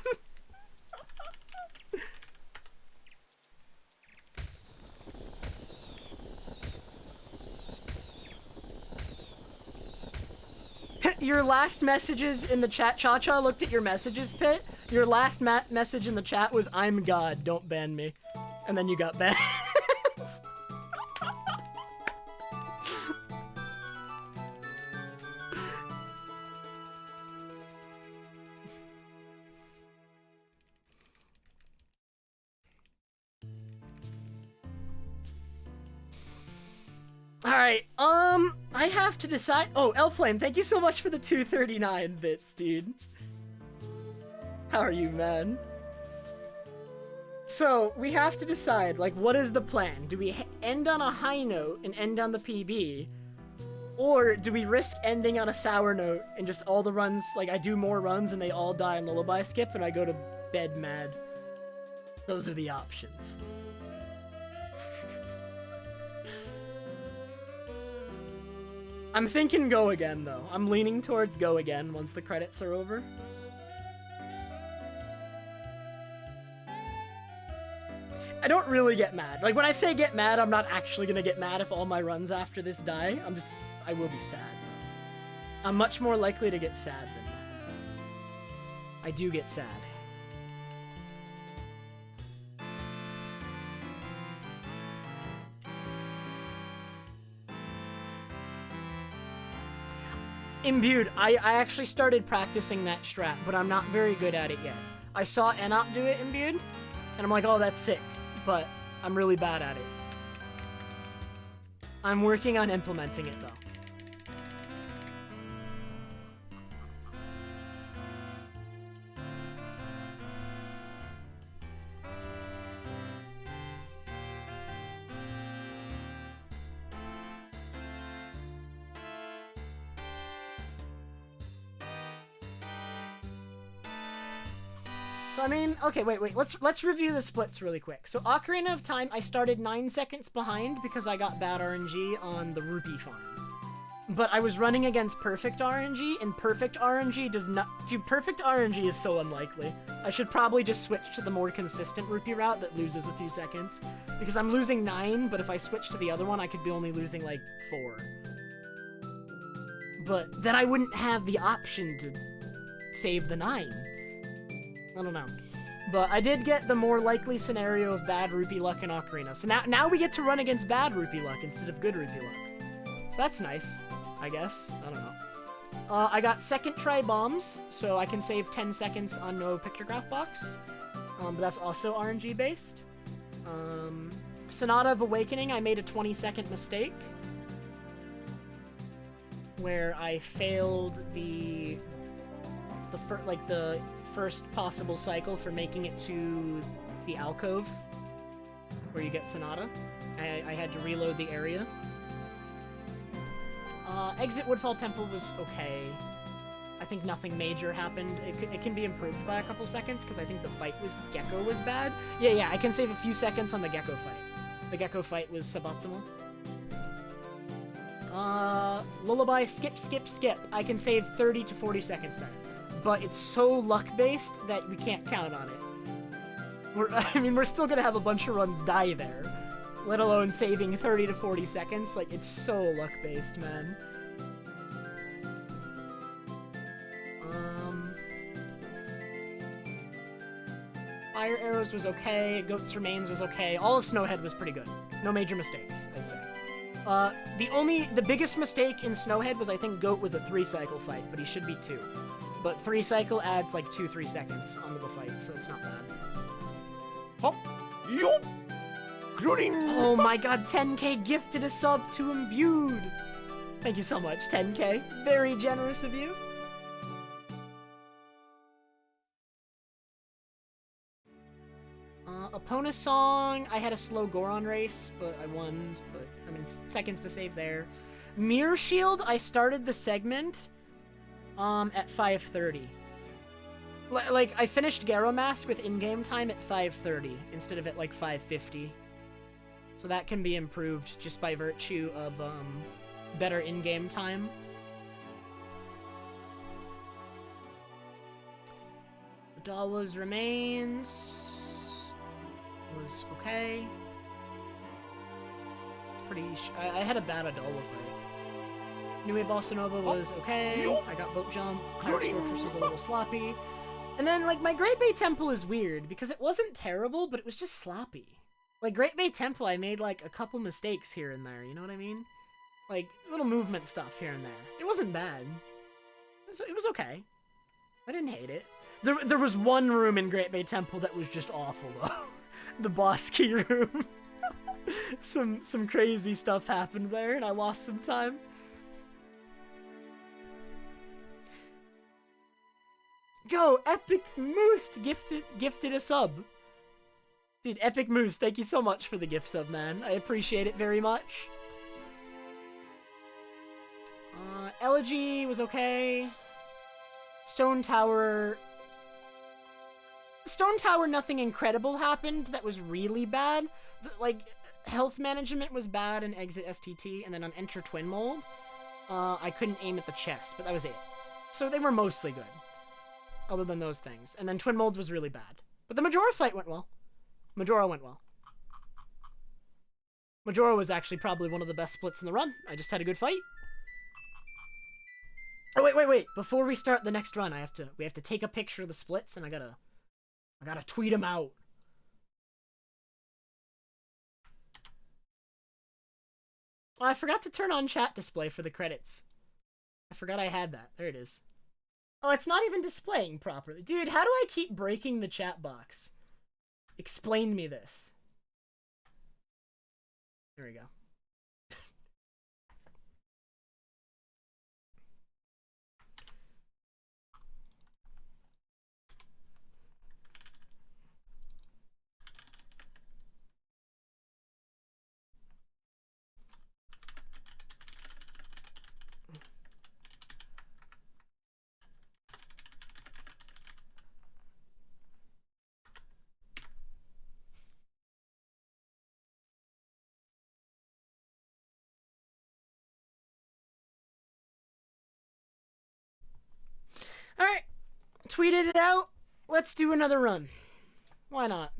A: your last messages in the chat, Cha-Cha looked at your messages, Pit. Your last message in the chat was, "I'm God, don't ban me." And then you got banned. Alright, I have to decide. Oh, Elflame, thank you so much for the 239 bits, dude. How are you, man? So, we have to decide, like, what is the plan? Do we end on a high note and end on the PB? Or do we risk ending on a sour note and just all the runs, like, I do more runs and they all die in Lullaby Skip and I go to bed mad? Those are the options. I'm thinking go again, though. I'm leaning towards go again once the credits are over. I don't really get mad. Like, when I say get mad, I'm not actually gonna get mad if all my runs after this die. I will be sad, though. I'm much more likely to get sad than mad. I do get sad. Imbued, I actually started practicing that strat, but I'm not very good at it yet. I saw Enop do it, Imbued, and I'm like, oh, that's sick, but I'm really bad at it. I'm working on implementing it, though. So I mean, okay, wait. Let's review the splits really quick. So Ocarina of Time, I started 9 seconds behind because I got bad RNG on the rupee farm. But I was running against perfect RNG, and perfect RNG does not... Dude, perfect RNG is so unlikely. I should probably just switch to the more consistent rupee route that loses a few seconds. Because I'm losing 9, but if I switch to the other one, I could be only losing, like, 4. But then I wouldn't have the option to save the 9. I don't know. But I did get the more likely scenario of bad rupee luck in Ocarina. So now we get to run against bad rupee luck instead of good rupee luck. So that's nice, I guess. I don't know. I got second try bombs, so I can save 10 seconds on no pictograph box. But that's also RNG based. Sonata of Awakening, I made a 20-second mistake. Where I failed the first possible cycle for making it to the alcove where you get Sonata. I had to reload the area. Exit Woodfall Temple was okay. I think nothing major happened. It can be improved by a couple seconds because I think the fight with Gecko was bad. Yeah, I can save a few seconds on the Gecko fight. The Gecko fight was suboptimal. Lullaby Skip. I can save 30 to 40 seconds there. But it's so luck-based that we can't count on it. We're still gonna have a bunch of runs die there, let alone saving 30 to 40 seconds. Like, it's so luck-based, man. Fire Arrows was okay, Goat's Remains was okay, all of Snowhead was pretty good. No major mistakes, I'd say. The biggest mistake in Snowhead was I think Goat was a 3-cycle fight, but he should be 2. But 3-cycle adds like 2-3 seconds onto the fight, so it's not bad. Oh my god, 10k gifted a sub to Imbued! Thank you so much, 10k. Very generous of you. Epona Song, I had a slow Goron race, but I won. But I mean, seconds to save there. Mirror Shield, I started the segment at 5:30. Like, I finished Garo Mask with in-game time at 5:30 instead of at like 5:50. So that can be improved just by virtue of better in-game time. Dawa's Remains was okay. It's pretty... I had a bad Adawa fight. New Bossa Nova was okay. I got boat jump. Pirate's Fortress was a little sloppy. And then, like, my Great Bay Temple is weird because it wasn't terrible, but it was just sloppy. Like, Great Bay Temple, I made, like, a couple mistakes here and there, you know what I mean? Like, little movement stuff here and there. It wasn't bad. It was okay. I didn't hate it. There was one room in Great Bay Temple that was just awful, though. The boss key room. Some crazy stuff happened there, and I lost some time. Go, Epic Moose gifted a sub. Dude, Epic Moose, thank you so much for the gift sub, man. I appreciate it very much. Elegy was okay. Stone Tower, nothing incredible happened that was really bad. Like, health management was bad in Exit STT, and then on Enter Twin Mold, I couldn't aim at the chest, but that was it. So they were mostly good, other than those things. And then Twin Mold was really bad. But the Majora fight went well. Majora went well. Majora was actually probably one of the best splits in the run. I just had a good fight. Oh, wait. Before we start the next run, we have to take a picture of the splits, and I gotta tweet them out. Oh, I forgot to turn on chat display for the credits. I forgot I had that. There it is. Oh, it's not even displaying properly. Dude, how do I keep breaking the chat box? Explain me this. There we go. Alright, tweeted it out. Let's do another run. Why not?